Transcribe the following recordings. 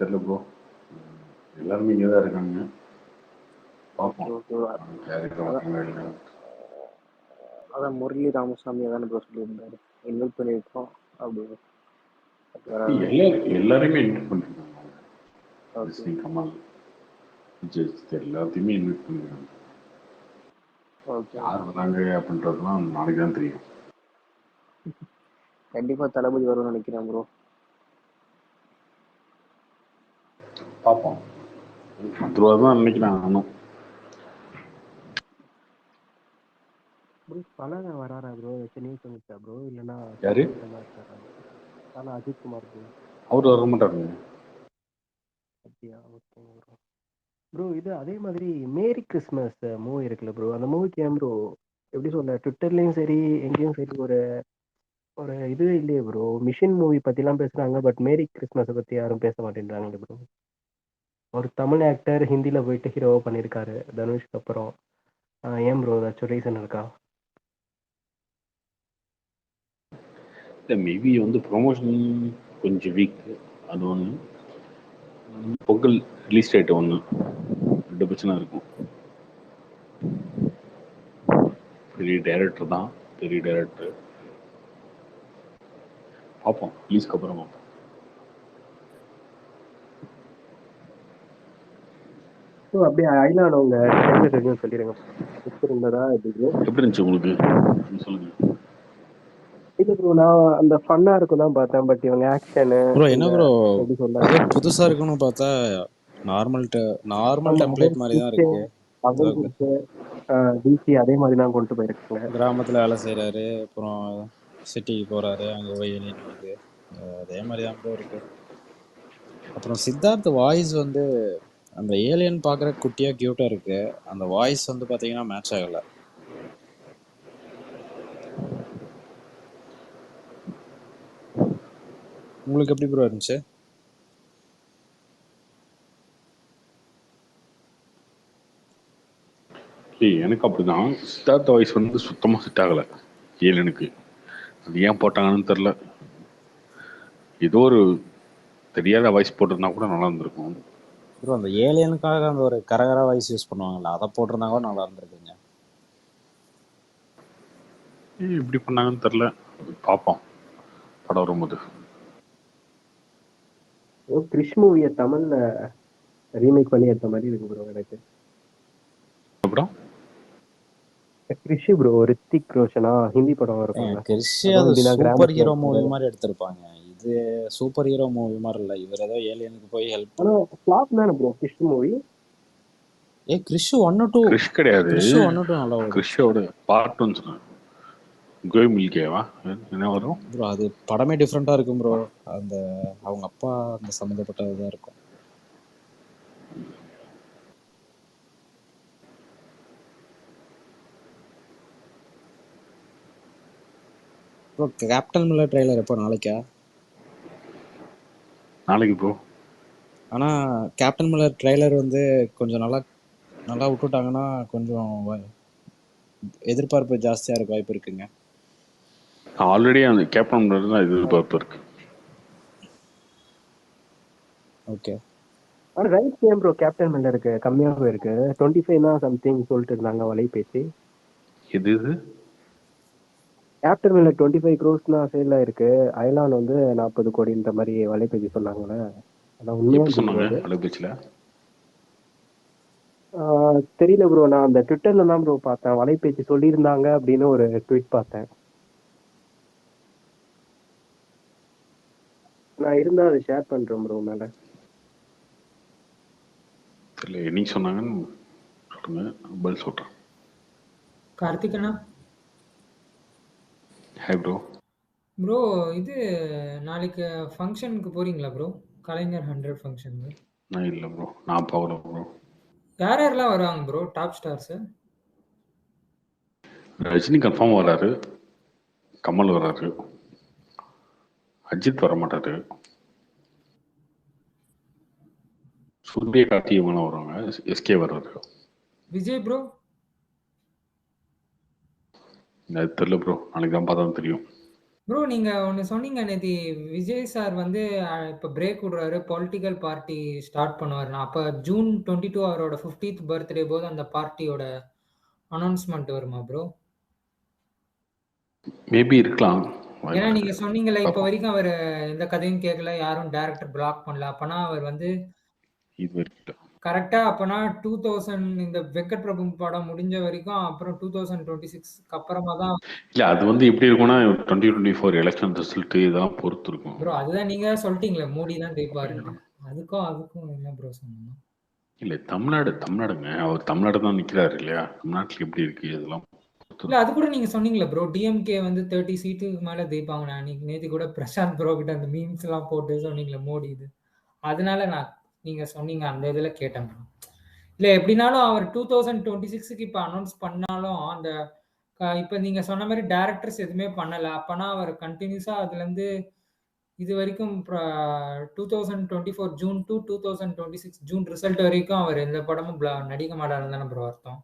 தெரியல ப்ரோ. எல்லாருமே இங்கே தான் இருக்காங்க. பார்ப்போம் யாருக்கு ஒருத்தவங்க இல்லை. அதான் முரளி ராமசாமி அதான் ப்ரோ சொல்லியிருந்தாரு, இன்வைட் பண்ணியிருக்கோம் அப்படின்னு. எல்லாரையுமே இன்வைட் பண்ணிருக்காங்க. கமல், விஜய் எல்லாத்தையுமே இன்வைட் பண்ணிருக்காங்க. யார் வராங்க அப்படின்றதுலாம் நாளைக்கு தான் தெரியும். கண்டிப்பா தளபதி வரும்னு நினைக்கிறேன் ப்ரோ. பார்ப்போம். 10 ரூபா தான் நினைக்கிறேன். நானும் தல வராரா ப்ரோ? நியூஸ் வந்துச்சா ப்ரோ? இல்லைன்னா யாரு தல அஜித் குமார் ப்ரோ? அவர் வர மாட்டாருங்க. அப்படியா? Okay bro. ப்ரோ இது அதே மாதிரி மேரி கிறிஸ்மஸ் மூவி இருக்குல்ல ப்ரோ, அந்த மூவிக்கு ஏன் ப்ரோ எப்படி சொல்ல, ட்விட்டர்லயும் சரி எங்கேயும் சரி ஒரு ஒரு இதுவே இல்லையே ப்ரோ. மிஷின் மூவி பத்திலாம் பேசுறாங்க, பட் மேரி கிறிஸ்மஸை பத்தி யாரும் பேச மாட்டேன்றாங்க ப்ரோ. ஒரு தமிழ் ஆக்டர் ஹிந்தியில போயிட்டு ஹீரோவா பண்ணியிருக்காரு தனுஷ்க்கு அப்புறம். ஏன் ப்ரோ ஏதாச்சும் ரீசன் இருக்கா? மேபி வந்து ப்ரொமோஷன் கொஞ்சம் வீக், அது ஒன்று. பொங்கல் ரிலீஸ் டேட் ஒன்று, 2 பிரச்சனை இருக்கும். பெரிய டைரக்டர் தான், பெரிய டைரக்டர். பார்ப்போம், ரிலீஸ்க்கு அப்புறம் பார்ப்போம். அப்படியே ஐலாண்ட் உங்க ட்ரெய்லர் சொல்லிடுங்க, இருந்ததா எப்படி இருந்துச்சு உங்களுக்கு சொல்லுங்க. இல்ல ப்ரோ, நான் அந்த ஃபன்னா இருக்கும் தான் பார்த்தேன், பட் இவங்க ஆக்ஷன் ப்ரோ என்ன ப்ரோ ஏதோ புதுசா இருக்குன்னு பார்த்தா நார்மல் டெம்ப்ளேட் மாதிரி தான் இருக்கு. டிசி அதே மாதிரி தான் கொண்டு போயிருக்காங்க. கிராமத்துல வேலை செய்யறாரு, அப்புறம் சிட்டிக்கு போறாரு, அங்க போய் ஏலியன் வருது, அதே மாதிரி தான் ப்ரோ இருக்கு. அப்புறம் சித்தார்த் வாய்ஸ் வந்து அந்த ஏலியன் பார்க்குற குட்டியா கியூட்டா இருக்கு, அந்த வாய்ஸ் வந்து பாத்தீங்கன்னா மேட்ச் ஆகல. உங்களுக்கு எப்படி ப்ரோ இருந்துச்சு? எனக்கு அப்படிதான். சித்தார்த் வாய்ஸ் வந்து சுத்தமாக செட் ஆகலை ஏலியனுக்கு. அது ஏன் போட்டாங்கன்னு தெரில. ஏதோ ஒரு தெரியாத வாய்ஸ் போட்டிருந்தா கூட நல்லா இருந்திருக்கும் ப்ரோ. அந்த ஏலியனுக்காக அந்த ஒரு கரகர வாய்ஸ் யூஸ் பண்ணுவாங்கல்ல, அதை போட்டிருந்தா கூட நல்லா இருந்திருக்குங்க. இப்படி பண்ணாங்கன்னு தெரில. பார்ப்போம் படம் வரும்போது. கிறிஷ் மூவியை தமிழ்ல ரீமேக் பண்ணி எடுத்த மாதிரி இருக்கு ப்ரோ எனக்கு. அப்புறம் கிறிஷ் ப்ரோ, ரித்திக் ரோஷனா ஹிந்தி படம் இருக்கும். கிறிஷ் அது சூப்பர் ஹீரோ மூவி மாதிரி எடுத்திருப்பாங்க, இது சூப்பர் ஹீரோ மூவி மாதிரி இல்ல. இவர் ஏதோ ஏலியனுக்கு போய் ஹெல்ப் ஃப்ளாப் தானே ப்ரோ கிறிஷ் மூவி? கிறிஷ் 1 2 கிறிஷ் கிடையாது, கிறிஷ் 1 2 நல்லா வரும். கிறிஷோட பார்ட் 1 சொன்னேன். கோய் மில்கேவா என்ன வரும் ப்ரோ? அது படமே டிஃப்ரெண்டா இருக்கும் ப்ரோ. அந்த அவங்க அப்பா அந்த சம்மந்தப்பட்டதா இருக்கும். ப்ரோ கேப்டன் மில்லர் ட்ரெய்லர் எப்போ? நாளைக்கா? நாளைக்கு ப்ரோ. ஆனா கேப்டன் மில்லர் ட்ரெய்லர் வந்து கொஞ்சம் நல்லா விட்டுட்டாங்கன்னா கொஞ்சம் எதிர்பார்ப்பு ஜாஸ்தியா இருக்க வாய்ப்பு இருக்குங்க. ஆல்ரெடி அந்த கேப்டன் மில்லர் தான் எதிர்பார்ப்பு இருக்கு. ஓகே. ஆனா ரைட் கேம் ப்ரோ, கேப்டன் மில்லருக்கு கம்மியாகவே இருக்கு. 25 சம்திங் சொல்லிட்டு இருந்தாங்க வலைபேசி. இது கேப்டன் மில்லர் 25 crores சேல் இருக்கு. ஐலான் வந்து 40 கோடின்ற மாதிரி வலைபேசி சொன்னாங்களே, அதான் உண்மையா சொன்னாங்க வலைபேச்சில? தெரியல ப்ரோ, நான் அந்த ட்விட்டர்ல தான் ப்ரோ பார்த்தேன், வலைபேசி சொல்லியிருந்தாங்க அப்படின்னு ஒரு ட்வீட் பார்த்தேன். நான் இருந்தா அதை ஷேர் பண்றேன் ப்ரோ மேல. தெரியல, என்னைக்கு சொன்னாங்கன்னு சொல்லுங்க, பதில் சொல்றேன். கார்த்திகண்ணா. Hi bro. ப்ரோ இது நாளைக்கு ஃபங்க்ஷனுக்கு போறீங்களா ப்ரோ? கலைஞர் 100 ஃபங்க்ஷனுக்கு. நான் இல்லை ப்ரோ, நான் போகல ப்ரோ. யார் யாரெல்லாம் வருவாங்க bro top stars? Rajini confirm வராரு, கமல் வராரு, அஜித் வர மாட்டாரு, சூரிய கார்த்திகை வருவாங்க, எஸ்கே வர்றாரு. விஜய் ப்ரோ? அது தெரியல ப்ரோ, நாளைக்கு தான் பார்த்தா தெரியும். ப்ரோ நீங்க ஒண்ணு சொன்னீங்க நேத்தி, விஜய் சார் வந்து இப்ப பிரேக் விடுறாரு, பொலிட்டிக்கல் பார்ட்டி ஸ்டார்ட் பண்ணுவாருன்னா, அப்ப ஜூன் 22 அவரோட 50th பர்த்டே போது அந்த பார்ட்டியோட அனௌன்ஸ்மெண்ட் வருமா ப்ரோ? மேபி இருக்கலாம், ஏன்னா வாய்ப்பு நீங்க இருக்கு. சொன்னீங்கல்ல, இப்ப பார்ப்போம். வரைக்கும் அவர் எந்த கதையும் கேட்கல, யாரும் டைரக்டர் பிளாக் பண்ணல. அப்பனா அவர் வந்து இது வரைக்கும் கரெக்டா அப்பனா 2000 இந்த வெங்கட் பிரபு படம் முடிஞ்ச வரைக்கும், அப்புறம் 2026க்கு அப்புறமா தான். இல்ல அது வந்து எப்படி இருக்கும்னா 2024 எலெக்ஷன் ரிசல்ட் இதெல்லாம் பொறுத்து இருக்கும். ப்ரோ அதுதான் நீங்க சொல்லிட்டீங்களே, மோடி தான் ஜெயிப்பாருன்னு. அதுக்கும் என்ன ப்ரோ சொன்னீங்க? இல்ல தமிழ்நாடுங்க, அவர் தமிழ்நாடு தான் நிக்கிறாரு இல்லையா, தமிழ்நாட்டுல எப்படி இருக்கு இதெல்லாம் பொறுத்து இல்ல அது கூட நீங்க சொன்னீங்களே ப்ரோ, டிஎம்கே வந்து 30 சீட்டுக்கு மேல ஜெயிப்பாங்க. நான் அன்னைக்கு நேத்து கூட பிரசாந்த் ப்ரோ கிட்ட அந்த மீம்ஸ் எல்லாம் போட்டு சொன்னீங்களே மோடி இது. அதனால நான் நீங்க சொன்னீங்க அந்த இதுல கேட்டேன் bro. இல்ல எப்படினாலும் அவர் 2026க்கு இப்ப அனௌன்ஸ் பண்ணாலும் அந்த இப்ப நீங்க சொன்ன மாதிரி டைரக்டர்ஸ் எதுவுமே பண்ணல. அப்பனா அவர் கண்டினியூஸா அதுல இருந்து இது வரைக்கும் 2024 ஜூன் டு 2026 ஜூன் ரிசல்ட் வரைக்கும் அவர் எந்த படமும் நடிக்க மாட்டாருன்னு தானே ப்ரோ அர்த்தம்?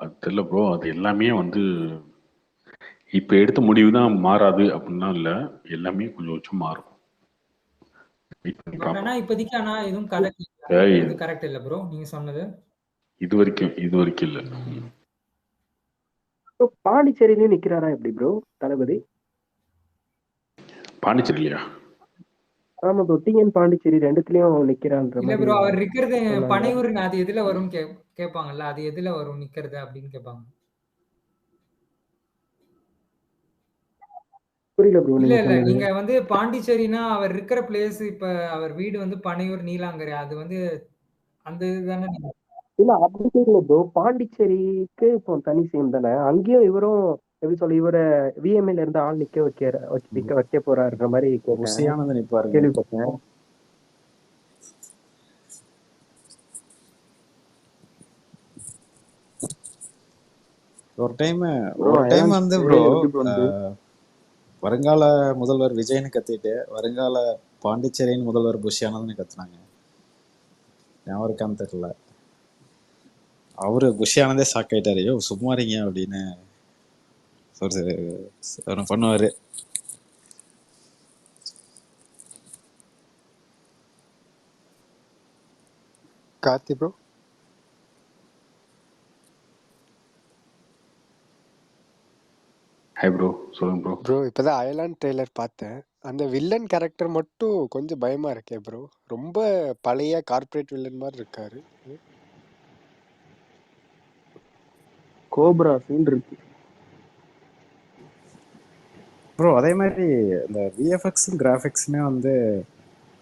அது தெரியல ப்ரோ. அது எல்லாமே வந்து இப்ப எடுத்த முடிவு தான் மாறாது அப்படின்னா இல்ல, எல்லாமே கொஞ்சம் கொஞ்சம் மாறும். வெயிட் பண்ணி பட் ஆனா பார்ப்போம். இப்போதைக்கு ஆனா எதுவும் கதை ஏய், இது கரெக்ட் இல்ல ப்ரோ நீங்க சொன்னது. இது வரைக்கும் இல்ல. ப்ரோ பாண்டிச்சேரியிலயும் நிக்கிறாரா எப்படி ப்ரோ தளபதி? பாண்டிச்சேரிலையா? ஆமா ப்ரோ, டிஎன் பாண்டிச்சேரி ரெண்டுத்துலயும் நிக்கிறான்ற இல்ல மாதிரி ப்ரோ அவர் இருக்கிறது சொன்னாங்க. பனையூர், அது எதுல வரும் கேட்பாங்கல்ல, அது எதுல வரும் நிக்கிறது அப்படின்னு கேட்பாங்க. புரியல ப்ரோ இல்ல நீங்க இல்ல சொன்னது. நீங்க வந்து பாண்டிச்சேரினா அவர் இருக்கிற பிளேஸ், இப்ப அவர் வீடு வந்து பனையூர் நீலாங்கரை, அது வந்து அந்த இதுதானே நீங்க. இல்ல அப்படி தெரியல ப்ரோ, பாண்டிச்சேரிக்கு இப்போ தனி சீன் தானே, அங்கேயும் இவரும் எப்படி சொல்ல, இவர விஎம்ஏல இருந்து ஆள் வைக்க போறாருன்ற மாதிரி கேட்டேன், புசியானது நிப்பாருங்க. கேள்விப்பட்டேன். ஒரு டைம் ப்ரோ வந்து ப்ரோ எப்படி ப்ரோ வந்து வருங்கால முதல்வர் விஜய்னு கத்திட்டு வருங்கால பாண்டிச்சேரியின் முதல்வர் புஷியானதுன்னு கத்துனாங்க. ஞாபகம் இருக்கான்னு தெரியல. அவரு புஷியானதே ஷாக் ஆயிட்டாரு, ஐயோ சும்மா இருங்க அப்படின்னு பண்ணுவாரு. கார்த்தி ப்ரோ, ஹை ப்ரோ, சொல்லுங்க ப்ரோ. ப்ரோ இப்போதான் அயலான் ட்ரெய்லர் பார்த்தேன். அந்த வில்லன் கேரக்டர் மட்டும் கொஞ்சம் பயமா இருக்கே ப்ரோ. ரொம்ப பழைய கார்ப்பரேட் வில்லன் மாதிரி இருக்காரு. கோப்ரா சீன் இருக்கு ப்ரோ. அதே மாதிரி இந்த விஎஃப்எக்ஸும் கிராஃபிக்ஸுமே வந்து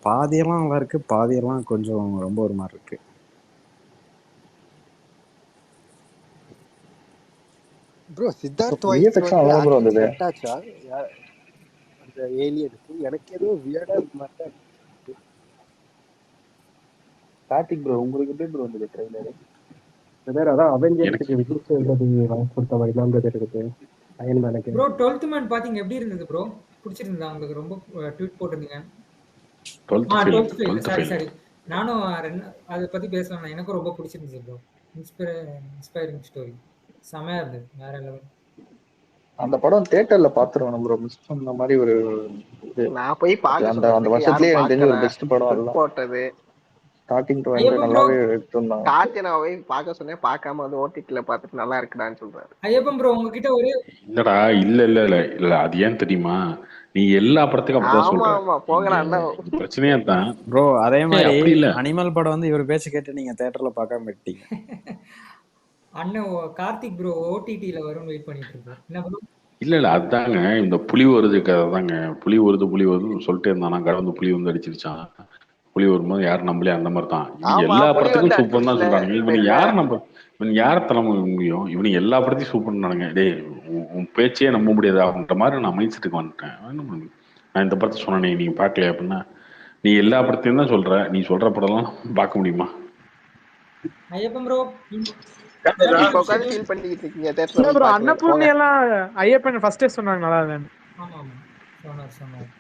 பாதியெல்லாம் நல்லா இருக்கு, பாதியெல்லாம் கொஞ்சம் ரொம்ப ஒரு மாதிரி இருக்கு. ப்ரோ சித்தார்த் வாய்ஸ் வந்து செட் ஆச்சா அந்த ஏலியனுக்கு? எனக்கு ஏதோ வியர்டா மாதிரி தான் இருக்கு. கார்த்திக் ப்ரோ உங்களுக்கு எப்படி ப்ரோ வந்தது ட்ரெய்லர்? அதான் அவெஞ்சர்ஸ்க்கு விஜய் சேதுபதி வாய்ஸ் கொடுத்த மாதிரி தான் இருக்கு அயன் மேனுக்கு. ப்ரோ 12th மேன் பாத்தீங்க எப்படி இருந்தது ப்ரோ? பிடிச்சிருந்தா உங்களுக்கு? ரொம்ப ட்வீட் போட்டிருந்தீங்க. 12th ஃபெயில், சாரி நானும் அதை பத்தி பேசலாம். எனக்கும் ரொம்ப பிடிச்சிருந்துச்சு ப்ரோ. இன்ஸ்பைரிங் ஸ்டோரி செமையா இருந்தது, வேற லெவல். அந்த படம் தியேட்டர்ல பாத்துருவேன் ப்ரோ, மிஸ் பண்ண மாதிரி ஒரு நான் போய் பார்க்க அந்த வருஷத்துலயே எனக்கு தெரிஞ்ச ஒரு பெஸ்ட் படம் அதெல்லாம். போட்டது ஸ்டார்டிங் டு எண்ட் நல்லாவே எடுத்திருந்தாங்க. கார்த்தி நான் போய் பார்க்க சொன்னேன், பார்க்காம வந்து ஓடிடில பார்த்துட்டு நல்லா இருக்குடான்னு சொல்றாரு. ஐயப்பன் ப்ரோ உங்ககிட்ட ஒரு இல்லடா, இல்ல அது ஏன் தெரியுமா, நீ எல்லா படத்துக்கும் அப்படிதான் சொல்ற. ஆமா போகலாம் பிரச்சனையா தான் ப்ரோ. அதே மாதிரி அப்படி இல்ல, அனிமல் படம் வந்து இவர் பேச்சு கேட்டு நீங்க தியேட்டர்ல பார்க்காம விட்டீங்க. அண்ணன் கார்த்திக் ப்ரோ ஓடிடில வரும் வெயிட் பண்ணிட்டு இருக்கோம். என்ன ப்ரோ? இல்ல அதாங்க இந்த புலி வருது கதை தாங்க. புலி வருதுன்னு சொல்லிட்டே இருந்தானா, கடந்து புலி வந்து அடிச்சிருச்சான். புலி வரும்போது யாரும் நம்பலையே, அந்த மாதிரி தான். இவங்க எல்லா படத்துக்கும் சூப்பர் தான் சொல்றாங்க. இவன் யார தலைமை முடியும்? இவனுக்கு எல்லா படத்தையும் சூப்பர் நானுங்க. டேய் உன் பேச்சே நம்ப முடியாது அப்படின்ற மாதிரி நான் மைண்ட் செட்டுக்கு வந்துட்டேன். நான் இந்த படத்தை சொன்னேனே நீங்க பார்க்கலையா அப்படின்னா, நீ எல்லா படத்தையும் தான் சொல்ற, நீ சொல்ற படம்லாம் பார்க்க முடியுமா? ஐயப்பன் ப்ரோ ஃபீல் பண்ணிட்டு இருக்கீங்க தியேட்டர்ல ப்ரோ. அன்னபூர்ணி எல்லாம் ஐயப்பன் ஃபர்ஸ்டே சொன்னாங்க நல்லா இல்லன்னு. ஆமா சொன்னார்.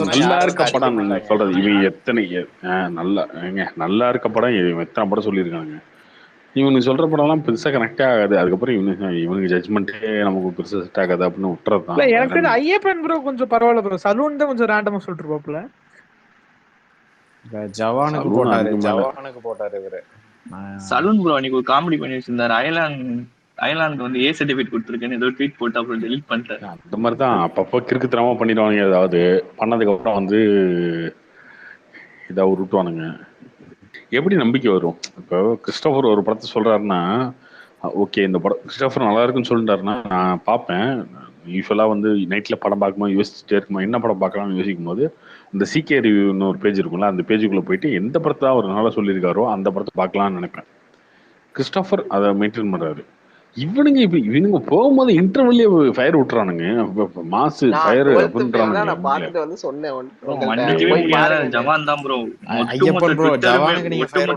நல்லா இருக்க படம் சொல்றது இவன் எத்தனை நல்லா இருக்க படம் எத்தனை படம் சொல்லியிருக்காங்க. இவனுக்கு சொல்ற படம்லாம் பெருசா கனெக்டே ஆகாது. அதுக்கப்புறம் இவனுக்கு ஜட்ஜ்மெண்ட்டே நமக்கு பெருசா செட் ஆகாது அப்படின்னு விட்டுறது இல்ல தான். எனக்கு தெரிஞ்ச ஐயப்பன் ப்ரோ கொஞ்சம் பரவாயில்ல ப்ரோ. சலூன் தான் கொஞ்சம் ரேண்டமா சொல்லிட்டு இருப்பாப்ல. ஜவானுக்கு சலூன் போட்டாரு, அதுக்கு மேல ஜவானுக்கு போட்டாரு இவரு. சலூன் ப்ரோ அன்னைக்கு ஒரு காமெடி பண்ணி வச்சிருந்தாரு. அயர்லாந்து வந்து ஏ சர்டிபிகேட் கொடுத்துருக்கேன்னு ஏதோ ட்வீட் போட்டு அப்புறம் டெலிட் பண்ணிட்டாரு. அந்த மாதிரி தான் அப்பப்போ கிறுக்குத்தனமா பண்ணிடுவானுங்க. ஏதாவது பண்ணதுக்கு அப்புறம் வந்து இதாக உருட்டுவானுங்க. எப்படி நம்பிக்கை வரும்? இப்போ கிறிஸ்டோபர் ஒரு படத்தை சொல்றாருன்னா ஓகே இந்த படம் கிறிஸ்டோபர் நல்லா இருக்குன்னு சொல்லிட்டாருன்னா நான் பார்ப்பேன். யூஸ்வலாக வந்து நைட்டில் படம் பார்க்கும்போது யோசிச்சுட்டே இருக்குமா என்ன படம் பார்க்கலாம்னு யோசிக்கும் போது இந்த சிகே ரிவ்யூன்னு ஒரு பேஜ் இருக்கும்ல, அந்த பேஜுக்குள்ளே போயிட்டு எந்த படத்தை அவர் நல்லா சொல்லியிருக்காரோ அந்த படத்தை பார்க்கலாம்னு நினைப்பேன். கிறிஸ்டோபர் அதை மெயின்டைன் பண்ணுறாரு. இவனுங்க போகும்போது இன்டர்வெல்லே ஃபயர் விட்டுறானுங்க. மாசு ஃபயர் அப்படின்றானுங்க. நான் பார்த்துட்டு வந்து சொன்னேன் மன்னிக்கவே முடியாத ஜவான் தான் ப்ரோ. ஐயப்பன் ப்ரோ ஜவானுக்கு நீங்க ஃபயர்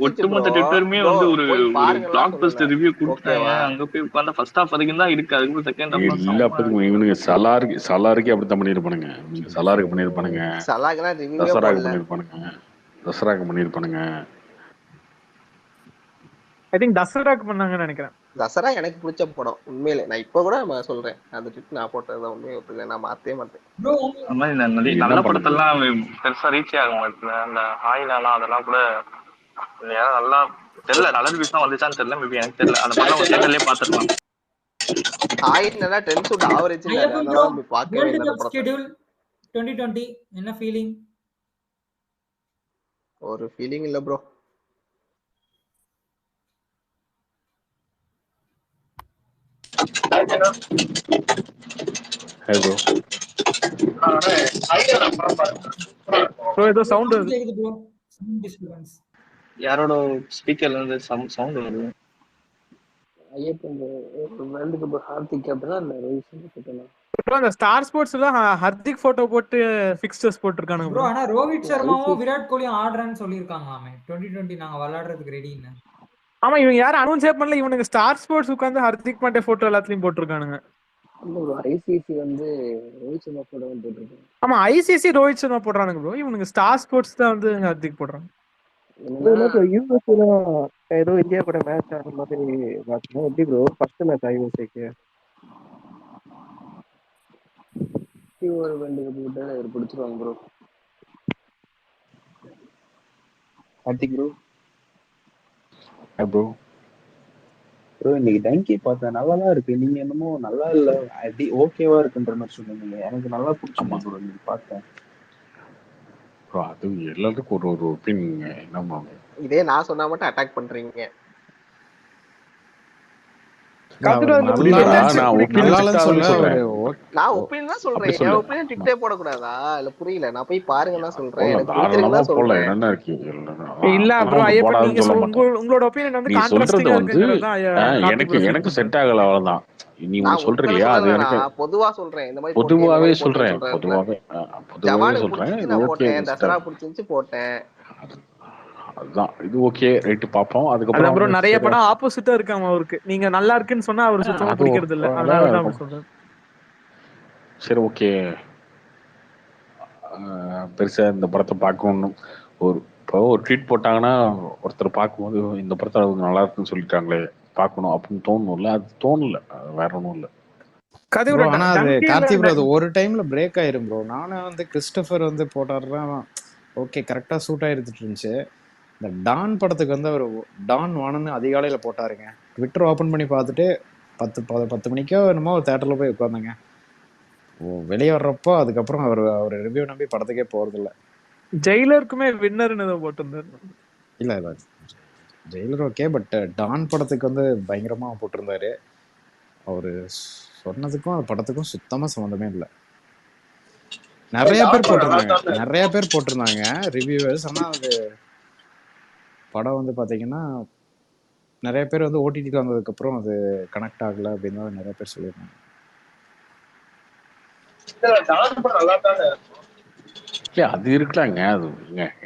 ஒட்டுமொத்த ட்விட்டருமே வந்து ஒரு பிளாக் பஸ்டர் ரிவ்யூ கொடுத்தாங்க. அங்க போய் உட்கார்ந்தா ஃபர்ஸ்ட் ஹாஃப் வரைக்கும் தான் இருக்கு. அதுக்கு செகண்ட் ஹாஃப் இல்ல அப்பதுக்கு இவனுங்க சலாருக்கு அப்படித்தான் பண்ணிருப்பானுங்க. சலாருக்கு பண்ணிருப்பானுங்க, தசராக்கு பண்ணிருப்பானுங்க. ஐ திங்க் தசராக்கு பண்ணாங்கன்னு நினைக்கிறேன். தசரா எனக்கு பிடிச்ச படம் உண்மையிலே. நான் இப்ப கூட சொல்றேன் அந்த ட்விட் நான் போட்டதான் உண்மையை ஒத்துக்கல. நான் மாத்தவே மாட்டேன். நல்ல படத்தெல்லாம் பெருசா ரீச் ஆக மாட்டேன். அந்த ஆயிலாம் அதெல்லாம் கூட நல்லா தெரியல. நல்ல ரிவ்யூஸ் தான் வந்துச்சான்னு தெரியல. மேபி எனக்கு தெரியல. அந்த படம் ஒரு தேட்டர்லயே பாத்துக்கலாம். ஆயினா 10 சூட் ஆவரேஜ் இல்ல. அதனால நம்ம பார்க்கவே இல்ல அந்த படத்தை. ஷெட்யூல் 2020 என்ன ஃபீலிங்? ஒரு ஃபீலிங் இல்ல ப்ரோ. ஏதோ சவுண்ட் வருது. யாரோட ஸ்பீக்கர்ல இருந்து சவுண்ட் வருது. ஐயப்பன் வேர்ல்ட் கப் ஹார்திக் கேப்டனா இல்ல ரோஹித் சர்மா கேப்டனா? ப்ரோ அந்த ஸ்டார் ஸ்போர்ட்ஸ்ல ஹர்திக் போட்டோ போட்டு ஃபிக்ஸ்டர்ஸ் போட்டுருக்கானுங்க ப்ரோ. ஆனா ரோஹித் சர்மாவும் விராட் கோலியும் ஆடுறேன்னு சொல்லிருக்காங்களாமே. 2020 நாங்க விளையாடுறதுக்கு ரெடின்னு. ஆமா இவங்க யாரும் அனௌன்ஸே பண்ணல. இவனுக்கு ஸ்டார் ஸ்போர்ட்ஸ் உட்கார்ந்து ஹர்திக் பாண்டே போட்டோ எல்லாத்துலயும் போட்டுருக்கானுங்க. ஐசிசி வந்து ரோஹித் சர்மா போட்டோ போட்டுருக்காங்க. ஆமா ஐசிசி ரோஹித் சர்மா போடுறானுங்க ப்ரோ. இவனுக்கு ஸ்டார் ஸ்போர்ட்ஸ் தான் வந்து ஹர்திக் போடுறாங்க. ஏதோ இந்தியா கூட மேட்ச் ஆடுற மாதிரி பார்த்தோம். எப்படி ப்ரோ ஃபர்ஸ்ட் மேட்ச் ஐஓசிக்கு ஒரு வேர்ல்ட் கப் கிட்ட பிடிச்சிருவாங்க ப்ரோ. ஹார்திக் ப்ரோ ப்ரோ இன்னைக்கு டங்கி பார்த்தேன், நல்லா தான் இருக்கு. நீங்க என்னமோ நல்லா இல்ல அப்படி ஓகேவா இருக்குன்ற மாதிரி சொன்னீங்க. எனக்கு நல்லா பிடிச்சிருந்தது ப்ரோ இன்னைக்கு பார்த்தேன். அது எல்லாத்துக்கும் ஒரு ஒப்பீனியன். என்னமா இதே நான் சொன்னா மட்டும் அட்டாக் பண்றீங்க. நான் ஒப்பீனியன் தான் சொல்றேன். என் ஒப்பீனியன் ட்விட்டே போடக்கூடாதா? இல்ல புரியல. நான் போய் பாருங்கன்னா சொல்றேன். எனக்கு பிடிச்சிருக்குன்னா சொல்றேன். என்ன இருக்கு இல்ல ப்ரோ ஐயப்பன் நீங்க உங்களோட ஒப்பீனியன் வந்து கான்ட்ராஸ்டிங்கா இருக்குங்கிறது எனக்கு செட் ஆகல. அவ்வளவுதான். நீ சொல்றீங்க அது எனக்கு பொதுவா சொல்றேன். இந்த மாதிரி பொதுவாவே சொல்றேன். ஓகே தசரா பிடிச்சிருந்துச்சு போட்டேன். அதுதான் இது ஓகே ரைட் பாப்போம். அதுக்கப்புறம் அப்புறம் நிறைய படம் ஆப்போசிட்டா இருக்காம அவருக்கு. நீங்க நல்லா இருக்குன்னு சொன்னா அவரு சுத்தமா பிடிக்கிறது இல்ல. அதனால தான் அப்படி சொல்றேன். சரி ஓகே. பெருசா இந்த படத்தை பார்க்கணும். ஒரு ட்வீட் போட்டாங்கன்னா ஒருத்தர் பார்க்கும்போது இந்த படத்தை அவங்க நல்லா இருக்குன்னு சொல்லிட்டாங்களே பார்க்கணும் அப்படின்னு தோணும்ல. அது தோணல, வேற ஒன்றும் இல்லை. ஆனா அது கார்த்தி ப்ரோ அது ஒரு டைம்ல பிரேக் ஆயிரும் ப்ரோ. நானும் வந்து கிறிஸ்டோபர் வந்து போட்டாருன்னா ஓகே கரெக்டா சூட் ஆயிருந்துட்டு இருந்துச்சு. இந்த டான் படத்துக்கு வந்து அவர் டான் வானன்னு அதிகாலையில போட்டாருங்க. ட்விட்டர் ஓப்பன் பண்ணி பார்த்துட்டு 10 மணிக்கோ என்னமோ தேட்டர்ல போய் உட்காந்தாங்க. வெளியே வர்றப்போ அதுக்கப்புறம் அவர் ரிவ்யூ நம்பி படத்துக்கே போறது இல்லை. ஜெயிலருக்குமே வின்னர்னு போட்டிருந்தாரு. இல்ல இல்ல ஜெயிலர் ஓகே. பட் டான் படத்துக்கு வந்து பயங்கரமா போட்டிருந்தாரு. அவரு சொன்னதுக்கும் அந்த படத்துக்கும் சுத்தமா சம்மந்தமே இல்லை. நிறைய பேர் போட்டிருந்தாங்க ரிவ்யூவர்ஸ். ஆனா அது படம் வந்து பாத்தீங்கன்னா நிறைய பேர் வந்து ஓடிடிக்கு வந்ததுக்கு அப்புறம் அது கனெக்ட் ஆகல அப்படின்னு நிறைய பேர் சொல்லியிருந்தாங்க. அது இருக்கலாங்க. அது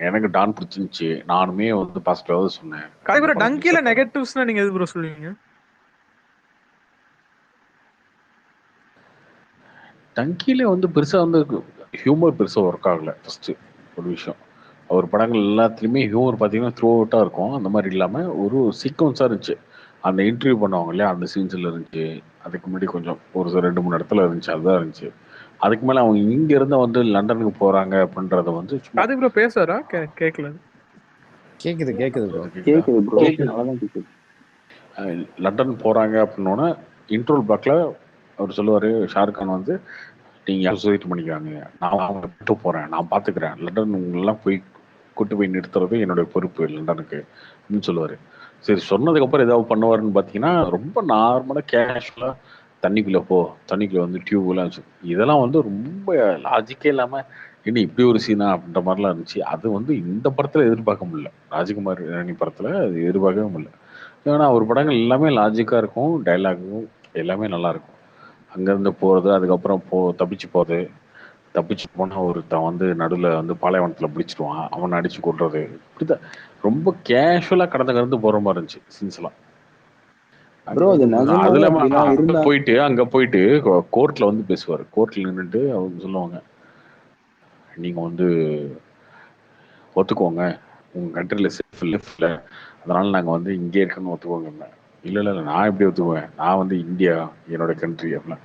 எனக்கு டான் பிடிச்சிருந்துச்சு. நானுமே வந்து பாசிட்டிவா சொன்னேன். டங்கில நெகட்டிவ்ஸ்னா நீங்க எது ப்ரோ சொல்லுவீங்க? டங்கில வந்து பெருசா வந்து ஹியூமர் பெருசா ஒர்க் ஆகல. ஃபர்ஸ்ட் ஒரு விஷயம் அவர் படங்கள் எல்லாத்துலேயுமே ஹியூமர் பார்த்தீங்கன்னா த்ரூ அவுட்டாக இருக்கும். அந்த மாதிரி இல்லாமல் ஒரு சீக்வன்ஸாக இருந்துச்சு. அந்த இன்டர்வியூ பண்ணுவாங்க இல்லையா, அந்த சீன்ஸில் இருந்துச்சு. அதுக்கு முன்னாடி கொஞ்சம் ஒரு 2-3 இடத்துல இருந்துச்சு. அதுதான் இருந்துச்சு. அதுக்கு மேலே அவங்க இங்கேருந்து வந்து லண்டனுக்கு போகிறாங்க அப்படின்றத வந்து சும்மா அது ப்ரோ பேசுவாரா? கேட்கல. கேக்குது ப்ரோ. கேக்குது ப்ரோ, நல்லா தான் கேக்குது. லண்டன் போகிறாங்க அப்படின்னோடனே இன்ட்ரோல் பிளாக்ல அவர் சொல்லுவார், ஷாருக் கான் வந்து நீங்கள் அசோசியேட் பண்ணிக்கிறாங்க, நான் அவங்க விட்டு போகிறேன், நான் பார்த்துக்கிறேன், லண்டன் உங்களெல்லாம் போய் கூட்டு போய் நிறுத்துறது என்னுடைய பொறுப்பு லண்டனுக்கு அப்படின்னு சொல்லுவார். சரி, சொன்னதுக்கப்புறம் ஏதாவது பண்ணுவாருன்னு பார்த்தீங்கன்னா ரொம்ப நார்மலாக கேஷுவலாக தண்ணிக்குள்ளே தண்ணிக்குள்ளே வந்து டியூப்லாம் இதெல்லாம் வந்து ரொம்ப லாஜிக்கே இல்லாமல் என்ன இப்படி ஒரு சீனா அப்படின்ற மாதிரிலாம் இருந்துச்சு. அது வந்து இந்த படத்தில் எதிர்பார்க்க முடியல. ராஜ்குமார் ராணி படத்தில் அது எதிர்பார்க்கவே முடியல. ஏன்னா அவர் படங்கள் எல்லாமே லாஜிக்காக இருக்கும், டைலாகும் எல்லாமே நல்லா இருக்கும். அங்கேருந்து போகிறது, அதுக்கப்புறம் தப்பிச்சு போகிறது, தப்பிச்சு போனால் ஒருத்தன் வந்து நடுவில் வந்து பாலைவனத்தில் பிடிச்சிடுவான், அவனை அடித்து கொள்வது, இப்படிதான் ரொம்ப கேஷுவலாக கடந்து போகிற மாதிரி இருந்துச்சு சீன்ஸ்லாம். அதுல அங்க போயிட்டு கோர்ட்ல வந்து பேசுவார். கோர்ட்ல நின்றுட்டு அவங்க சொல்லுவாங்க, நீங்க வந்து ஒத்துக்கோங்க, உங்க கண்ட்ரில சேஃப் இல்லை, அதனால நாங்க வந்து இங்கே இருக்கணும்னு ஒத்துக்கோங்க. இல்ல நான் எப்படி ஒத்துக்குவேன், நான் வந்து இந்தியா என்னோட கண்ட்ரி அப்படின்னா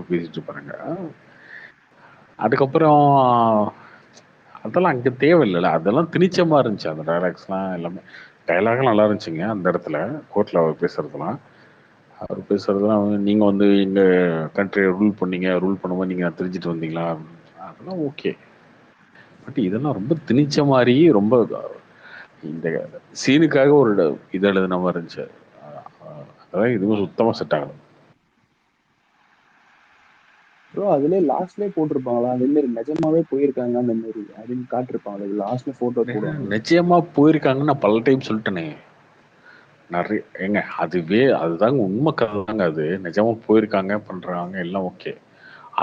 பேசிட்டு இருப்பாருங்க. அதுக்கப்புறம் அதெல்லாம் அங்க தேவையில்லைல்ல, அதெல்லாம் திணிச்சமா இருந்துச்சு. அந்த டைலாக்ஸ்லாம் எல்லாமே டைலாகும் நல்லா இருந்துச்சுங்க. அந்த இடத்துல கோர்ட்ல அவர் பேசுறதுலாம் நீங்க வந்து எங்க கண்ட்ரியை ரூல் பண்ணீங்க, ரூல் பண்ணும்போது நீங்க தெரிஞ்சுட்டு வந்தீங்களா, அதெல்லாம் ஓகே. பட் இதெல்லாம் ரொம்ப திணிச்ச மாதிரி, ரொம்ப இந்த சீனுக்காக ஒரு இது எழுதுன மாதிரி இருந்துச்சு. அதான் இதுவும் சுத்தமா செட் ஆகல. ப்ரோ அதுலயே லாஸ்ட்லயே போட்டிருப்பாங்களா அதே மாதிரி நிஜமாவே போயிருக்காங்க அந்த மாதிரி அப்படின்னு காட்டிருப்பாங்களா? லாஸ்ட்ல போட்டோ போடுவாங்க. நிச்சயமா போயிருக்காங்கன்னு நான் பல டைம் சொல்லிட்டேனே. நிறைய ஏங்க அதுதாங்க உண்மை கதை தாங்க. அது நிஜமா போயிருக்காங்க பண்றாங்க எல்லாம் ஓகே.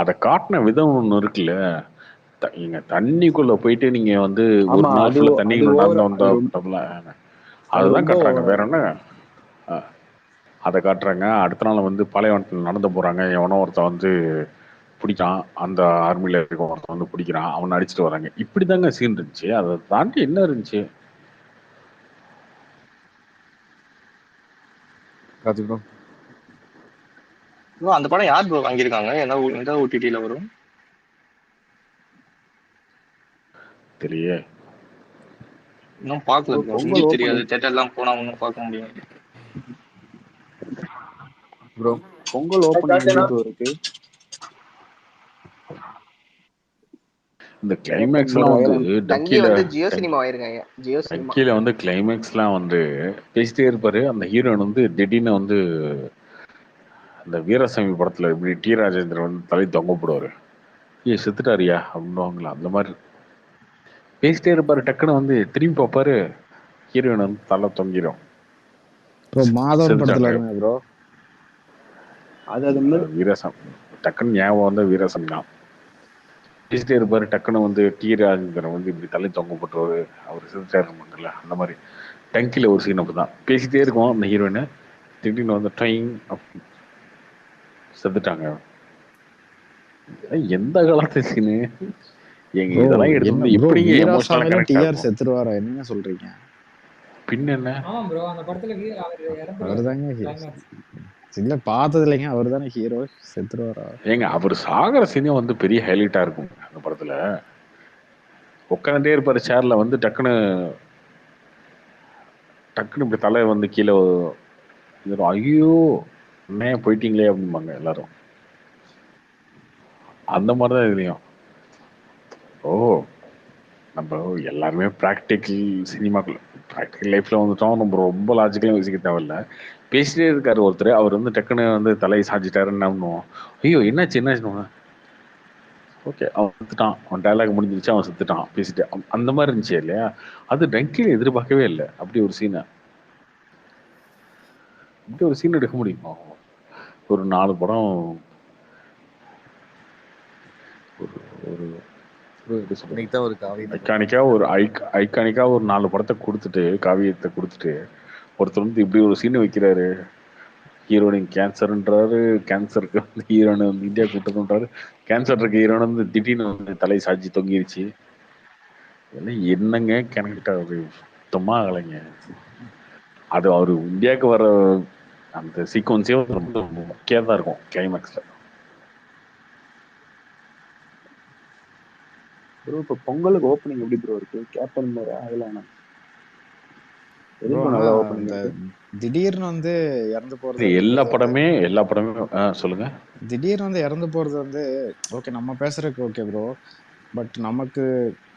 அதை காட்டின விதம் ஒண்ணு இருக்குல்ல. நீங்க தண்ணிக்குள்ள போயிட்டு நீங்க வந்து ஒரு நாள் ஃபுல்லா தண்ணிக்குள்ள நடந்து வந்தா அதுதான் காட்டுறாங்க. வேற என்ன அதை காட்டுறாங்க. அடுத்த நாள் வந்து பாலைவனத்தில் நடந்து போறாங்க, எவனோ ஒருத்தன் வந்து பிடிக்கான், அந்த ஆர்மியில இருக்க ஒருத்தன் வந்து பிடிக்கிறான், அவனை அடிச்சுட்டு வராங்க. இப்படிதாங்க சீன் இருந்துச்சு. அதை தாண்டி என்ன இருந்துச்சு? அந்த படம் யார் ப்ரோ வாங்கியிருக்காங்க? எந்த ஓடிடில வரும் தெரியல, இன்னும் பார்க்கல ப்ரோ. ஹிந்தி தெரியாது, தியேட்டர்லாம் போனா ஒன்னும் பார்க்க முடியாது ப்ரோ. பொங்கல் ஓபனிங் இருக்கு. இந்த கிளைமேக்ஸ்லாம் வந்து டங்கில வந்து ஜியோ சினிமா ஆயிருக்காங்க. ஜியோ சினிமா டங்கில வந்து கிளைமேக்ஸ்லாம் வந்து பேசிட்டே இருப்பாரு. அந்த ஹீரோயின் வந்து திடீர்னு வந்து அந்த வீரசாமி படத்துல இப்படி டி ராஜேந்திரன் வந்து தலை தொங்க போடுவாரு, செத்துட்டாரியா அப்படின்னுவாங்களா, அந்த மாதிரி பேசிட்டே இருப்பாரு. டக்குன்னு வந்து திரும்பி பார்ப்பாரு, ஹீரோயின் வந்து தலை தொங்கிடும். வீரசாமி டக்குன்னு ஞாபகம் வந்து வீரசாமி தான். பேசிட்டே இருப்பாரு. டக்குன்னு வந்து டி ராஜேந்திரன் வந்து இப்படி தலை தொங்க போட்டுருவாரு, அவர் செத்துட்டாருல. அந்த மாதிரி டங்கில ஒரு சீன் அப்படிதான். பேசிட்டே இருக்கும் அந்த ஹீரோயின், திடீர்னு வந்து ட்ரைங் செத்துட்டாங்க. எந்த காலத்து சீனு எங்க இதெல்லாம் எடுத்து எப்படிங்க எமோஷனலா கனெக்ட் ஆகும்? செத்துருவாரா? என்னங்க சொல்றீங்க? பின்ன என்ன? ஆமா ப்ரோ, அந்த படத்துல அவர்தாங்க இல்ல பார்த்தது இல்லைங்க, அவர் தானே ஹீரோ, செத்துருவாரா? ஏங்க அவர் சாகர சீனே வந்து பெரிய ஹைலைட்டா இருக்கும் அந்த படத்துல. உட்காந்துட்டே இருப்பாரு சேர்ல, வந்து டக்குன்னு இப்படி தலை வந்து கீழே, ஐயோ அண்ணே போயிட்டீங்களே அப்படிம்பாங்க எல்லாரும். அந்த மாதிரிதான் இதுலயும். நம்ம எல்லாருமே ப்ராக்டிக்கல் சினிமாக்குள்ள ப்ராக்டிக்கல் லைஃப்ல வந்துட்டோம். நம்ம ரொம்ப லாஜிக்கலாக யோசிக்க தேவையில்ல. பேசிட்டே இருக்காரு ஒருத்தர், அவர் வந்து டக்குன்னு வந்து தலையை சாஞ்சிட்டாருன்னு என்ன பண்ணுவோம், ஐயோ என்னாச்சு ஓகே அவன் செத்துட்டான், அவன் டைலாக் முடிஞ்சிருச்சு, அவன் செத்துட்டான் பேசிட்டு, அந்த மாதிரி இருந்துச்சு இல்லையா? அது டங்கில எதிர்பார்க்கவே இல்லை அப்படி ஒரு சீனை. இப்படி ஒரு சீன் எடுக்க முடியுமா? ஒரு 4 படம் ஐகானிக்கா ஒரு 4 படத்தை கொடுத்துட்டு, காவியத்தை கொடுத்துட்டு, ஒருத்தர் வந்து இப்படி ஒரு சீன் வைக்கிறாரு. ஹீரோயின் கேன்சர்ன்றாரு, கேன்சருக்கு வந்து ஹீரோயின் வந்து இந்தியா கூட்டணுன்றாரு, கேன்சர் இருக்க ஹீரோயின் வந்து திடீர்னு வந்து தலை சாட்சி தொங்கிருச்சு. எல்லாம் என்னங்க கனெக்ட் ஆகுது சுத்தமா ஆகலைங்க. அது அவரு இந்தியாவுக்கு வர அந்த சீக்வன்ஸே ரொம்ப முக்கியம் தான் இருக்கும் கிளைமேக்ஸ்ல. ப்ரோ இப்போ பொங்கலுக்கு ஓப்பனிங் எப்படி ப்ரோ இருக்கு? கேப்டன் அதெல்லாம் எதுவும் நல்லா ஓப்பனிங் இருக்கு. திடீர்னு வந்து இறந்து போறது எல்லா படமே சொல்லுங்க. திடீர்னு வந்து இறந்து போறது வந்து ஓகே நம்ம பேசுறதுக்கு ஓகே ப்ரோ. பட் நமக்கு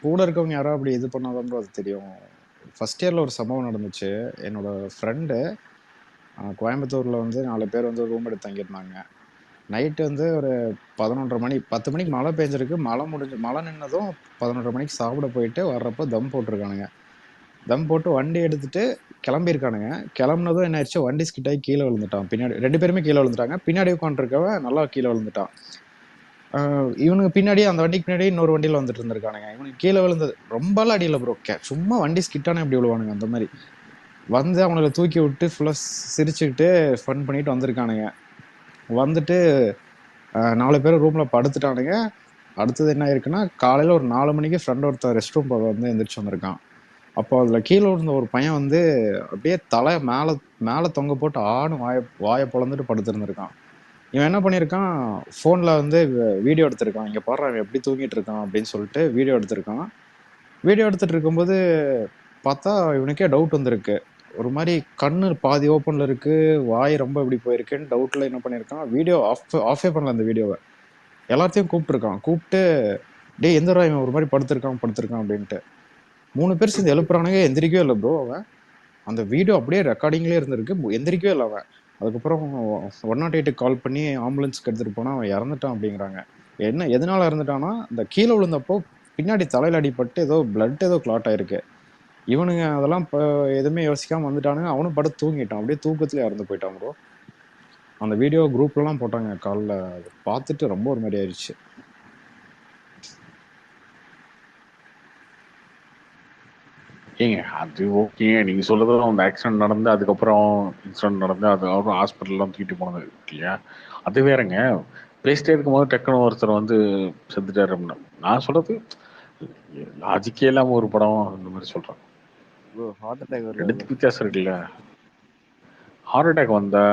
கூட இருக்கவங்க யாரோ அப்படி இது பண்ணாதான் ப்ரோ அது தெரியும். ஃபர்ஸ்ட் இயர்ல ஒரு சம்பவம் நடந்துச்சு. என்னோட ஃப்ரெண்டு கோயம்புத்தூர்ல வந்து 4 பேர் வந்து ரூம் எடுத்து தங்கியிருந்தாங்க. நைட்டு வந்து ஒரு 11:30 மணி 10 மணிக்கு மழை பெஞ்சிருக்கு. மழை நின்னதும் 11:30 மணிக்கு சாப்பிட போயிட்டு வர்றப்போ தம் போட்டிருக்கானுங்க. தம் போட்டு வண்டி எடுத்துட்டு கிளம்பியிருக்கானுங்க. கிளம்புனதும் என்ன ஆயிடுச்சு, வண்டி ஸ்கிட் ஆகி கீழே விழுந்துட்டான். பின்னாடி 2 பேருமே கீழே விழுந்துட்டாங்க. பின்னாடி உட்காந்துருக்கவன் நல்லா கீழே விழுந்துட்டான். இவனுக்கு பின்னாடி அந்த வண்டிக்கு பின்னாடி இன்னொரு வண்டியில வந்துட்டு இருந்திருக்கானுங்க. இவனுக்கு கீழே விழுந்தது ரொம்பலாம் அடி இல்லை ப்ரோ. சும்மா வண்டி ஸ்கிட்டானே எப்படி விழுவானுங்க அந்த மாதிரி வந்து அவனுக்கு தூக்கி விட்டு ஃபுல்லா சிரிச்சுக்கிட்டு ஃபன் பண்ணிட்டு வந்திருக்கானுங்க. வந்துட்டு 4 பேர் ரூம்ல படுத்துட்டானுங்க. அடுத்தது என்ன ஆயிருக்குன்னா, காலையில ஒரு 4 மணிக்கு ஃப்ரெண்ட் ஒருத்தர் ரெஸ்ட் ரூம் போக வந்து எந்திரிச்சு வந்திருக்கான். அப்போ அதுல கீழே விழுந்த ஒரு பையன் வந்து அப்படியே தலை மேல தொங்க போட்டு வாயை பொளந்துட்டு படுத்திருந்திருக்கான். இவன் என்ன பண்ணியிருக்கான், ஃபோன்ல வந்து வீடியோ எடுத்திருக்கான். இங்க பாடுறான் இவன் எப்படி தூங்கிட்டு இருக்கான் அப்படின்னு சொல்லிட்டு வீடியோ எடுத்திருக்கான். வீடியோ எடுத்துட்டு இருக்கும்போது பார்த்தா இவனுக்கே டவுட் வந்திருக்கு. ஒரு மாதிரி கண்ணு பாதி ஓப்பன்ல இருக்கு, வாய் ரொம்ப இப்படி போயிருக்குன்னு டவுட்ல என்ன பண்ணியிருக்கான், வீடியோ ஆஃபே பண்ணல அந்த வீடியோவை. எல்லாத்தையும் கூப்பிட்டு டேய் எந்த இவன் ஒரு மாதிரி படுத்திருக்கான் அப்படின்ட்டு 3 பேர் சேர்ந்து எழுப்புறானுங்க. எந்திரிக்கவே இல்லை ப்ரோ. அவன் அந்த வீடியோ அப்படியே ரெக்கார்டிங்லேயே இருந்திருக்கு, எந்திரிக்கவே இல்லை அவன். அதுக்கப்புறம் 108 கால் பண்ணி ஆம்புலன்ஸ்க்கு எடுத்துட்டு போனா அவன் இறந்துட்டான் அப்படிங்கிறாங்க. எதனால இறந்துட்டான்னா, இந்த கீழே விழுந்தப்போ பின்னாடி தலையில அடிபட்டு ஏதோ பிளட் ஏதோ கிளாட் ஆயிருக்கு. இவனுங்க அதெல்லாம் எதுவுமே யோசிக்காம வந்துட்டானுங்க. அவனும் படுத்து தூங்கிட்டான். அப்படியே தூக்கத்துல இறந்து போயிட்டான் ப்ரோ. அந்த வீடியோ குரூப்லாம் போட்டாங்க காலைல. பார்த்துட்டு ரொம்ப ஒரு மாதிரி ஆயிடுச்சு. ஏங்க அது ஓகேங்க, நீங்க சொல்றது அந்த ஆக்சிடென்ட் நடந்து அதுக்கப்புறம் இன்சிடென்ட் நடந்து அதுக்கப்புறம் ஹாஸ்பிட்டல்லாம் தூக்கிட்டு போனது இல்லையா, அது வேறங்க. பேசிட்டே இருக்கும்போது டக்குனு ஒருத்தர் வந்து செத்துட்டாரு அப்படின்னா, நான் சொல்றது லாஜிக்கே இல்லாம ஒரு படம் இந்த மாதிரி சொல்றேன். ரெண்டுத்துக்கு வித்தியாசம் இருக்குல்ல. ஹார்ட் அட்டாக் வந்தா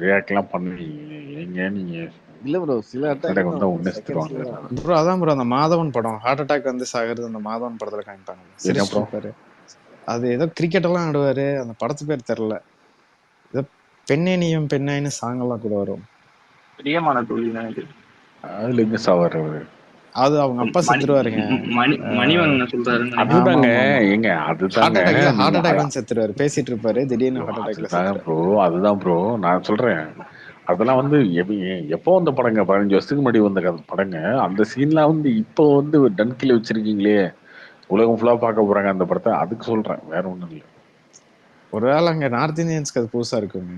ரியாக்ட் எல்லாம் பண்ணுவீங்க ஏங்க நீங்க? இல்ல ப்ரோ, சில அட்டாக் வந்தா உடனே செத்துருவாங்க ப்ரோ. அதான் ப்ரோ அந்த மாதவன் படம் ஹார்ட் அட்டாக் வந்து சாகிறது அந்த மாதவன் படத்துல காமிப்பாங்க. சிரிச்சிருப்பாரு. அது ஏதோ கிரிக்கெட் எல்லாம் ஆடுவாரு. அந்த படத்து பேர் தெரியல. ஏதோ பெண்ணேனியும் பெண்ணாயின்னு சாங் எல்லாம் கூட வரும். பிரியமான தோழி அதுல எங்க சாவாரு அவரு? அது அவங்க அப்பா செத்துருவாருங்க. மணிவண்ணன் சொல்றாரு. அதுதாங்க ஏங்க, அதுதாங்க ஹார்ட் அட்டாக் வந்து செத்துருவாரு. பேசிட்டு இருப்பாரு, திடீர்னு ஹார்ட் அட்டாக்ல செத்துறாரு ப்ரோ. அதுதான் ப்ரோ நான் சொல்றேன். அதெல்லாம் வந்து எப்போ வந்த படங்க, 15 வருஷத்துக்கு முன்னாடி வந்த படங்க. அந்த சீன்லாம் வந்து இப்போ வந்து டன்கில வச்சிருக்கீங்களே, உலகம் ஃபுல்லா பார்க்க போறாங்க அந்த படத்தை, அதுக்கு சொல்றேன், வேற ஒண்ணும் இல்லை. ஒருவேளை அங்க நார்த் இந்தியன்ஸ்க்கு அது புதுசா இருக்குங்க.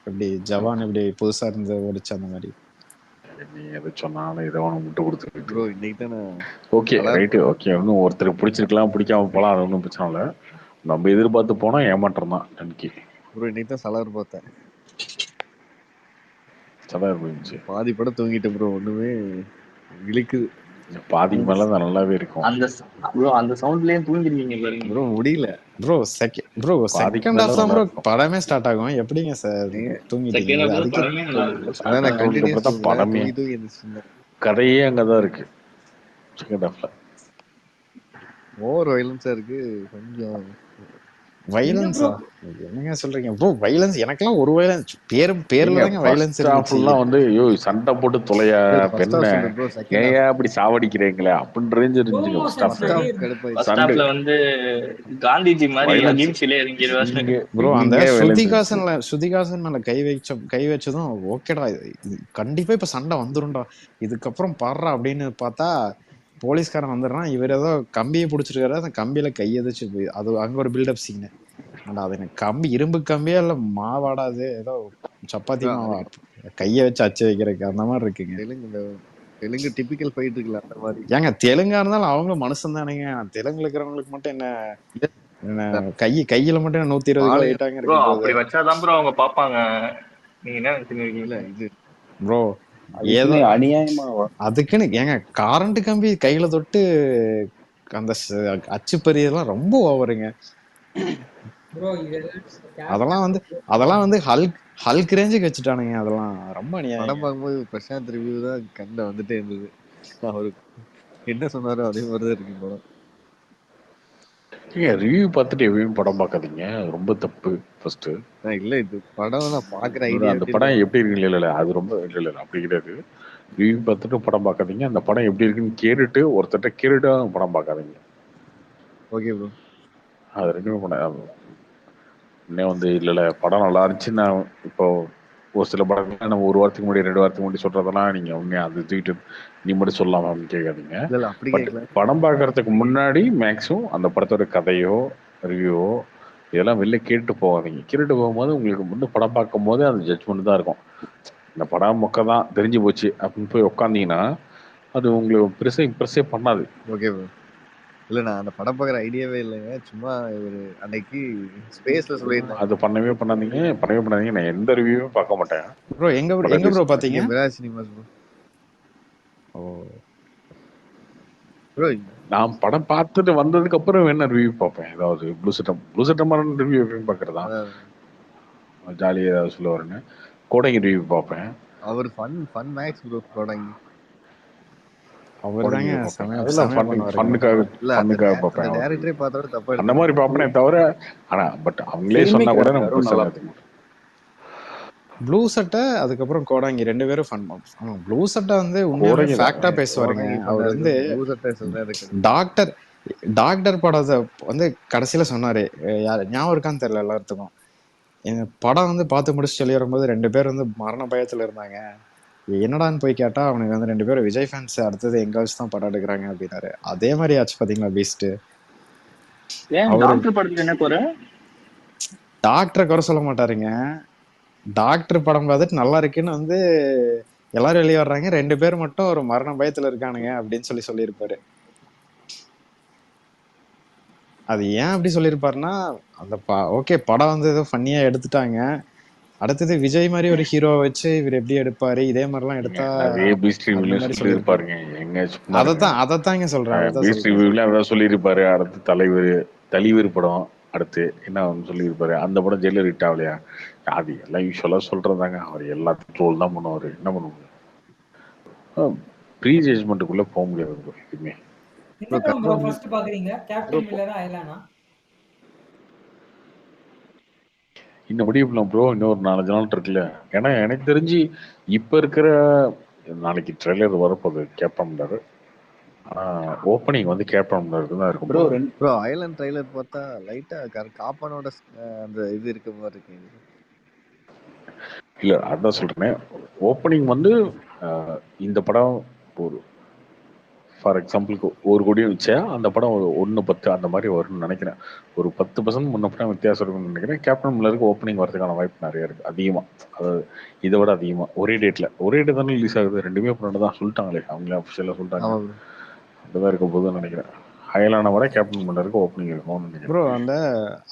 எப்படி ஜவான் எப்படி புதுசா இருந்து ஓடிச்சு அந்த மாதிரி. நீ எதை சொன்னாலும் ஏதோ ஒன்று முட்டை கொடுத்துருக்கு. Okay right okay. இன்னும் ஒருத்தருக்கு பிடிச்சிருக்கலாம், பிடிக்காம போகலாம், அது ஒன்றும் பிரச்சனை இல்லை. நம்ம எதிர்பார்த்து போனா ஏமாற்றம் தான். டன்கி ப்ரோ இன்னைக்கு தான் சலார் பார்த்தேன். சலார் போயிடுச்சு. பாதி படம் தூங்கிட்டேன் ப்ரோ. ஒண்ணுமே இழுக்குது. பாதி மேல தான் நல்லாவே இருக்கும். அந்த சவுண்ட்லயே தூங்கிருக்கீங்க பாருங்க ப்ரோ. முடியல ப்ரோ. செகண்ட் ஹாஃப் தான் ப்ரோ படமே ஸ்டார்ட் ஆகும். எப்படிங்க சார் தூங்கிட்டீங்க? படமே கதையே அங்கதான் இருக்கு. செகண்ட் ஹாஃப்ல ஓவர் வயலன்ஸா இருக்கு. கொஞ்சம் வயலன்ஸா என்னங்க சொல்றீங்க ப்ரோ? வயலன்ஸ் எனக்கெல்லாம் ஒரு வயலன்ஸ் பேர்ல தாங்க வயலன்ஸ் ஃபுல்லா வந்து ஐயோ சண்டை போட்டு தொலையா பெண்ண ஏன் அப்படி சாவடிக்கிறீங்களே அப்படின்னு ரேஞ்ச் இருந்துச்சுங்க. ஃபர்ஸ்ட் ஹாஃப்ல வந்து காந்திஜி மாதிரி அகிம்சையிலே இறங்கிடுவாரு ப்ரோ. அந்த ஸ்ருதிகாசன் மேல கை வச்சதும் ஓகேடா, கண்டிப்பா இப்ப சண்டை வந்துரும்டா, இதுக்கப்புறம் பாடுறா அப்படின்னு பார்த்தா போலீஸ்காரன் வந்துடுறான். இவர் ஏதோ கம்பியை பிடிச்சிருக்காரு, அந்த கம்பியில கையெதிச்சு போய் அது அங்க ஒரு பில்டப் சீன். அது எனக்கு கம்பி இரும்பு கம்பியா இல்ல மாவாடாது, ஏதோ சப்பாத்தி மாவா கைய வச்சு அச்சு வைக்கிறதுக்கு அந்த மாதிரி இருக்குங்க. தெலுங்கு டிபிக்கல் ஃபைட் இருக்குல்ல அந்த மாதிரி. ஏங்க தெலுங்கா இருந்தாலும் அவங்களும் மனுஷன் தானேங்க. தெலுங்குல இருக்கிறவங்களுக்கு மட்டும் என்ன கையில மட்டும் 120 கிலோ வெயிட்டாங்க. அப்படி வச்சாதான் ப்ரோ அவங்க பாப்பாங்க. நீங்க என்ன நினைச்சுக்கிறீங்க இது ப்ரோ? ஏதோ அநியாயமா அதுக்குன்னு ஏங்க கரண்ட் கம்பி கையில தொட்டு அந்த அச்சுப்பறியெல்லாம் ரொம்ப ஓவருங்க. ப்ரோ அதெல்லாம் வந்து அதெல்லாம் வந்து ஹல்க் ரேஞ்சுக்கு வச்சுட்டானுங்க. அதெல்லாம் ரொம்ப படம் அநியாயங்க. பார்க்கும்போது பிரசாந்த் ரிவ்யூ தான் கண்ணில் வந்துட்டே இருந்தது. அவரு என்ன சொன்னாரோ அதே மாதிரி தான் இருக்கு படம். ஏன் ரிவ்யூ பார்த்துட்டு எப்பயும் படம் பார்க்காதீங்க, ரொம்ப தப்பு. ஃபர்ஸ்ட் இல்ல இது படம் நான் பாக்குற ஐடியா அந்த படம் எப்படி இருக்கு, இல்ல அது ரொம்ப இல்ல அப்படி கிடையாது. ரிவ்யூ பார்த்துட்டு படம் பார்க்காதீங்க, அந்த படம் எப்படி இருக்குன்னு கேட்டுட்டு ஒருத்தட்ட கேட்டுட்டு படம் பார்க்காதீங்க. Okay bro. அது ரெண்டுமே பண்ண இன்னும் வந்து இல்ல படம் நல்லா இருந்துச்சு. நான் இப்போ ஒரு சில படங்கள் நம்ம ஒரு வாரத்துக்கு முன்னாடி 2 வாரத்துக்கு முன்னாடி சொல்றதெல்லாம் நீங்க உண்மையா அது தூக்கிட்டு நீ மட்டும் சொல்லலாம் அப்படின்னு கேட்காதீங்க. பட் படம் பார்க்கறதுக்கு முன்னாடி மேக்ஸிமம் அந்த படத்தோட கதையோ ரிவ்யூவோ இதெல்லாம் வெளில கேட்டு போகாதீங்க. கேட்டுட்டு போகும்போது உங்களுக்கு முன்ன படம் பார்க்கும் போது அந்த ஜட்ஜ்மெண்ட் தான் இருக்கும். இந்த படம் மொக்க தான் தெரிஞ்சு போச்சு அப்படின்னு போய் உட்காந்தீங்கன்னா அது உங்களுக்கு பெருசாக இம்ப்ரெஸ்ஸே பண்ணாது. Okay bro. இல்ல நான் அந்த படம் பார்க்குற ஐடியாவே இல்லைங்க. சும்மா ஒரு அன்னைக்கு ஸ்பேஸ்ல சொல்லியிருந்தாங்க. அது பண்ணவே பண்ணாதீங்க. நான் எந்த ரிவ்யூவும் பார்க்க மாட்டேன். ப்ரோ எங்க ப்ரோ பாத்தீங்க? Miraj cinemas bro. ஓ ப்ரோ நான் படம் பார்த்துட்டு வந்ததுக்கு அப்புறம் வேணா ரிவ்யூ பார்ப்பேன். ஏதாவது ப்ளூ சட்டம் ரிவ்யூ எப்பயும் பார்க்கறதா ஜாலியாக ஏதாவது சொல்லுவாருன்னு கோடங்கி ரிவ்யூ பார்ப்பேன். அவர் ஃபன் மேக்ஸ் ப்ரோ கோடங்கி. அவர்தாங்க ஃபன்னுக்காக பார்ப்பேன். டைரக்டரே பார்த்தா தப்பா அந்த மாதிரி பார்ப்பேனே தவிர ஆனா பட் அவங்களே சொன்னா கூட நம்ம பெருசா ப்ளூ சட்டை அதுக்கப்புறம் கோடாங்கி 2 பேரும் ஃபன். ப்ளூ சட்டை வந்து உண்மையாவே ஃபேக்டா பேசுவாருங்க. அவர் வந்து டாக்டர் படத்தை வந்து கடைசியில சொன்னாரு, ஞாபகம் இருக்கான்னு தெரியல எல்லாத்துக்கும். படம் வந்து பார்த்து முடிச்சு சொல்லி வரும்போது 2 பேர் வந்து மரண பயத்துல இருந்தாங்க. என்னடான்னு போய் கேட்டா அவனுக்கு வந்து 2 பேரும் விஜய் ஃபேன்ஸ் அடுத்தது எங்க வச்சு தான் படம் எடுக்கிறாங்க அப்படின்னாரு. அதே மாதிரி ஆச்சு பாத்தீங்களா பீஸ்ட். டாக்டரை குறை சொல்ல மாட்டாருங்க. டாக்டர் படம் பார்த்துட்டு நல்லா இருக்குன்னு வந்து எல்லாரும் வெளியே வர்றாங்க, 2 பேர் மட்டும் ஒரு மரண பயத்துல இருக்கானுங்க அப்படின்னு சொல்லியிருப்பாரு. அது ஏன் அப்படி சொல்லியிருப்பாருன்னா அந்த ஓகே படம் வந்து ஏதோ ஃபன்னியா எடுத்துட்டாங்க, அடுத்தது விஜய் மாதிரி ஒரு ஹீரோ வச்சு இவர் எப்படி எடுப்பாரு, இதே மாதிரிலாம் எடுத்தா சொல்லியிருப்பாருங்க. அதத்தாங்க சொல்றேன். சொல்லியிருப்பாரு. அடுத்து தலைவர் படம் அடுத்து என்ன சொல்லியிருப்பாரு, அந்த படம் ஜெயிலர் ஹிட் ஆகலையா, அது எல்லாம் யூஸ்வலா சொல்றதாங்க. அவர் எல்லாத்தையும் ட்ரோல் தான் பண்ணுவாரு. என்ன பண்ணுவாங்க, ப்ரீ ஜட்ஜ்மெண்ட்டுக்குள்ள போக முடியாது எதுவுமே. இன்னும் முடியலாம் ப்ரோ, இன்னொரு 4-5 நாள் இருக்குல்ல. ஏன்னா எனக்கு தெரிஞ்சு இப்ப இருக்கிற நாளைக்கு ட்ரெய்லர் வரப்போகுது கேப்டன். ஆனா ஓப்பனிங் வந்து கேப்டன் தான் இருக்கும் ப்ரோ. ஐலண்ட் ட்ரெய்லர் பார்த்தா லைட்டா காப்பானோட அந்த இது இருக்க மாதிரி இருக்கு. இல்ல அதான் சொல்றேன், ஓப்பனிங் வந்து இந்த படம் ஒரு ஃபார் எக்ஸாம்பிளுக்கு 1 கோடி வச்சா அந்த படம் 1-10 அந்த மாதிரி வரும்னு நினைக்கிறேன். ஒரு 10% முன்ன படம் வித்தியாசம் இருக்கும்னு நினைக்கிறேன். கேப்டன் மில்லருக்கு ஓப்பனிங் வரதுக்கான வாய்ப்பு நிறைய இருக்கு, அதிகமா. அதாவது இதை விட அதிகமா ஒரே டேட் தானே ரிலீஸ் ஆகுது. 2மே படம் தான் சொல்லிட்டாங்களே, அவங்களே அஃபிஷியலா சொல்லிட்டாங்க. அப்படிதான் இருக்க போதுன்னு நினைக்கிறேன். ஹைலான விட கேப்டன் மில்லருக்கு ஓப்பனிங் இருக்கும்னு நினைக்கிறேன். ப்ரோ அந்த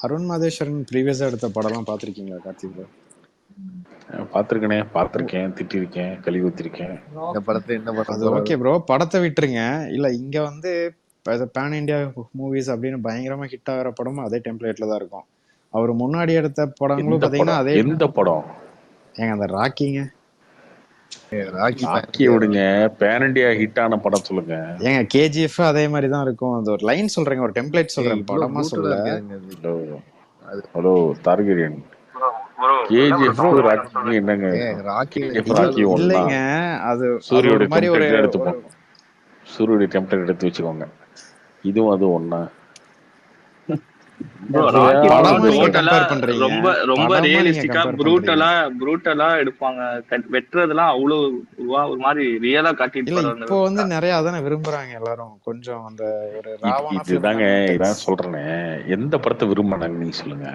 அருண் மாதேஸ்வரன் ப்ரீவியஸா எடுத்த படம்லாம் பாத்திருக்கீங்களா கார்த்தி ப்ரோ? பார்த்திருக்கேன், திட்டிருக்கேன், கழுவி ஊத்திருக்கேன். இந்த படத்தை என்ன அது ஓகே ப்ரோ, படத்தை விட்டுருங்க. இல்ல இங்க வந்து பேன் இண்டியா மூவிஸ் அப்படின்னு பயங்கரமா ஹிட் ஆகிற படமும் அதே டெம்ப்ளேட்ல தான் இருக்கும். அவர் முன்னாடி எடுத்த படங்களும் பாத்தீங்கன்னா அதே. எந்த படம் ஏங்க அந்த ராக்கிங்க? ராக்கி விடுங்க, பேன் இண்டியா ஹிட் ஆன படம் சொல்லுங்க. ஏங்க கேஜிஎஃப் அதே மாதிரி தான் இருக்கும். அந்த ஒரு லைன் சொல்றேங்க, ஒரு டெம்ப்ளேட் சொல்றேன், படமா சொல்ல. ஹலோ தார்கரியன், கேஜிஎஃப் ராக்கி என்னங்க? இல்லைங்க, அது சூரியோட டெம்ப்ளேட் எடுத்துப்போம். சூரியோட டெம்ப்ளேட் எடுத்து வச்சுக்கோங்க. இதுவும் அது ஒண்ணா? ரொம்ப ரியலிஸ்டிக்கா ப்ரூட்டலா எடுப்பாங்க. வெட்டுறதெல்லாம் அவ்வளவு ஒரு மாதிரி ரியலா காட்டிட்டு. இப்போ வந்து நிறைய அதானே விரும்புறாங்க எல்லாரும். கொஞ்சம் அந்த ஒரு இதுதாங்க இதான் சொல்றேனே, எந்த படத்தை விரும்பினாங்க நீங்க சொல்லுங்க.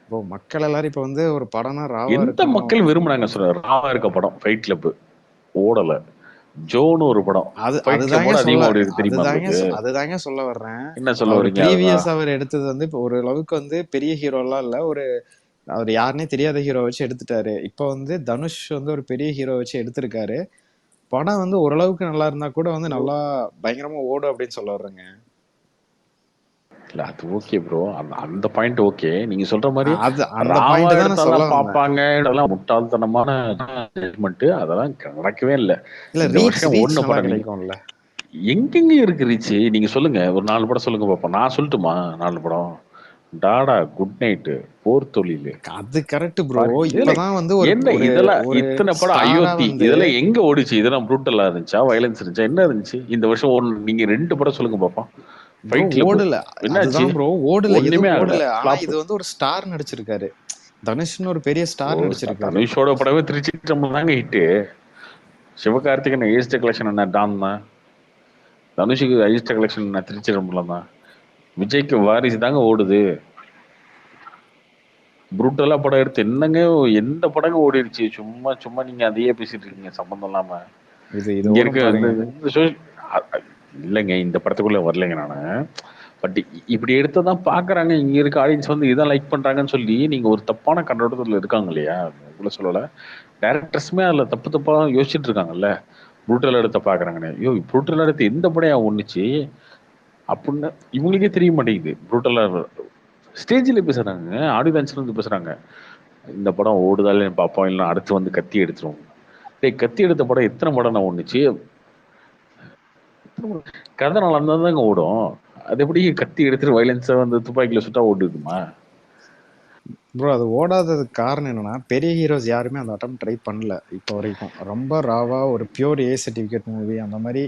ப்ரோ மக்கள் எல்லாரும் இப்ப வந்து ஒரு படம்னா ராவா எந்த மக்கள் விரும்புறாங்க சொல்ற? ராவா இருக்க படம் ஃபைட் கிளப் ஓடல. ஜோன்னு ஒரு படம், அதுதாங்க சொல்ல வர்றேன். என்ன சொல்ல வரீங்க? ப்ரீவியஸ் அவர் எடுத்தது வந்து இப்போ ஒரு அளவுக்கு வந்து பெரிய ஹீரோலாம் இல்ல, ஒரு அவர் யாருன்னே தெரியாத ஹீரோ வச்சு எடுத்துட்டாரு. இப்போ வந்து தனுஷ் வந்து ஒரு பெரிய ஹீரோ வச்சு எடுத்திருக்காரு. படம் வந்து ஓரளவுக்கு நல்லா இருந்தா கூட வந்து நல்லா பயங்கரமா ஓடும் அப்படின்னு சொல்ல வர்றேங்க. இல்ல அது ஓகே ப்ரோ. அந்த பாயிண்ட் ஓகே. நீங்க சொல்ற மாதிரி அது அந்த ராவா பாயிண்ட் தான் நான் சொல்ல எடுத்தாதான் வந்தேன். பார்ப்பாங்க, இதெல்லாம் முட்டாள்தனமான ஜட்மெண்ட். அதெல்லாம் நடக்கவே இல்லை. இல்ல இந்த ரீச் வருஷம் ரீச் ஓடுன நல்லா படம் கிடைக்கும்ல. எங்கெங்க இருக்கு ரீச்? நீங்க சொல்லுங்க, ஒரு 4 படம் சொல்லுங்க பார்ப்போம். நான் சொல்லட்டுமா 4 படம்? டாடா, குட் நைட், போர் தொழில். அது கரெக்ட் ப்ரோ. இதுல இப்பதான் வந்து ஒரு என்ன ஒரு இதெல்லாம் ஒரு இத்தனை படம் ஸ்டாரா அயோத்தி வந்து இதெல்லாம் எங்க ஓடிச்சு? இதெல்லாம் ப்ரூட்டலா இருந்துச்சா, வயலன்ஸ் இருந்துச்சா, என்ன இருந்துச்சு இந்த வருஷம்? நீங்க 2 படம் சொல்லுங்க பார்ப்போம். ப்ரோ ஃபைட்ல ஓடல. என்னாச்சு? அதுதான் ப்ரோ ஓடல, ஒண்ணுமே எதுவும் ஆகல, ஓடல. ஆனா ஃபிளாப். இது வந்து ஒரு ஸ்டார் நடிச்சிருக்காரு. தனுஷ்னு ஒரு பெரிய ஸ்டார் நடிச்சிருக்காரு. தனுஷோட படமே திருச்சிற்றம்பலம் தாங்க ஹிட்டு. சிவகார்த்திகேயன் ஹையஸ்ட் கலெக்ஷன் என்ன டான் தான். தனுஷுக்கு ஹையஸ்ட் கலெக்ஷன் என்ன திருச்சிற்றம்பலம் தான். விஜய்க்கு வாரிசு தாங்க ஓடுது. புரூட்டலா படம் எடுத்து என்னங்க எந்த படங்க ஓடிடுச்சு? சும்மா சும்மா நீங்க அதையே பேசிட்டு இருக்கீங்க சம்பந்தம் இல்லாம. இங்க இருக்க இல்லைங்க, இந்த படத்துக்குள்ள வரலைங்க நானு. பட் இப்படி எடுத்ததான் பாக்குறாங்க இங்க இருக்க ஆடியன்ஸ் வந்து இதான் லைக் பண்றாங்கன்னு சொல்லி நீங்க ஒரு தப்பான கண்ணோட்டத்துல இருக்காங்க இல்லையா? உங்களை சொல்லல, டேரக்டர்ஸுமே அதுல தப்பு தப்பா யோசிச்சுட்டு இருக்காங்கல்ல. புரூட்டல் எடுத்த பாக்குறாங்கன்னு. ஐயோ புரூட்டல் எடுத்து எந்த படம் ஒண்ணுச்சு அப்படின்னு இவங்களுக்கே தெரிய மாட்டேங்குது. புரூட்டலா ஸ்டேஜ்ல பேசுறாங்க, ஆடியோ லான்ச்ல வந்து பேசுறாங்க, இந்த படம் ஓடுதாலே பார்ப்போம், இல்லை அடுத்து வந்து கத்தி எடுத்துருவோம். கத்தி எடுத்த படம் எத்தனை படம் நான் ஒண்ணுச்சு? கதை நல்லா இருந்தா தாங்க ஓடும். அது எப்படி கத்தி எடுத்துட்டு வயலன்ஸா வந்து துப்பாக்கியில சுட்டா ஓடுதுமா? ப்ரோ அது ஓடாததுக்கு காரணம் என்னன்னா, பெரிய ஹீரோஸ் யாருமே அந்த அட்டம் ட்ரை பண்ணல இப்போ வரைக்கும். ரொம்ப ராவா ஒரு பியூர் ஏ சர்டிஃபிகேட் மூவி அந்த மாதிரி.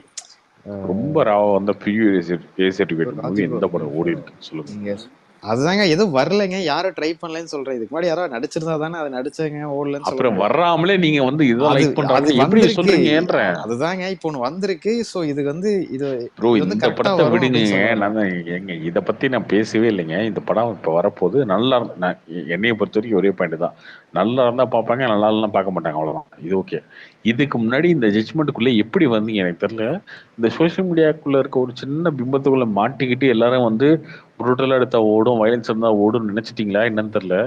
ரொம்ப ராவா வந்த பியூர் ஏ சர்டிஃபிகேட் மூவி எந்த படம் ஓடி இருக்கு சொல்லுங்க? அதுதாங்க எதுவும் வரலைங்க, யாரும் ட்ரை பண்ணலன்னு சொல்றேன். இதுக்கு முன்னாடி யாராவது நடிச்சிருந்தா தானே அது நடிச்சாங்க, ஓடலன்னு அப்புறம் வராமலே நீங்க வந்து இதெல்லாம் லைக் பண்றாங்க எப்படி சொல்றீங்கன்ற. அதுதாங்க இப்போ ஒண்ணு வந்திருக்கு. சோ இது வந்து இது ப்ரோ இந்த படத்தை விடுங்க. நான் எங்க இத பத்தி நான் பேசவே இல்லைங்க. இந்த படம் இப்ப வரப்போகுது. நல்லா என்னைய பொறுத்த வரைக்கும் ஒரே பாயிண்ட் தான், நல்லா இருந்தா பார்ப்பாங்க, நல்லா இல்லைன்னா பார்க்க மாட்டாங்க, அவ்வளவுதான். இது ஓகே. இதுக்கு முன்னாடி இந்த ஜட்ஜ்மெண்ட்டுக்குள்ள எப்படி வந்தீங்க எனக்கு தெரியல. இந்த சோசியல் மீடியாக்குள்ள இருக்க ஒரு சின்ன பிம்பத்துக்குள்ள மாட்டிக்கிட்டு எல்லாரும் வந்து புரூட்டலா எடுத்தா ஓடும், வயலன்ஸ் இருந்தா ஓடும் நினைச்சிட்டீங்களா என்னன்னு தெரியல.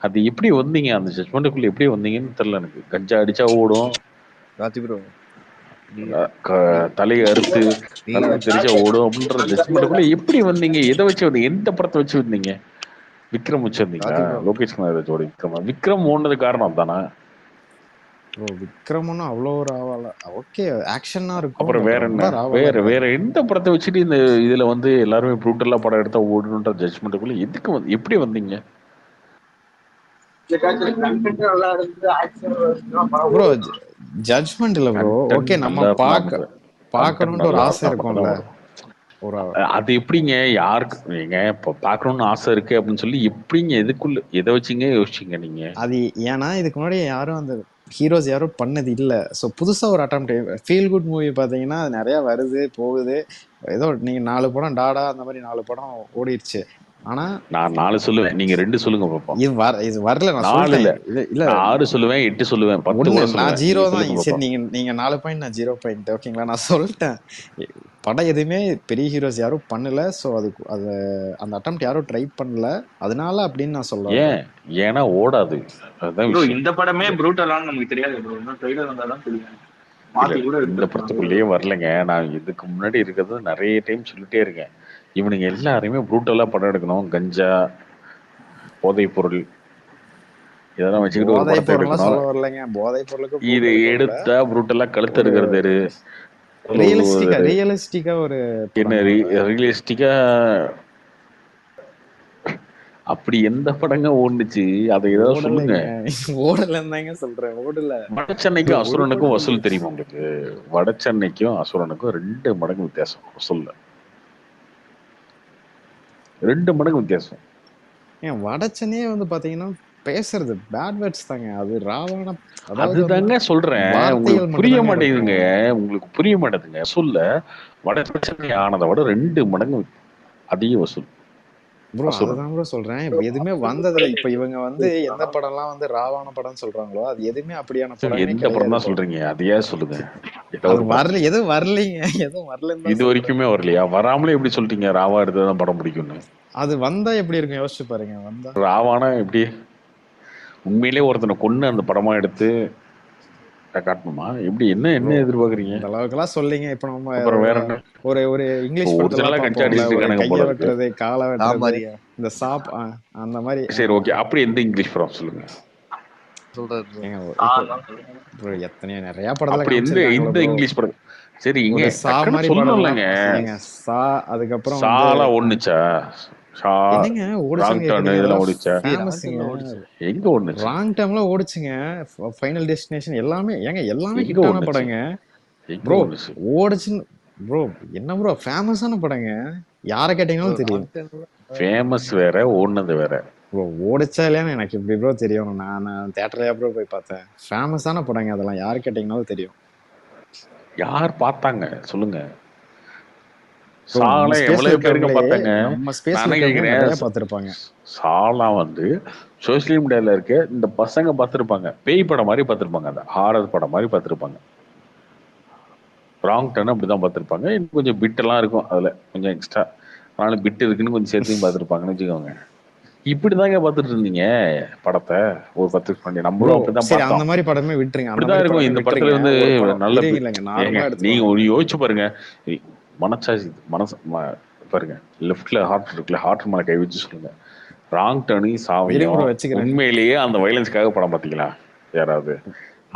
அது எப்படி வந்தீங்க அந்த ஜட்ஜ்மெண்ட்டுக்குள்ள? எப்படி வந்தீங்கன்னு தெரியல எனக்கு. கஞ்சா அடிச்சா ஓடும், தலையை அறுத்து தெரிஞ்சா ஓடும் அப்படின்ற ஜட்ஜ்மெண்ட்டுக்குள்ள எப்படி வந்தீங்க? எதை வச்சு வந்தீங்க? எந்த படத்தை வச்சு வந்தீங்க? விக்ரம் வச்சு வந்தீங்களா? லோகேஷ் கனகராஜோட விக்ரம் ஓடுனது காரணம் தானே? விக்ரம் ஒன்னும் அவ்வளோ ஒரு ஆவால. ஓகே ஆக்ஷனா இருக்கும். அப்புறம் வேற என்ன? வேற எந்த படத்தை வச்சுட்டு இந்த இதுல வந்து எல்லாருமே ப்ரூட்டலா படம் எடுத்தா ஓடணுன்ற ஜட்ஜ்மெண்ட்டுக்குள்ள எதுக்கு எப்படி வந்தீங்க? ப்ரோ ஜட்ஜ்மெண்ட் இல்ல ப்ரோ. ஓகே நம்ம பார்க்கணும்னு ஒரு ஆசை இருக்கும்ல. அது எப்படிங்க யாருக்கு நீங்க பாக்கணும்னு ஆசை இருக்கு அப்படின்னு சொல்லி எப்படிங்க எதுக்குள்ள எதை வச்சுங்க யோசிச்சீங்க நீங்க? அது ஏன்னா இதுக்கு முன்னாடி யாரும் அந்த ஹீரோஸ் யாரும் பண்ணது இல்லை. ஸோ புதுசாக ஒரு அட்டம் ஃபீல் குட் மூவி பார்த்தீங்கன்னா அது நிறையா வருது போகுது. ஏதோ நீங்கள் 4 படம் டாடா அந்த மாதிரி 4 படம் ஓடிடுச்சு. ஆனா நான் 4 சொல்லுவேன், நீங்க 2 சொல்லுங்க பாப்போம். இது வரல. நான் 4 இல்ல 6 சொல்லுவேன், 8 சொல்லுவேன், 10 கூட சொல்லுவேன். நான் 0 தான். சரி நீங்க 4 பாயிண்ட் நான் 0 பாயிண்ட். ஓகேங்களா? நான் சொல்லிட்டேன் படம் எதுவுமே பெரிய ஹீரோஸ் யாரும் பண்ணல. ஸோ அதுக்கு அந்த அட்டெம்ப்ட் யாரும் ட்ரை பண்ணல, அதனால அப்படின்னு நான் சொல்றேன். ஏன்னா ஓடாது. இந்த படமே ப்ரூட்டலான்னு நமக்கு தெரியாது ப்ரோ. இன்னும் ட்ரைலர் வந்தாதான் தெரியும். இந்த படத்துக்குள்ளேயே வரலைங்க. நான் இதுக்கு முன்னாடி இருக்கிறது நிறைய டைம் சொல்லிட்டே இருக்கேன். இவனுங்க எல்லாருமே ப்ரூட்டலா படம் எடுக்கணும், கஞ்சா போதைப் பொருள் இதெல்லாம் வச்சுக்கிட்டு ஒரு படத்தை எடுக்கணும். இது எடுத்தா ப்ரூட்டலா கழுத்து எடுக்கிறது ரியலிஸ்டிக்கா ஒரு என்ன ரியலிஸ்டிக்கா அப்படி எந்த படங்க ஓடுச்சு? அதை ஏதாவது சொல்லுங்க. ஓடலன்னு சொல்றேன். ஓடல. வடசென்னைக்கும் அசுரனுக்கும் வசூல் தெரியுமா உங்களுக்கு? வடசென்னைக்கும் அசுரனுக்கும் 2 மடங்கு வித்தியாசம் வசூல்ல. 2 மடங்கு வித்தியாசம். ஏன் வடசென்னையே வந்து பாத்தீங்கன்னா பேசுறது பேட் வேர்ட்ஸ் தாங்க. அது ராவான அதுதாங்க சொல்றேன். உங்களுக்கு புரிய மாட்டேங்குதுங்க. உங்களுக்கு புரிய மாட்டேங்குதுங்க. வசூல்ல வடசென்னை ஆனதை விட 2 மடங்கு அதிக வசூல். ப்ரோ அதுதான் ப்ரோ சொல்றேன். எதுவுமே வந்ததில்லை. இப்ப இவங்க வந்து எந்த படம்லாம் வந்து ராவான படம் சொல்றாங்களோ அது எதுவுமே அப்படியான படம். எந்த படம் தான் சொல்றீங்க? அதையே சொல்லுங்க. வரல, எதுவும் வரலைங்க. எதுவும் வரல. இது வரைக்குமே வரலையா? வராமலே எப்படி சொல்றீங்க ராவா எடுத்ததான் படம் பிடிக்கும்னு? அது வந்தா எப்படி இருக்கும் யோசிச்சு பாருங்க. வந்தா ராவானா எப்படி உண்மையிலே ஒருத்தனை கொண்டு அந்த படமா எடுத்து காட்டணுமா? எப்படி என்ன என்ன எதிர்பார்க்குறீங்க? இந்த அளவுக்குலாம் சொல்லிங்க. இப்ப நம்ம அப்புறம் வேற என்ன? ஒரு ஒரு இங்கிலீஷ் படத்துல ஒரிஜினலா கஞ்சா பார்ப்போம்ல, அடிச்சிட்டு ஒரு இருக்கானுங்க கைய போல இருக்கு. வெட்டுறது, காலை வெட்டுறது, ஆமாரியா இந்த சாப் அந்த மாதிரி. சரி ஓகே, அப்படி எந்த இங்கிலீஷ் படம் சொல்லுங்க. சொல்றாரு ஏங்க இப்போ எத்தனையோ நிறைய படத்துல அப்படி எந்த காமிச்சிருக்காங்களா இந்த ப்ரோ? இங்கிலீஷ் படம்? சரி இங்க ஒரு சா டக்குன்னு மாதிரி படம்லாம் சொல்லணும்லங்க. ஏங்க சா, அதுக்கப்புறம் சாலா ஒண்ணுச்சா? ஷா, என்னங்க ராங் ஓடிச்சுன்னு டர்ன் கேக்குறீங்க? இதெல்லாம் அதெல்லாம் ஓடிச்சா? ஃபேமஸ்ங்க. எங்க ஒண்ணுச்சு? ராங் டைம்ல ஓடிச்சுங்க. ஃபைனல் டெஸ்டினேஷன் எல்லாமே ஏங்க எல்லாமே எங்க ஹிட்டான ஒண்ணுச்சு? படங்க எங்க ப்ரோ. ஒண்ணுச்சு? ஓடிச்சுன்னு ப்ரோ என்ன ப்ரோ ஃபேமஸான படங்க, யாரை கேட்டீங்கன்னாலும் தெரியும். ஃபேமஸ் வேற, ஓடுனது வேற. ப்ரோ ஓடிச்சா இல்லையான்னு எனக்கு எப்படி ப்ரோ தெரியும்? நான் தியேட்டர்லயா ப்ரோ போய் பார்த்தேன். ஃபேமஸான படங்க அதெல்லாம், யாரு கேட்டீங்கன்னாலும் தெரியும். யார் பார்த்தாங்க சொல்லுங்க? ப்ரோ நம்ம சாலா ஸ்பேஸ்ல எவ்வளவு பேருங்க இருக்கவங்களே, பார்த்தாங்க? நம்ம ஸ்பேஸ்ல நானே இருக்கவங்க கேக்குறேன். நிறைய பார்த்திருப்பாங்க. சாலா வந்து சோசியல் மீடியால இருக்க இந்த பசங்க பார்த்திருப்பாங்க, பேய் படம் மாதிரி பார்த்திருப்பாங்க, அந்த ஹாரர் படம் மாதிரி பார்த்திருப்பாங்க. ராங் டர்ன் அப்படிதான் பார்த்திருப்பாங்க. இன்னும் கொஞ்சம் பிட் எல்லாம் இருக்கும் அதுல, கொஞ்சம் எக்ஸ்ட்ரா. அதனால பிட் இருக்குன்னு கொஞ்சம் சேர்த்து பார்த்திருப்பாங்கன்னு வச்சுக்கோங்க. இப்படிதாங்க பார்த்துட்டு இருந்தீங்க படத்தை ஒரு 10 வருஷம் பண்ணி. நம்மளும் அப்படிதான் சரி அந்த பார்த்தோம். மாதிரி படமே விட்டுருங்க. அந்த அப்படிதான் மாதிரி இருக்கும் படமே இந்த விட்டுருங்க. படத்துல வந்து ஒரு படம் நல்ல இல்லைங்க ஏங்க நார்மலா நீங்க எடுத்துக்கோங்க. ஒரு யோசிச்சு பாருங்க. மனசாட்சி பாருங்க, லெஃப்ட்ல ஹார்ட் இருக்குல்ல, ஹார்ட் மேல கை வச்சு சொல்லுங்க. ராங் டர்னி இருங்க சாவையும் ப்ரோ வச்சுக்கிறேன். உண்மையிலேயே அந்த வயலன்ஸ்க்காக படம் பார்த்தீங்களா யாராவது?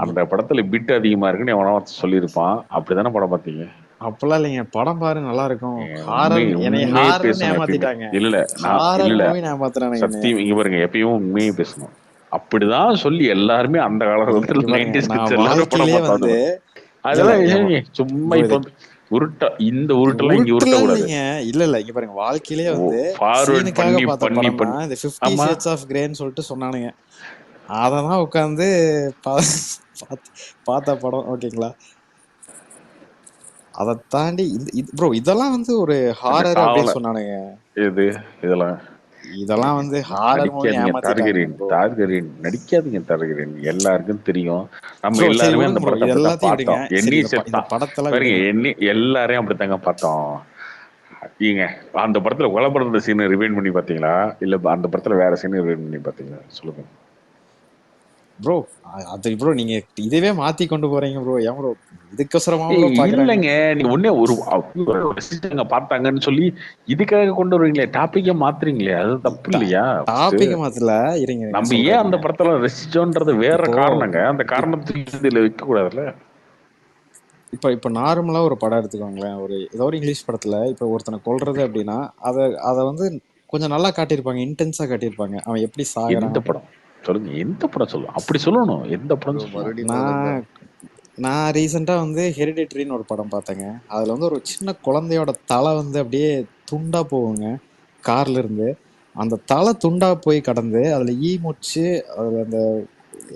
அந்த படத்துல பிட் அதிகமா இருக்குன்னு எவனோ சொல்லியிருப்பான். அப்படிதானே படம் பார்த்தீங்க? அப்பெல்லாம் இல்லைங்க, படம் பாரு நல்லா இருக்கும். உண்மை என்னை உண்மையே ஹாரர்னு பேசணும் எப்பயுமே. ஏமாத்திட்டாங்க. இல்ல நான் ஹாரர் இல்ல மூவி ஏமாத்துறானுங்க என்னைய. சத்தியம். இங்க பாருங்க, எப்பயும் உண்மையே பேசணும். அப்படிதான் சொல்லி எல்லாருமே அந்த காலகட்டத்துல இங்க பாருங்க, 90s நான் கிட்ஸ் எல்லாரும் படம் வாழ்க்கையிலேயே வந்து பார்த்தாங்க. இல்ல அதெல்லாம் இல்ல ஏங்க சும்மா ப்ரோ இப்ப இது வந்து உருட்டா இந்த உருட்டெல்லாம் இங்க உருட்ட உருட்டுலாம் கூடாது. இல்லைங்க. இல்ல இங்க பாருங்க, வாழ்க்கையிலேயே வந்து ஃபார்வர்ட் சீனுக்காக பண்ணி பார்த்த பண்ணி படம்னா பண்ணி இந்த 50 ஆமா. Shades of Greyன்னு சொல்லிட்டு சொன்னானுங்க. அததான் உட்காந்து பார்த்த படம். ஓகேங்களா? அதை தாண்டி ப்ரோ இதெல்லாம் வந்து ஒரு இந்த ஹாரர் சாவல அப்படின்னு சொன்னானுங்க. இது இதெல்லாம் இதெல்லாம் வந்து ஹாரர் மூவி நடிக்காதீங்க ஏமாத்திட்டானுங்க ப்ரோ. டார்கெரின் நடிக்காதீங்க டார்கெரின். எல்லாருக்கும் தெரியும். நம்ம ப்ரோ சரி எல்லாருமே விடுங்க அந்த ப்ரோ, படத்தை இது அப்படித்தான் எல்லாத்தையும் விடுங்க. பார்த்தோம். சரி எண்ணி இந்த செத்தான் படத்தெல்லாம் பாருங்க, விடுங்க. எண்ணி எல்லாரையும் அப்படித்தாங்க பார்த்தோம். நீங்க அந்த படத்துல கொலைப்படுற சீனை ரிவைண்ட் பண்ணி பாத்தீங்களா, இல்ல அந்த படத்துல வேற சீனை ரிவைண்ட் பண்ணி பாத்தீங்களா சொல்லுங்க ப்ரோ. அது ப்ரோ நீங்க இதுவே மாத்தி கொண்டு போறீங்க ப்ரோ. ஏன் ப்ரோ இதுக்கோசரமா ப்ரோ பாக்குறாங்க? இல்லைங்க, நீங்க ஒன்னே ஒரு பார்த்தாங்கன்னு சொல்லி இதுக்காக கொண்டு வருவீங்களே, டாபிக்க மாத்துறீங்களே, அது தப்பு இல்லையா? டாபிக் மாத்தல, இருங்க நம்ம ஏன் அந்த படத்துல ரசிச்சோன்றது வேற காரணங்க. அந்த காரணத்துக்கு இதுல வைக்க கூடாதுல்ல. இப்ப நார்மலா ஒரு படம் எடுத்துக்கோங்களேன். ஏதோ ஒரு இங்கிலீஷ் படத்துல இப்ப ஒருத்தனை கொல்றது அப்படின்னா அத வந்து கொஞ்சம் நல்லா காட்டியிருப்பாங்க, இன்டென்ஸா காட்டியிருப்பாங்க. அவன் எப்படி சாகுறான். எந்த படம் சொல்லுங்க, எந்த படம் சொல்லுங்க, அப்படி சொல்லணும். எந்த படம்? நான் ரீசெண்டா வந்து ஹெரிடிட்டரின்னு ஒரு படம் பார்த்தேங்க. அதுல வந்து ஒரு சின்ன குழந்தையோட தலை வந்து அப்படியே துண்டா போகுங்க கார்ல இருந்து. அந்த தலை துண்டா போய் கடந்து அதுல ஈ முச்சு அதுல அந்த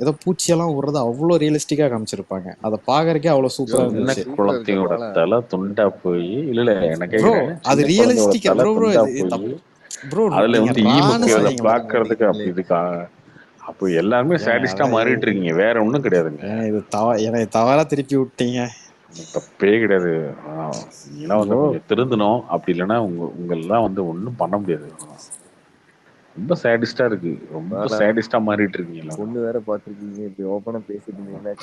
ஏதோ பூச்சியெல்லாம் விடுறது அவ்வளோ ரியலிஸ்டிக்கா காமிச்சிருப்பாங்க. அதை பாக்குறதுக்கே அவ்வளவு சூப்பரா இருந்துச்சு. குழந்தையோட தலை துண்டா போய் இல்ல எனக்கு ப்ரோ அது ரியலிஸ்டிக் ப்ரோ. ப்ரோ ப்ரோ அதுல வந்து ஈமுக்கியோட பாக்குறதுக்கு அப்படி இருக்கா? அப்போ எல்லாருமே சாடிஸ்டா மாறிட்டு இருக்கீங்க, வேற ஒண்ணும் கிடையாதுங்க. எனக்கு தவறா திருப்பி விட்டீங்க. தப்பே கிடையாது. நீங்களாம் வந்து கொஞ்சம் திருந்தணும். அப்படி இல்லைன்னா உங்களெல்லாம் வந்து ஒன்றும் பண்ண முடியாது. ரொம்ப சேடிஸ்டா இருக்கு, ரொம்ப சேடிஸ்டா மாறிட்டு இருக்கீங்க. பொண்ணு வேற பாத்துருக்கீங்க, இப்படி ஓபனா பேசிட்டு இருந்தீங்கன்னா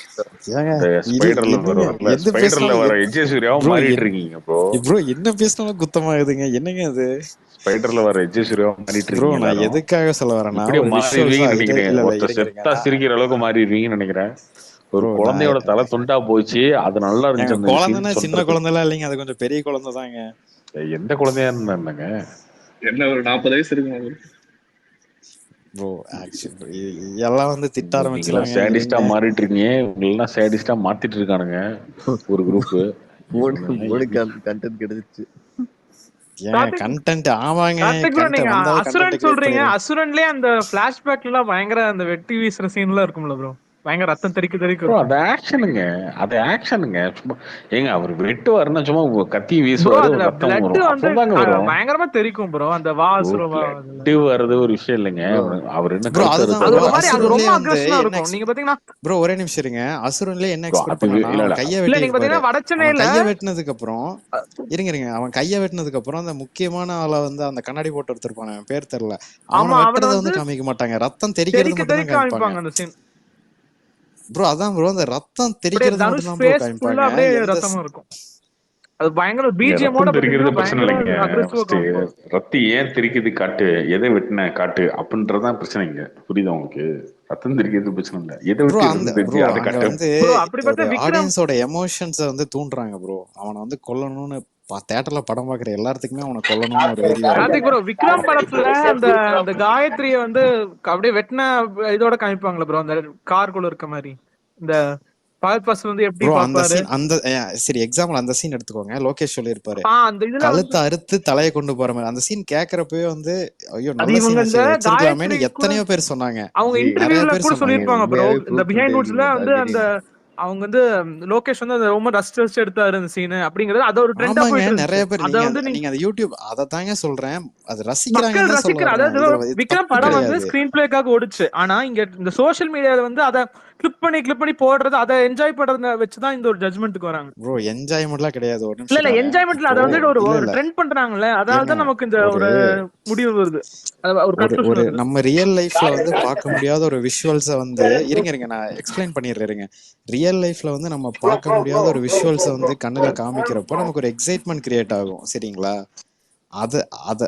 ஸ்பைடர்ல வர எஜே சூர்யாவும் மாறிட்டு இருக்கீங்க ப்ரோ. ப்ரோ என்ன பேசினாலும் குத்தமாகுதுங்க, என்னங்க அது? ஸ்பைடர்ல வர எஜே சூர்யாவும் மாறிட்டு இருக்கீங்க. ப்ரோ நான் எதுக்காக சொல்ல வரேன்னா இப்படி மாறிடுவீங்கன்னு நினைக்கிறேன். ஒருத்தர் செத்தா சிரிக்கிற அளவுக்கு மாறிடுவீங்கன்னு நினைக்கிறேன். ஒரு குழந்தையோட தலை துண்டா போச்சு, அது நல்லா இருந்துச்சு. குழந்தைன்னா சின்ன குழந்தைலாம் இல்லைங்க, அது கொஞ்சம் பெரிய குழந்தை தாங்க. எந்த குழந்தையா இருந்தாங்க? என்ன ஒரு 40 வயசு இருக்குங்க ப்ரோ. ஆக்சுவலி எல்லாம் வந்து திட்ட ஆரம்பிச்சாங்க. சேடிஸ்டா மாறிட்டு இருக்கீங்க, உங்களெல்லாம் சேடிஸ்டா மாத்திட்டு இருக்கானுங்க ஒரு குரூப். கண்டென்ட் கிடைச்சிச்சு. கண்டென்ட் ஆமாங்க. நீங்க அசுரன் சொல்றீங்க, அசுரன்லயே அந்த பிளாஷ்பேக்ல எல்லாம் பயங்கர அந்த வெட்டி வீசுற சீன் எல்லாம் இருக்கும்ல ப்ரோ, பயங்கர ரத்தம் தெறிக்கும். அது ஆக்ஷனுங்க, அது ஆக்ஷனுங்க. சும்மா ஏங்க அவர் வெட்டுவாருன்னா சும்மா கத்தி வீசுவாரு, ரத்தம் வரும், பயங்கரமா தெரிக்கும் ப்ரோ. அந்த வெட்டு வர்றது ஒரு விஷயம் இல்லைங்க. அவர் என்ன நீங்க பாத்தீங்கன்னா ப்ரோ ஒரே நிமிஷம் இருங்க. அசுரன்ல என்ன எக்ஸ்பெக்ட் பண்ணா கைய வெட்டினதுக்கு அப்புறம் இருங்க அவன் கைய வெட்டினதுக்கு அப்புறம் அந்த முக்கியமான ஆளை வந்து அந்த கண்ணாடி போட்டு எடுத்திருப்பானே, பேர் தெரியல, அவனை வெட்டுறத வந்து காமிக்க மாட்டாங்க, ரத்தம் தெரிக்கிறது மட்டும் தான் காமிப்பாங்க. ப்ரோ அதான் ப்ரோ அந்த ரத்தம் அப்படியே தெரிக்கிறது தனுஷ் மட்டும் தான் ப்ரோ ஃபேஸ் காமிப்பாங்க. ஃபுல்லா அப்படியே எந்த ரத்தமா இருக்கும். அது பயங்கர இங்க பிஜிஎமோட ரத்தம் தெரிக்கிறது பாத்தீங்கன்னா பிரச்சனை பயங்கர இல்லைங்க. அக்ரெசிவா ஃபர்ஸ்ட் காமிப்பாங்க. ரத்தம் ஏன் தெரிக்குது காட்டு, எதை வெட்டின காட்டு அப்படின்றதான் பிரச்சனைங்க. புரியுதா உங்களுக்கு? ரத்தம் தெரிக்கிறது பிரச்சனை இல்லை, எதை ப்ரோ வெட்டி அந்த ரத்தம் தெரிஞ்சு ப்ரோ அதை அங்க காட்டு. வந்து ப்ரோ அப்படி ஒரு பார்த்தா விக்ரம் ஆடியன்ஸோட எமோஷன்ஸை வந்து தூண்டுறாங்க ப்ரோ. அவனை வந்து கொல்லணும்னு தேட்டர்ல படம் பாக்குற எல்லாத்துக்குமே அவனை கொல்லணும்னு ஒரு வெறி வருது. கார்த்திக் ப்ரோ விக்ரம் படத்துல அந்த அந்த காயத்ரிய வந்து அப்படியே வெட்டின இதோட காமிப்பாங்களா ப்ரோ, அந்த கார்குள்ள இருக்க மாதிரி இந்த பகத் பாஸ் வந்து எப்படி ப்ரோ அந்த பாப்பாரு. சீன் அந்த சரி எக்ஸாம்பிள் அந்த சீன் எடுத்துக்கோங்க. லோகேஷ் சொல்லியிருப்பாரு அந்த இதுல கழுத்தை அறுத்து தலையை கொண்டு போற மாதிரி. அந்த சீன் கேட்கறப்பவே வந்து ஐயோ அது நல்ல இவங்க சீன் இந்த வச்சிருக்கலாமேன்னு காயத்ரி கூட எத்தனையோ பேர் சொன்னாங்க. அவங்க ஜி நிறைய இன்டர்வியூல பேர் கூட சொன்னாங்க. சொல்லியிருப்பாங்க ப்ரோ. உண்மையாவே இந்த ப்ரூவ் பிஹைண்ட் பண்ணிட்டே நோட்ஸ்ல இருக்கீங்க வந்து அந்த டார்கெட்டிங். அவங்க வந்து லோகேஷ் வந்து அதை ரொம்ப ரசிச்சு எடுத்தாரு அந்த சீனு அப்படிங்கறது. அது ஒரு ட்ரெண்டா ஆமாங்க போயிட்டு நிறைய இருந்துச்சு. பேர் அத வந்து நீங்க அந்த யூடியூப் அதை தாங்க சொல்றேன். அது மக்கள் ரசிக்கிறாங்கன்னு தான் சொல்ல ரசிக்கிற, வர்றேன். அதாவது இதுல இது விக்ரம் தப்பு படம் வந்து கிடையாது. ஸ்கிரீன் பிளேக்காக ஓடுச்சு. ஆனா இங்க இந்த சோஷியல் மீடியால வந்து அதை கிளிப் பண்ணி போடுறது, அதை என்ஜாய் பண்றத வச்சுதான் இந்த ஒரு ஜட்மெண்ட்டுக்கு வராங்க. ப்ரோ என்ஜாய்மெண்ட்லாம் கிடையாது. ஒரு இல்ல நிமிஷம் இல்ல இருங்க. என்ஜாய்மெண்ட்ல இப்போ அதை வந்து ஒரு இல்ல ஒரு இல்ல ட்ரெண்ட் பண்றாங்கல்ல, அதனால ஏங்க தான் நமக்கு இந்த ஒரு ஒரு முடிவு வருது, ஒரு கன்க்ளூஷன் ஒரு வருது. நம்ம ரியல் லைஃப்ல வந்து பார்க்க முடியாத ஒரு விஷுவல்ஸை வந்து இருங்க நான் எக்ஸ்பிளைன் பண்ணிடுறேன். ரியல் லைஃப்ல வந்து நம்ம பார்க்க முடியாத ஒரு விஷுவல்ஸை வந்து கண்ணுல காமிக்கிறப்போ நமக்கு ஒரு எக்ஸைட்மெண்ட் கிரியேட் ஆகும். சரிங்களா? அது அது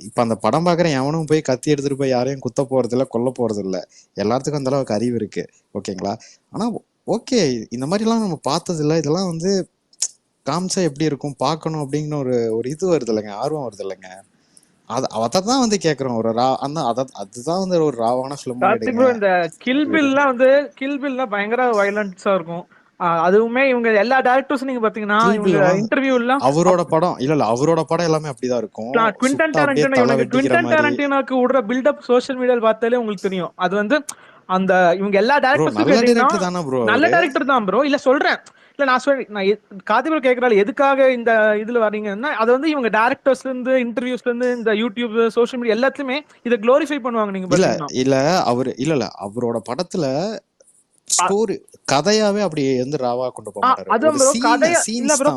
இப்ப அந்த படம் பாக்குற எவனும் போய் கத்தி எடுத்துட்டு போய் யாரையும் குத்த போறது இல்ல, கொல்ல போறது இல்ல. எல்லாத்துக்கும் அந்த அளவுக்கு அறிவு இருக்கு. ஓகேங்களா? ஆனா ஓகே இந்த மாதிரி எல்லாம் நம்ம பார்த்தது இல்ல. இதெல்லாம் வந்து காமிச்சா எப்படி இருக்கும் பார்க்கணும் அப்படிங்கிற ஒரு இது வருது இல்லைங்க, ஆர்வம் வருது இல்லைங்க. அதான் வந்து கேக்குறோம். ஒரு அதுதான் வந்து ஒரு ராவான ஃபிலிமா கார்த்திக் எடுங்க. ப்ரோ இந்த கில் பில்லாம் பயங்கர வயலன்ஸா இருக்கும். அதுவுமே இவங்க எல்லா டைரக்டர்ஸும் நீங்க பாத்தீங்கன்னா இவங்க இன்டர்வியூலாம் அவரோட படம் இல்ல அவரோட படம் எல்லாமே அப்படிதான் இருக்கும். குவிண்டன் டாரண்டினோக்கு விடுற பில்டப் சோஷியல் மீடியால பார்த்தாலே உங்களுக்கு தெரியும். அது வந்து அந்த இவங்க எல்லா டைரக்டர்ஸும் நல்ல டைரக்டர் தானே ப்ரோ? நல்ல டைரக்டர் தான் ப்ரோ. இல்ல சொல்றேன், இல்ல நான் கார்த்திக் கேக்குறாரு எதுக்காக இந்த இதுல வரீங்கன்னா, அது வந்து இவங்க டைரக்டர்ஸ்ல இருந்து இன்டர்வியூஸ்ல இருந்து இந்த யூடியூப் சோஷியல் மீடியா எல்லாத்துலயுமே இதை குளோரிஃபை பண்ணுவாங்க. நீங்க இல்ல அவர் இல்ல அவரோட படத்துல ஸ்டோரி கதையாவே அப்படி வந்து ராவா கொண்டு போக மாட்டாரு.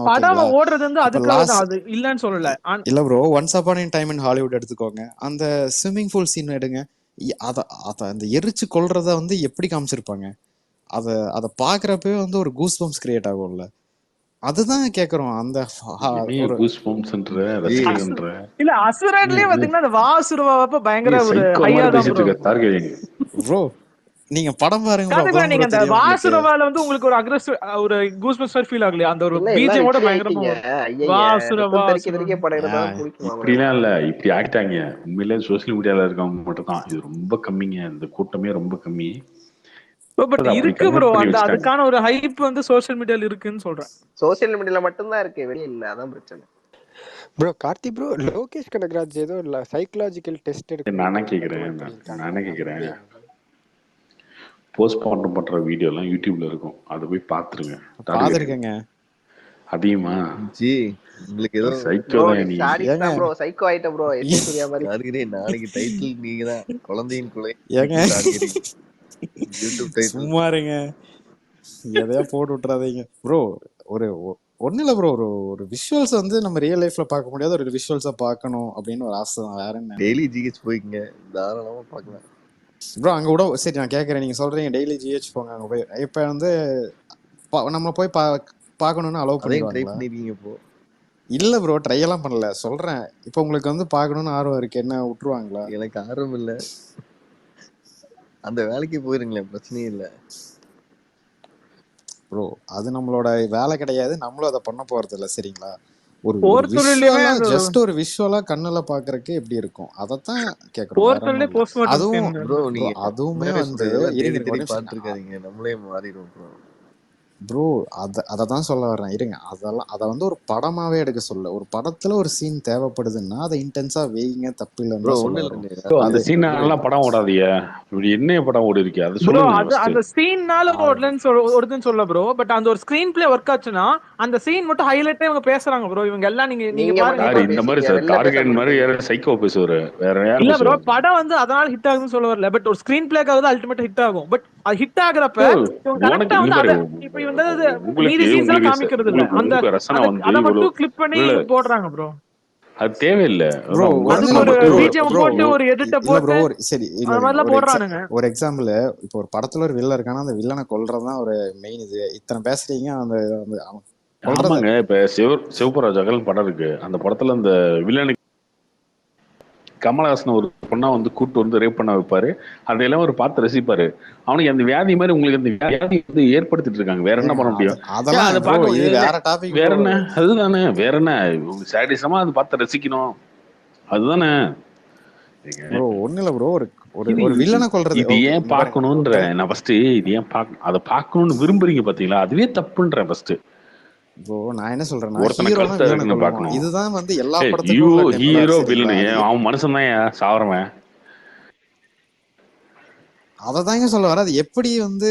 படம் ஓடுறது வந்து அதுக்காக அது இல்லன்னு சொல்லல. இல்ல bro once upon in time in Hollywood எடுத்துக்கோங்க. அந்த ஸ்விம்மிங் பூல் சீன் எடுங்க. அத அந்த எரிச்சு கொல்றத வந்து எப்படி காமிச்சிருப்பாங்க? அத பாக்குறப்பவே வந்து ஒரு கூஸ் பம்ப்ஸ் கிரியேட் ஆகும்ல. அதுதான் கேக்குறோம். அந்த இல்ல அசுரன்லயே பாத்தீங்கன்னா அந்த வாசுரவாப்ப பயங்கர ஒரு ஹையா தான் ப்ரோ. நீங்க படம் பாருங்க, நீங்க அந்த வாசுரவால வந்து உங்களுக்கு ஒரு அக்ரெசிவ் ஒரு கூஸ்பம்ஸ் ஃபீல் ஆகலையா? அந்த ஒரு பிஜிஎமோட பயங்கரமா வாசுரவா இப்படிலாம் இல்ல, இப்படி ஆக்டாங்க. உண்மையிலே சோசியல் மீடியால இருக்கவங்க மட்டும் தான் இது ரொம்ப கம்மிங்க. இந்த கூட்டமே ரொம்ப கம்மி. பட் இருக்கு ப்ரோ, அந்த அதுக்கான ஒரு ஹைப் வந்து சோஷியல் மீடியால இருக்குன்னு சொல்றேன். சோஷியல் மீடியால மட்டும் தான் இருக்கு, வெளிய இல்ல. அதான் பிரச்சனை. ப்ரோ கார்த்தி ப்ரோ, லோகேஷ் கனகராஜ் ஏதோ சைக்காலஜிக்கல் டெஸ்ட் எடுக்க நானே கேக்குறேன். போஸ்ட்மார்ட்டம் பண்ற வீடியோ எல்லாம் யூடியூப்ல இருக்கும், அதை போய் பாத்துருங்க. அதிகமா ஜி உங்களுக்கு ஏதோ சைக்கோ தான். நீங்க ப்ரோ சைக்கோ ஆயிட்ட ப்ரோ. சரியா மாதிரி நாளைக்கு டைட்டில் நீங்க தான் குழந்தையின் கொலை. யூடியூப் டைட்டில் சும்மா இருங்க, எதையா போட்டு விட்டுறாதீங்க ப்ரோ. ஒன்னும் இல்ல ப்ரோ, ஒரு விஷுவல்ஸ் வந்து நம்ம ரியல் லைஃப்ல பார்க்க முடியாத ஒரு விஷுவல்ஸா பார்க்கணும் அப்படின்னு ஒரு ஆசை தான். வேற என்ன? டெய்லி ஜிஹெச் போய்க்குங்க, தாராளமா பார்க்கலாம் ப்ரோ. அங்க கூட சரி நான் கேட்கறேன், நீங்க சொல்றீங்க டெய்லி ஜிஹெச் போங்க. அங்க போய் இப்ப வந்து நம்ம போய் பார்க்கணும்னு அலோவ் பண்ணிருக்கீங்க இப்போ? இல்ல ப்ரோ, ட்ரை எல்லாம் பண்ணல. சொல்றேன் இப்போ உங்களுக்கு வந்து பார்க்கணும்னு ஆர்வம் இருக்கு, என்ன விட்டுருவாங்களா? எனக்கு ஆர்வம் இல்ல, அந்த வேலைக்கு போயிருங்களேன், பிரச்சனையே இல்ல ப்ரோ. அது நம்மளோட வேலை கிடையாது, நம்மளும் அதை பண்ண போறது இல்ல. சரிங்களா? ஜஸ்ட் ஒரு விஷுவலா கண்ணுல பாக்குறதுக்கு எப்படி இருக்கும் அதத்தான் கேக்குறோம். அதுவுமே வந்து பாத்துருக்காதீங்க, நம்மளே மாறிடுவோம் ப்ரோ. ப்ரோ அததான் சொல்ல வர்றேன். இருங்க, அதை வந்து ஒரு படமாவே எடுக்க சொல்ல. ஒரு படத்துல ஒரு சீன் தேவைப்படுதுன்னா அதை இன்டென்ஸா வைங்க, தப்பு இல்லைன்னு. அந்த சீனால படம் ஓடாதீங்க. இப்படி என்ன படம் ஓடி இருக்கு அது சொல்லுங்க. அந்த சீன்னால ஓடுதுன்னு சொல்ல ப்ரோ. பட் அந்த ஒரு ஸ்கிரீன் பிளே ஒர்க் ஆச்சுன்னா அந்த சீன் மட்டும் ஹைலைட்டே இவங்க பேசுறாங்க ப்ரோ. இவங்க எல்லாம் நீங்க பாருங்க, இந்த மாதிரி டார்கெட் மாதிரி சைக்கோ பேசுவாரு. வேற இல்ல ப்ரோ, படம் வந்து அதனால ஹிட் ஆகுதுன்னு சொல்ல வரல. பட் ஒரு ஸ்கிரீன் பிளேக்காக தான் அல்டிமேட் ஹிட் ஆகும். பட் அது ஹிட் ஆகுறப்ப கரெக்ட்டா வந்து இப்ப வந்து மீதி சீன்ஸ் எல்லாம் காமிக்கிறது இல்ல, அந்த அத மட்டும் கிளிப் பண்ணி போடுறாங்க ப்ரோ. அது தேவையில்லை. ப்ரோ அதுக்கு ஒரு பிஜிஎம் போட்டு ஒரு எடிட்ட இல்ல ப்ரோ போட்டு சரி இல்ல அது மாதிரிலாம் போடுறானுங்க. ஒரு எக்ஸாம்பிள் இப்போ ஒரு படத்துல ஒரு வில்லன் இருக்கானா அந்த வில்லனை கொல்றதுதான் ஒரு மெயின் இது. இத்தனை பேசுறீங்க அந்த அவன் கொல்றத ஆமாங்க. இப்ப சிவபுராஜாக்கள் படம் இருக்கு. அந்த படத்துல அந்த வில்லனுக்கு கமலஹாசன் ஒரு பொண்ணா வந்து கூட்டு வந்து ரேப் பண்ண வைப்பாரு. அதையெல்லாம் ஒரு பார்த்து ரசிப்பாரு. அவனுக்கு அந்த வியாதி மாதிரி உங்களுக்கு அந்த வியாதி வந்து ஏற்படுத்திட்டு இருக்காங்க. வேற என்ன பண்ண முடியும்? அதெல்லாம் அதை ப்ரோ பார்க்க இது வேற டாபிக் வேற என்ன? அதுதானே வேற என்ன சாடிசமா அதை பார்த்து ரசிக்கணும் அதுதானே. ப்ரோ ஒண்ணு இல்ல ப்ரோ ஒரு வில்லனை கொல்றது இது ஏன் பார்க்கணும்ன்ற நான் ஃபர்ஸ்ட் இது ஏன் அதை பார்க்கணும்னு விரும்புறீங்க பாத்தீங்களா? அதுவே தப்புன்றேன் ஃபர்ஸ்ட். ப்ரோ நான் என்ன சொல்றேன்னா இதுதான் வந்து எல்லா ஹீரோ வில்லன் அவன் மனுஷன் தான் சாவறவன். அததாங்க சொல்ல வர. அது எப்படி வந்து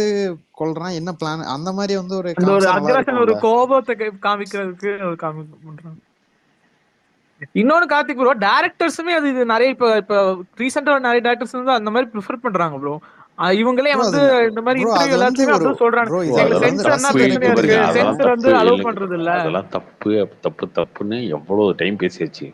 கொல்றான் என்ன பிளான் அந்த மாதிரி வந்து ஒரு அக்ரஷன் ஒரு கோபத்தை காமிக்கிறதுக்கு பண்றாங்க. இன்னொன்னு கார்த்திக் ப்ரோ டைரக்டர்ஸுமே அது இது நிறைய இப்ப ரீசெண்டா நிறைய டைரக்டர்ஸ் வந்து அந்த மாதிரி ப்ரிஃபர் பண்றாங்க ப்ரோ. இவங்களே வந்து இந்த மாதிரி இன்டர்வியூ எல்லாத்தையுமே அதான் சொல்றாங்க. சென்சார்னா பிரச்சனையா இருக்கு, சென்சார் வந்து அலோவ் பண்றது இல்ல. அதெல்லாம் தப்புன்னு எவ்வளவு டைம் பேசியாச்சு.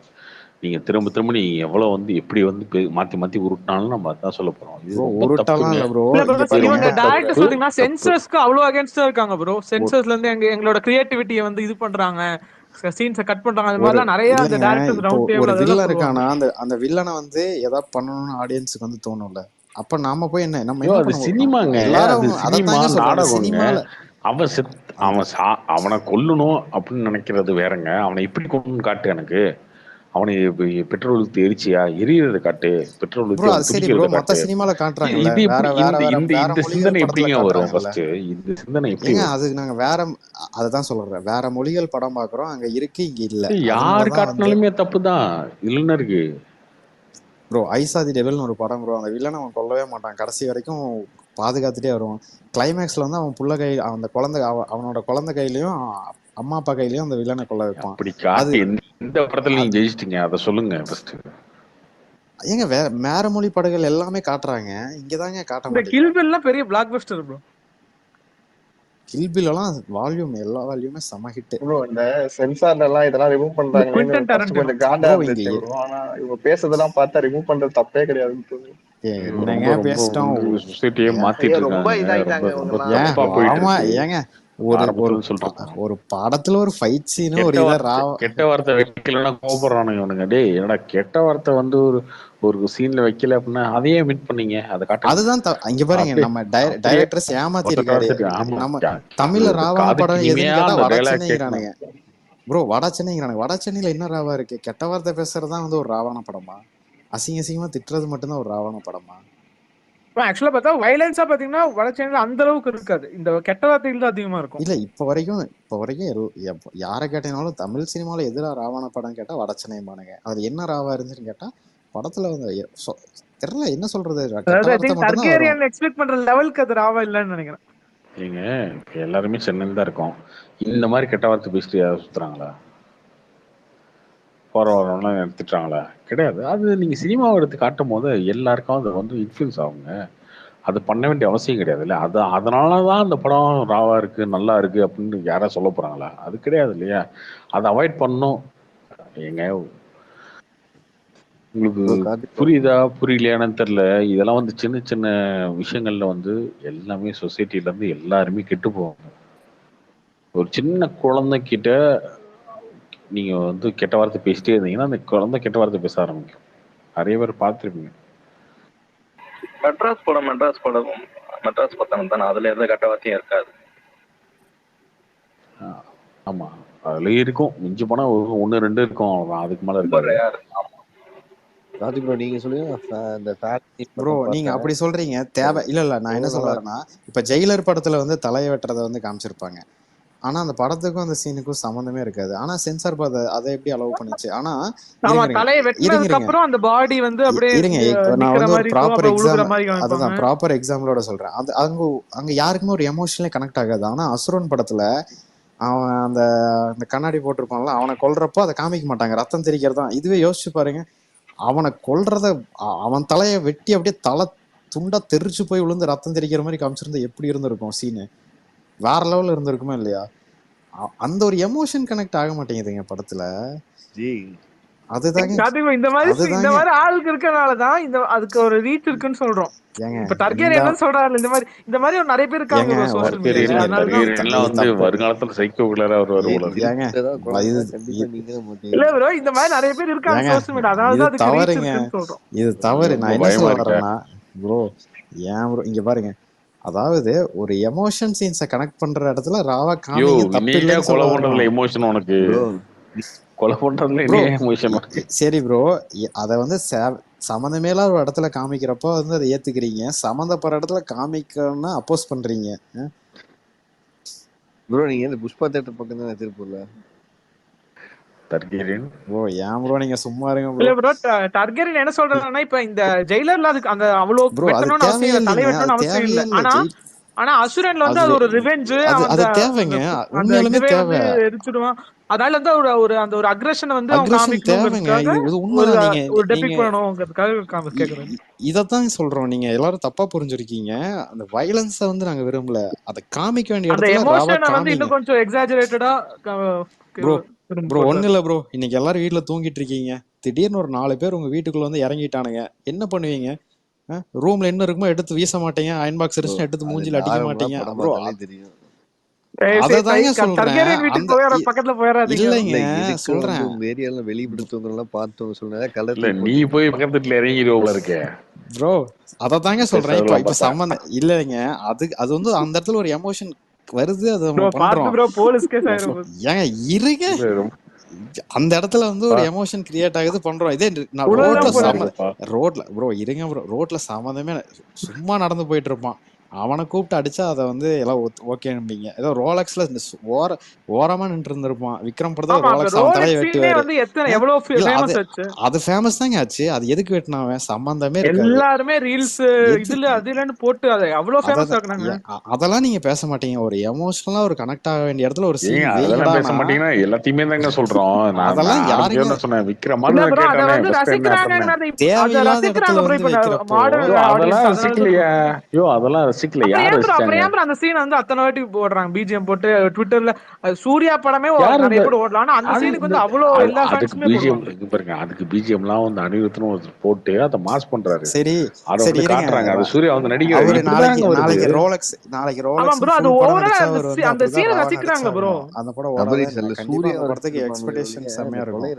நீங்க திரும்ப நீ எவ்வளவு வந்து எப்படி வந்து மாத்தி உருட்டினாலும் நம்ம அதான் சொல்ல போறோம். இவங்க டைரக்டர்ஸ் பாத்தீங்கன்னா சென்சர்ஸ்க்கு அவ்வளவு அகைன்ஸ்டா இருக்காங்க ப்ரோ. சென்சர்ஸ்ல இருந்து எங்களோட கிரியேட்டிவிட்டியை வந்து இது பண்றாங்க, சீன்ஸை கட் பண்றாங்க. அது மாதிரிலாம் நிறைய அந்த டைரக்டர்ஸ் ரவுண்ட் டேபிள் ஒரு வில்லன் இருக்கானா அந்த வில்லனை வந்து ஏதாவது பண்ணணும்னு ஆடியன்ஸுக்கு வந்து தோணும்ல. அப்ப நாம போய் என்ன நம்ம சினிமாங்க, அவனை கொல்லணும் அப்படின்னு நினைக்கிறது வேறங்க. அவனை இப்படி கொல்லணும்னு காட்டு எனக்கு. அவனை பெட்ரோல் ஊத்தி எரிச்சியா எரியறத காட்டு, பெட்ரோல் ஊத்தி சினிமால காட்டுறாங்க. இந்த சிந்தனை எப்படிங்க வரும் ஃபர்ஸ்ட்? இந்த சிந்தனை எப்படி? அது நாங்க அததான் சொல்றேன். வேற மொழிகள் படம் பாக்குறோம், அங்க இருக்கு இங்க இல்ல. யாரு காட்டினாலுமே தப்புதான் இல்லைன்னு இருக்கு ப்ரோ. ஐசாதி டெவில்னு ஒரு படம் ப்ரோ. அந்த வில்லனை அவன் கொல்லவே மாட்டான், கடைசி வரைக்கும் பாதுகாத்துட்டே வருவான். கிளைமேக்ஸ்ல வந்து அவன் புள்ள கை அந்த குழந்தை அவனோட குழந்தை கையிலயும் அம்மா அப்பா கையிலயும் அந்த வில்லனை கொல்ல வைப்பான். அப்படி காட்டி இந்த படத்துல நீங்க ஜெயிச்சிட்டீங்க, அதை சொல்லுங்க ஃபர்ஸ்ட். ஏங்க வேற மொழி படங்கள் எல்லாமே காட்டுறாங்க, இங்கதாங்க காட்ட மாட்டேங்குது. கில் பில் பெரிய blockbuster bro. Kill Bill எல்லாம் வால்யூம் எல்லா வால்யூமே செம ஹிட் ப்ரோ. இந்த சென்சார்ல எல்லாம் இதெல்லாம் ரிமூவ் பண்றாங்க கொஞ்சம் காண்டா இருந்துச்சு ப்ரோ. ஆனா இவங்க பேசுறதெல்லாம் பார்த்தா ரிமூவ் பண்றது தப்பே கிடையாதுன்னு தோணுது. என்னங்க பேசிட்டோம், சொசைட்டியே மாத்திட்டு இருக்காங்க. ஏங்க ஒரு படத்துல ஒரு ஃபைட் சீன் ஒரு கெட்ட வார்த்தை வைக்கலன்னா கோபப்படுறானுங்க இவனுங்க. டேய் என்னடா கெட்ட வார்த்தை வந்து ஒரு சீன்ல வைக்கல அப்படின்னா அதையே மிட் பண்ணீங்க, அதை காட்ட. அதுதான் இங்க பாருங்க, நம்ம டைரக்டர்ஸ் ஏமாத்தி இருக்காரு. நம்ம தமிழ்ல ராவண படம் எதுன்னு வடச்சென்னைங்கிறானுங்க ப்ரோ. வடச்சென்னையில என்ன ராவா இருக்கு? கெட்ட வார்த்தை பேசுறதுதான் வந்து ஒரு ராவண படமா? அசிங்கமா திட்டுறது மட்டும்தான் ஒரு ராவண படமா? ஆக்சுவலா பார்த்தா வயலன்ஸா பாத்தீங்கன்னா வடச்சென்னையில அந்த அளவுக்கு இருக்காது, இந்த கெட்ட வார்த்தைகள் தான் அதிகமா இருக்கும். இல்ல இப்ப வரைக்கும் யாரை கேட்டீங்கன்னாலும் தமிழ் சினிமால எதிரா ராவண படம் கேட்டா வடச்சென்னை பானுங்க. அது என்ன ராவா இருந்துச்சுன்னு கேட்டா படத்துல தெரியல என்ன சொல்றது. எக்ஸ்பெக்ட் பண்ற லெவலுக்கு அது ராவா இல்லன்னு நினைக்கிறேன். நீங்க எல்லாருமே சென்னையில் தான் இருக்கோம். இந்த மாதிரி கெட்ட வார்த்தை பேசிட்டு யாராவது சுத்துறாங்களா? போற வரவங்களாம் எடுத்துட்டாங்களா? கிடையாது. அது நீங்க சினிமாவை எடுத்து காட்டும் போது எல்லாருக்கும் அது வந்து இன்ஃப்ளூயன்ஸ் ஆகுங்க. அது பண்ண வேண்டிய அவசியம் கிடையாது இல்ல. அதனாலதான் அந்த படம் ராவா இருக்கு நல்லா இருக்கு அப்படின்னு யாராவது சொல்ல போறாங்களா? அது கிடையாது இல்லையா? அதை அவாய்ட் பண்ணும். ஏங்க உங்களுக்கு புரியுதா புரியலையானு தெரியல. இதெல்லாம் வந்து சின்ன சின்ன விஷயங்கள்ல வந்து எல்லாமே சொசைட்டில இருந்து எல்லாருமே கெட்டு போவாங்க. ஒரு சின்ன குழந்தைகிட்ட நீங்க வந்து கெட்ட வார்த்தை பேசிட்டே இருந்தீங்கன்னா அந்த குழந்தை கெட்ட வார்த்தை பேச ஆரம்பிக்கும். நிறைய பேர் பார்த்துருப்பீங்க. மெட்ராஸ் படம் தானே, அதுல எந்த கெட்ட வார்த்தையும் இருக்காது. ஆமா அதுல இருக்கும், மிஞ்சி போனா 1-2 இருக்கும், அதுக்கு மேல இருக்காது. நீங்க சொல்லுங்க ப்ரோ. நீங்க அப்படி சொல்றீங்க தேவை இல்ல. நான் என்ன சொல்றேன்னா இப்ப ஜெயிலர் படத்துல வந்து தலையை வெட்டுறதை வந்து காமிச்சிருப்பாங்க. ஆனா அந்த படத்துக்கும் அந்த சீனுக்கும் சம்பந்தமே இருக்காது. ஆனா சென்சார் அதை எப்படி அலோவ் பண்ணுச்சு? ஆனா அந்த பாடி வந்து அப்படியே இருங்க, நான் வந்து ஒரு ப்ராப்பர் எக்ஸாம்பிள், அதுதான் ப்ராப்பர் எக்ஸாம்பிளோட சொல்றேன். அது அங்க யாருக்குமே ஒரு எமோஷனலே கனெக்ட் ஆகாது. ஆனா அசுரன் படத்துல அவன் அந்த கண்ணாடி போட்டிருப்பான்ல, அவனை கொல்றப்போ அதை காமிக்க மாட்டாங்க, ரத்தம் தெரிக்கிறதான். இதுவே யோசிச்சு பாருங்க, அவனை கொல்றத அவன் தலையை வெட்டி அப்படியே தலை துண்டா தெரிச்சு போய் விழுந்து ரத்தம் தெரிக்கிற மாதிரி காமிச்சிருந்தா எப்படி இருந்திருக்கும் சீனு? வேற லெவல்ல இருந்திருக்குமா இல்லையா? அந்த ஒரு எமோஷன் கனெக்ட் ஆக மாட்டேங்குதுங்க படத்துல. அதுதாங்க இந்த மாதிரி அதுதாங்க ஆளுக்கு இருக்கறனாலதான் இந்த அதுக்கு ஒரு ரீச் இருக்குன்னு சொல்றோம். ஏங்க இப்ப டர்கேரியன் சொல்றாரு இந்த மாதிரி நிறைய பேர் இருக்காங்க ஏங்க bro social media. டர்கேரியன்லாம் வந்து வருங்காலத்துல சைக்கோ கிளரா வருவாரு போல இருக்கு. ஏங்க கண்டிப்பா நீங்களும் இல்ல bro இந்த மாதிரி நிறைய பேர் இருக்காங்க ஏங்க social media. அதாவது இது அதுக்கு ரீச் தவறுங்க, இருக்குன்னு சொல்றோம். இது தவறு. நான் என்ன பயமா சொல்ல இருக்கா? வரேன்னா ப்ரோ ஏன் ப்ரோ இங்க பாருங்க, அதாவது ஒரு எமோஷன் சீன்ஸை கனெக்ட் பண்ற இடத்துல ராவா யோ காமிங்க தப்பு நீயே இல்லைன்னு கொலை சொல்ல பண்றதுல வரோம் எமோஷன் உனக்கு, கொலை பண்றதுல ப்ரோ. நீயே எமோஷன் உனக்கு. சரி ப்ரோ, அதை வந்து சம்மந்தமேல ஒரு இடத்துல காமிக்கிறப்போ வந்து அதை ஏத்துக்கிறீங்க, சம்மந்தப்படுற இடத்துல காமிக்கணும்னா அப்போஸ் பண்றீங்க. ப்ரோ நீங்க இந்த புஷ்பா தேட்டர் பக்கம் தான் திருப்பூர்ல டர்கேரியன் ப்ரோ ஏன் ப்ரோ நீங்க சும்மா இருங்க இல்ல ப்ரோ. ப்ரோ டர்கேரியன் என்ன சொல்றாருன்னா இப்ப இந்த ஜெயிலர்ல அதுக்கு அந்த அவ்வளவு ப்ரோ அது வெட்டணும்னு அவசியம் தேவையே இல்ல, தலை இல்லைங்க, அது வெட்டணும்னு அவசியம் தேவையே இல்ல. இல்லை. ஆனா அசுரன்ல வந்து அது ஒரு ரிவெஞ்ச், அது தேவைங்க, உண்மையாலுமே இதுவே வந்து தேவை. எரிச்சிடுவான். அதனால வந்து ஒரு அந்த ஒரு அக்ரஷனை வந்து அவன் அக்ரஷன் தேவைங்க, காமிக்கணுங்கிறதுக்காக இது உண்மைதான். நீங்க ஒரு நீங்க டெபிக் பண்ணணுங்கிறதுக்காக கேக்குறேன். இதத்தான் சொல்றோம், நீங்க எல்லாரும் தப்பா புரிஞ்சிருக்கீங்க. அந்த வயலன்ஸை வந்து நாங்க விரும்பல, அதை காமிக்க வேண்டிய அந்த இடத்துல ராவா எமோஷனை வந்து காமிங்க இன்னும் கொஞ்சம் எக்ஸாஜரேட்டடா ப்ரோ. ஒண்ணு இல்ல ப்ரோ, இன்னைக்கு எல்லாரும் வீட்டுல தூங்கிட்டு இருக்கீங்க, திடீர்னு ஒரு 4 பேர் உங்க வீட்டுக்குள்ள வந்து இறங்கிட்டானுங்க, என்ன பண்ணுவீங்க? ரூம்ல என்ன இருக்குமோ எடுத்து வீச மாட்டீங்க, அயன் பாக்ஸ் இருந்துச்சுன்னா எடுத்து மூஞ்சில அடிக்க மாட்டீங்க ப்ரோ. அததாங்க சொல்றேன். இல்லைங்க சொல்றேன், உங்க ஏரியால வெளிப்படுத்தவங்க பார்த்தவங்க சொல்றாங்க கலர் இல்ல நீ போய் பக்கத்து வீட்டுல இறங்கிடுவோம்ல இருக்க ப்ரோ. அததாங்க சொல்றேன். இப்ப சம்பந்தம் இல்லைங்க, அது வந்து அந்த இடத்துல ஒரு எமோஷன் வருது, அது நம்ம பண்றோம். ஏங்க இருங்க, அந்த இடத்துல வந்து ஒரு எமோஷன் கிரியேட் ஆகுது, பண்றோம். இதே ரோட்ல ப்ரோ இருங்க ப்ரோ, ரோட்ல சம்மந்தமே சும்மா நடந்து போயிட்டு இருப்பான், அவனை கூப்பிட்டு அடிச்சா அதை வந்து எல்லாம் ஓகேம்பீங்க. ஏதோ ரோலக்ஸ்ல ஓரமா நின்று இருந்திருப்பான், விக்ரம் படத்துல ரோலக்ஸ் அவன் தலையை வெட்டுவாரு. அது ஃபேமஸ் தாங்க ஆச்சு, அது எதுக்கு வெட்டினாவன் சம்பந்தமே இருக்காது. எல்லாருமே ரீல்ஸ் இதுல அதுலன்னு போட்டு அதை அவ்வளவு ஃபேமஸ் ஆக்குனாங்க. அதெல்லாம் நீங்க பேச மாட்டீங்க, ஒரு எமோஷனலா ஒரு கனெக்ட் ஆக வேண்டிய இடத்துல ஒரு சீன் அதெல்லாம் பேச மாட்டீங்கன்னா எல்லாத்தையுமே தாங்க சொல்றோம். அதெல்லாம் யாருங்க சொன்னேன் விக்ரமான அதெல்லாம் ரசிக்கலையா? ஐயோ அதெல்லாம் ரசிக்கல, யார் ரசிச்சாங்க? அந்த சீன் வந்து அத்தனை வாட்டி போடுறாங்க, பிஜிஎம் போட்டு ட்விட்டர்ல சூர்யா படமே நிறைய பேர் ஓடலாம். ஆனா அந்த சீனுக்கு வந்து அவ்வளவு எல்லா ஃபேன்ஸுமே போடுறாங்க. பாருங்க, அதுக்கு பிஜிஎம்லாம் வந்து அனிருத்னு போட்டு அதை மாஸ் பண்றாரு. சரி சரி காட்டுறாங்க, அது சூர்யா வந்து நடிக்கிறாரு. நாளைக்கு ரோலக்ஸ் அது ஓவரால் அந்த சீனை ரசிக்கிறாங்க ப்ரோ. அந்த படம் ஓடாது, சூர்யா படத்துக்கு எக்ஸ்பெக்டேஷன் செமையா இருக்கும்.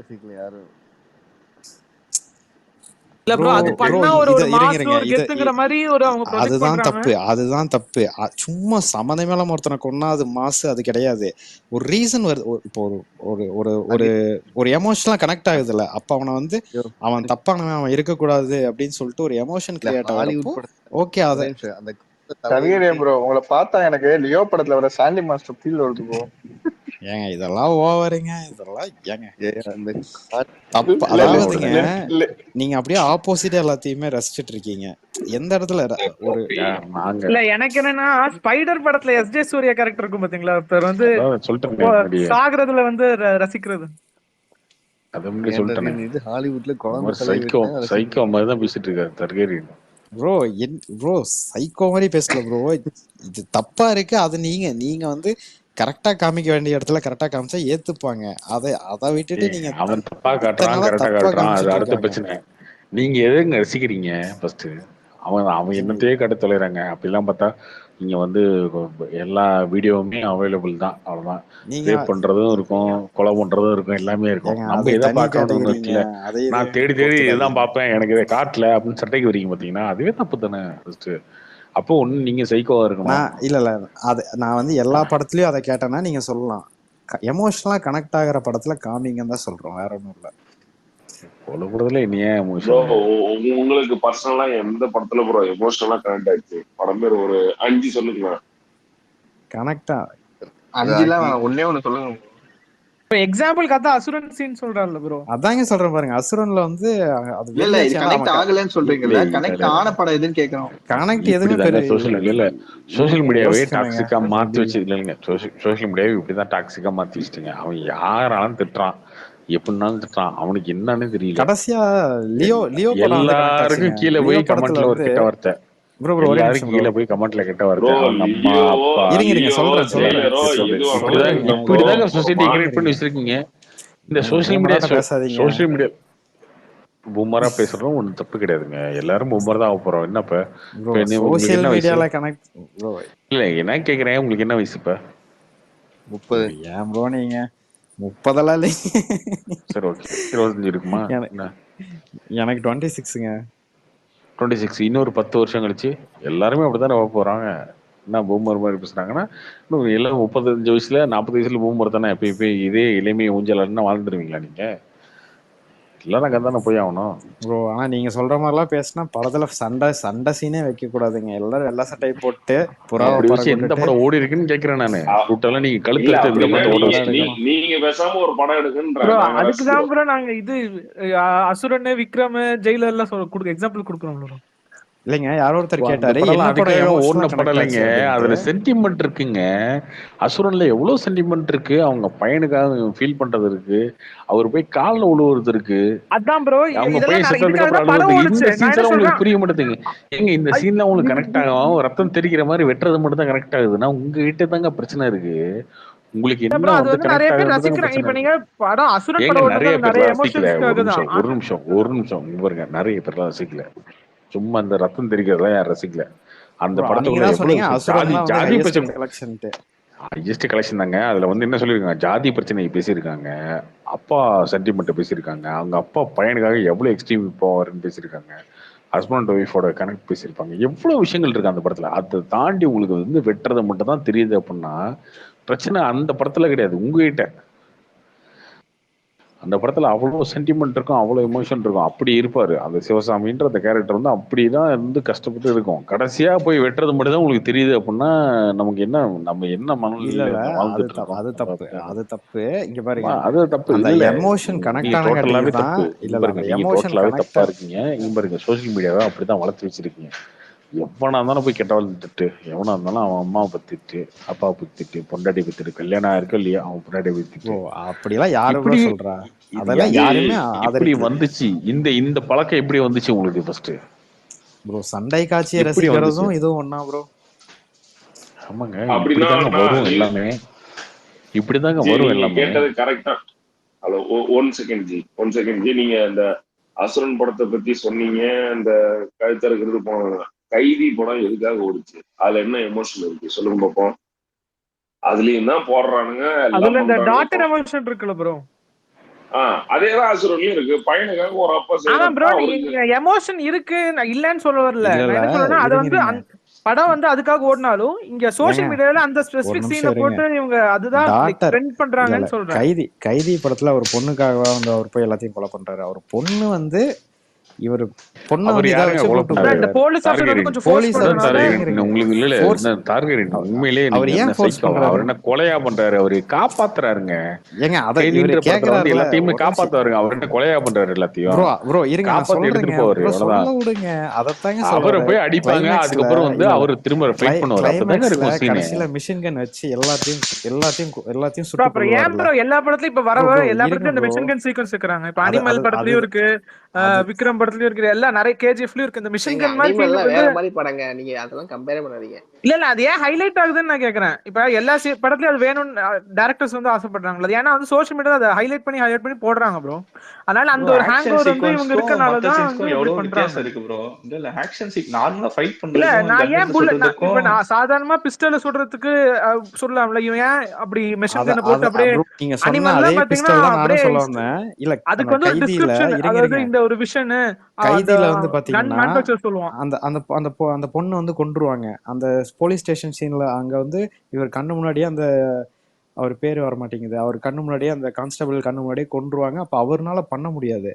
இல்ல ப்ரோ அது பண்ணா ஒரு மாஸ் ஒரு கெத்துங்கற மாதிரி ஒரு அவங்க ப்ராஜெக்ட் பண்றாங்க. அதுதான் தப்பு. சும்மா சமதமேல ஒருத்தனை கொன்னா அது மாஸ், அது கிடையாது. ஒரு ரீசன் வருது, இப்போ ஒரு எமோஷனலா கனெக்ட் ஆகுதுல்ல, அப்ப அவனை வந்து அவன் தப்பானவன், அவன் இருக்கக்கூடாது அப்படின்னு சொல்லிட்டு ஒரு எமோஷன் கிரியேட் ஆகும். ஓகே, அது டர்கேரியன் ப்ரோ உங்களை பார்த்தா எனக்கு லியோ படத்துல வர சாண்டி மாஸ்டர் ஃபீல் வருது ப்ரோ. ஏங்க இதெல்லாம் ஓவருங்க, இதெல்லாம் ஏங்க தப்பு. அதாவதுங்க நீங்க அப்படியே ஆப்போசிட்டா எல்லாத்தையுமே ரசிச்சிட்டு இருக்கீங்க. எந்த இடத்துல ஒரு இல்ல எனக்கு என்னன்னா ஸ்பைடர் படத்துல எஸ்ஜே சூர்யா கேரக்டர் இருக்கும் பாத்தீங்களா, பேர் வந்து சாகுறதுல வந்து ரசிக்கிறது. அது முன்னாடி சொல்லிட்டேன், இது ஹாலிவுட்ல குழந்தை சைக்கோ மாதிரி தான் பேசிட்டு இருக்காரு டர்கேரியன். ப்ரோ சைக்கோ மாதிரி பேசல ப்ரோ, இது தப்பா இருக்கு. அது நீங்க வந்து கரெக்டா காமிக்க வேண்டிய இடத்துல கரெக்டா காமிச்சா ஏத்துப்பாங்க. அதை விட்டுட்டு நீங்க அவன் தப்பா காட்டுறான் கரெக்டா காட்டுறான், அது அடுத்த பிரச்சனை. நீங்க எதுங்க ரசிக்கிறீங்க? ஃபர்ஸ்ட் அவன் என்னத்தையே கட்டு தொலைறாங்க. அப்படிலாம் பார்த்தா நீங்க வந்து எல்லா வீடியோவுமே அவைலபிள் தான், அவ்வளவுதான். ரேப் பண்றதும் இருக்கும், கொலை பண்றதும் இருக்கும், எல்லாமே இருக்கும். நம்ம எதை பார்க்கணும்னு இருக்குல்ல, நான் தேடி இதுதான் பார்ப்பேன், எனக்கு இதை காட்டல அப்படின்னு சட்டைக்கு வரீங்க பாத்தீங்கன்னா, அதுவே தப்பு தானே. ஃபர்ஸ்ட் அப்போ ஒண்ணு நீங்க சைக்கோவா இருக்கணும். இல்ல அது நான் வந்து எல்லா படத்துலயும் அதை கேட்டேன்னா நீங்க சொல்லலாம், எமோஷனலா கனெக்ட் ஆகிற படத்துல காமிங்கன்னு தான் சொல்றோம், வேற ஒண்ணும் இல்ல. கொலைப்படுறதுல என்னையே உங்களுக்கு பர்சனலா எந்த படத்துல ப்ரோ எமோஷனலா கனெக்ட் ஆயிடுச்சு? படம் பேர் ஒரு 5 சொல்லுங்க. கனெக்டா 5லாம் ஒண்ணே ஒண்ணு சொல்லுங்க. இப்ப எக்ஸாம்பிள் கதா அசுரன் சீன் சொல்றாருல ப்ரோ, அதாங்க சொல்றேன் பாருங்க. அசுரன்ல வந்து அது இல்ல இது கனெக்ட் ஆகலன்னு சொல்றீங்கல்ல, கனெக்ட் ஆன படம் எதுன்னு கேக்குறோம். கனெக்ட் எதுவுமே சோசியல் மீடியாவே டாக்ஸிக்கா மாத்தி வச்சு இல்லைங்க, சோசியல் மீடியாவே இப்படிதான் டாக்ஸிக்கா மாத்தி வச்சுட்டீங்க. அவன் யாராலும் திட்டுறான், எப்படினாலும் திட்டுறான், அவனுக்கு என்னன்னு தெரியல. கடைசியா லியோ எல்லாருக்கும் கீழே போய் கமெண்ட்ல ஒரு கிட்ட வார்த்தை, எல்லாரும் கீழே போய் கமெண்ட்ல கிட்ட வார்த்தை, அம்மா அப்பா இருங்க சொல்றேன். இப்படிதாங்க சொசைட்டி கிரியேட் பண்ணி வச்சிருக்கீங்க. இந்த சோசியல் மீடியா பேசாதீங்க. சோசியல் மீடியா பூமரா பேசுறதும் ஒன்றும் தப்பு கிடையாதுங்க. எல்லாரும் பூமர் தான் ஆக போறோம். என்ன இப்ப உங்களுக்கு என்ன வயசு? இல்ல என்ன கேக்குறேன், உங்களுக்கு என்ன வயசு இப்ப? 30. ஏன் ப்ரோ நீங்க 30 இல்லை. சரி ஓகே, 25 இருக்குமா? எனக்கு 26ங்க. 26. இன்னொரு 10 வருஷம் கழிச்சு எல்லாருமே அப்படித்தானே ஆக போறாங்க. என்ன பூமர் மாதிரி பேசுறாங்கன்னா இன்னும் எல்லாம் 35 வயசுல 40 வயசுல பூமர் தானே. எப்ப இதே இளமையை ஊஞ்சல் வாழ்ந்துருவீங்களா நீங்க? எல்லாரும் அங்கே தானே போய் ஆகணும் ப்ரோ. ஆனா நீங்க சொல்ற மாதிரிலாம் பேசினா படத்துல சண்டை சீனே வைக்க கூடாதுங்க. எல்லாரும் வெள்ளை சட்டை போட்டு எந்த படம் ஓடி இருக்குன்னு கேக்குறேன் நானு. கூட்டெல்லாம் நீங்க கழுத்து இந்த படம் நீங்க பேசாம ஒரு படம் எடுக்குன்ற அதுக்குதான் ப்ரோ நாங்க இது அசுரன், விக்ரம், ஜெயிலர் எல்லாம் எக்ஸாம்பிள் கொடுக்குறோம். இல்லைங்க, யாரோ ஒருத்தர் கேட்டாரு ஓடின படம் இல்லைங்க, அதுல சென்டிமெண்ட் இருக்குங்க. அசுரன்ல எவ்வளவு சென்டிமெண்ட் இருக்கு. அவங்க பையனுக்காக ஃபீல் பண்றது இருக்கு. அவர் போய் காலில் உழுவுறது இருக்கு. அதான் ப்ரோ, அவங்க பையன் செத்ததுக்கு அப்புறம் இந்த சீன்ஸ் எல்லாம் உங்களுக்கு புரிய மாட்டேங்குது. ஏங்க இந்த சீன்ல உங்களுக்கு கனெக்ட் ஆகும். ரத்தம் தெரிக்கிற மாதிரி வெட்டுறது மட்டும் தான் கனெக்ட் ஆகுதுன்னா உங்ககிட்ட தாங்க பிரச்சனை இருக்கு. உங்களுக்கு என்ன வந்து கனெக்ட் ஆகுது? ஒரு நிமிஷம் பாருங்க, நிறைய பேர் ரசிக்கல. சும்மா அந்த ரத்தம் தெரிக்கிறதா யார் ரசிக்கல. அந்த படத்துல ஜாதி ஹையஸ்ட் கலெக்ஷன் தாங்க. அதுல வந்து என்ன சொல்லியிருக்காங்க, ஜாதி பிரச்சனையை பேசியிருக்காங்க, அப்பா சென்டிமெண்ட் பேசியிருக்காங்க, அவங்க அப்பா பையனுக்காக எவ்வளவு எக்ஸ்ட்ரீம் போவாருன்னு பேசியிருக்காங்க, ஹஸ்பண்ட் ஒய்ஃபோட கனெக்ட் பேசியிருப்பாங்க. எவ்வளவு விஷயங்கள் இருக்கு அந்த படத்துல. அதை தாண்டி உங்களுக்கு வந்து வெட்டுறதை மட்டும் தான் தெரியுது அப்படின்னா பிரச்சனை அந்த படத்துல கிடையாது, உங்ககிட்ட. அந்த படத்துல அவ்வளோ சென்டிமெண்ட் இருக்கும், அவ்வளோ எமோஷன் இருக்கும். அப்படி இருப்பாரு அந்த சிவசாமின்ற அந்த கேரக்டர் வந்து அப்படிதான் இருந்து கஷ்டப்பட்டு இருக்கும். கடைசியா போய் வெட்டுறது மட்டும் தான் உங்களுக்கு தெரியுது அப்படின்னா நமக்கு என்ன, நம்ம என்ன மனநிலையில வாழ்ந்துட்டு இருக்கோம்? அது தப்பு. இங்க பாருங்க, அது தப்பு இல்ல, எமோஷன் கனெக்ட் டோட்டலாவே தப்பு. இல்ல பாருங்க, நீங்க டோட்டலாவே தப்பா இருக்கீங்க. இங்க பாருங்க, சோசியல் மீடியாவை அப்படிதான் வளர்த்து வச்சிருக்கீங்க. எவனா இருந்தாலும் போய் கெட்ட திட்டு, எவனா இருந்தாலும் அவன் அம்மாவை பத்திட்டு, அப்பாவை பத்திட்டு, பொண்டாட்டி பத்திட்டு, கல்யாணம் ஆயிருக்கோ இல்லையா அவன் பொண்டாட்டி பத்திட்டு. அப்படிலாம் யாரும் சொல்றா? அதெல்லாம் யாருமே எப்படி வந்துச்சு? இந்த பழக்கம் எப்படி வந்துச்சு உங்களுக்கு ஃபர்ஸ்ட்? ப்ரோ சண்டை காட்சியை ரசிக்கிறதும் இதுவும் ஒண்ணா ப்ரோ? ஆமாங்க, இப்படிதாங்க வரும் எல்லாமே. இப்படிதாங்க வரும் எல்லாமே. கேட்டது கரெக்டா. Hello, one second G. நீங்க அந்த அசுரன் படத்தை பத்தி சொன்னீங்க. அந்த கழுத்தறுக்கிறது போன கைதி படம் எதுக்காக ஓடிச்சு? அதுல என்ன எமோஷன் இருக்கு சொல்லுங்க பாப்போம். அதுலயும் தான் போடுறானுங்க. அதேதான் அசுரன்லயும் இருக்கு. பையனுக்காக ஒரு அப்பா எமோஷன் இருக்கு, நான் இல்லன்னு சொல்ல வரல. என்ன சொல்றேன்னா அது வந்து படம் வந்து அதுக்காக ஓடினாலும் இங்க சோசியல் மீடியால அந்த ஸ்பெசிபிக் சீனை போட்டு இவங்க அதுதான் ட்ரெண்ட் பண்றாங்கன்னு சொல்றாங்க. கைதி படத்துல ஒரு பொண்ணுக்காக வந்து அவர் போய் எல்லாத்தையும் கொலை பண்றாரு. அவர் பொண்ணு வந்து இவர் பொண்ணு கொலையா பண்றாரு, அவரு காப்பாத்துறாருங்க. எல்லாத்தையுமே காப்பாத்துறாருங்க. அவர் என்ன கொலையா பண்றாரு? எல்லாத்தையும் எடுத்துட்டு போவாரு. அவரை போய் அடிப்பாங்க. அதுக்கப்புறம் வந்து அவரு திரும்ப ஃபைட் பண்ணுவாரு. மிஷின் கன் வச்சு எல்லாத்தையும் எல்லா படத்துலயும் இப்ப வர எல்லா படத்துலயும் இந்த மிஷின் கன் சீக்வென்ஸ் இருக்கிறாங்க. இப்ப அனிமல் படத்துலயும் இருக்கு, விக்ரம் படத்துலயும் இருக்கு, எல்லா நிறைய கேஜிஎஃப்லயும் இருக்கு. இந்த மிஷின் கன் மாதிரி படங்க, நீங்க அதெல்லாம் கம்பேர் பண்ணாதீங்க. இல்ல அது ஏன் ஹைலைட் ஆகுதுன்னு நான் கேக்குறேன். இப்ப எல்லா படத்துலயும் அது வேணும்னு டைரக்டர்ஸ் வந்து ஆசைப்படுறாங்க. ஏன்னா வந்து சோஷியல் மீடியா அதை ஹைலைட் பண்ணி போடுறாங்க ப்ரோ. அதனால அந்த ஒரு ஹேங் ஓவர் வந்து இவங்க இருக்கனால தான் எவ்வளவு வித்தியாசம் இருக்கு ப்ரோ. இல்ல ஆக்ஷன் சீன் நார்மலா ஃபைட் பண்றது. இல்ல நான் ஏன் புல்லட் இப்ப நான் சாதாரணமா பிஸ்டல்ல சுடுறதுக்கு சொல்லலாம்ல, இவன் ஏன் அப்படி மெஷின் கன் போட்டு அப்படியே அனிமல்லாம் பாத்தீங்கன்னா அப்படியே சொல்ல வந்தேன். இல்ல அதுக்கு வந்து டிஸ்கிரிப்ஷன், அதாவது இந்த ஒரு விஷன் கைதில வந்து பாத்தீங்கன்னா அந்த பொண்ணு வந்து கொன்றுவாங்க. அந்த போலீஸ் ஸ்டேஷன் சீன்ல அங்க வந்து இவர் கண்ணு முன்னாடியே அந்த அவர் பேரு வர மாட்டேங்குது, அவர் கண்ணு முன்னாடியே அந்த கான்ஸ்டபிள் கண்ணு முன்னாடியே கொன்றுவாங்க. அப்ப அவர்னால பண்ண முடியாது.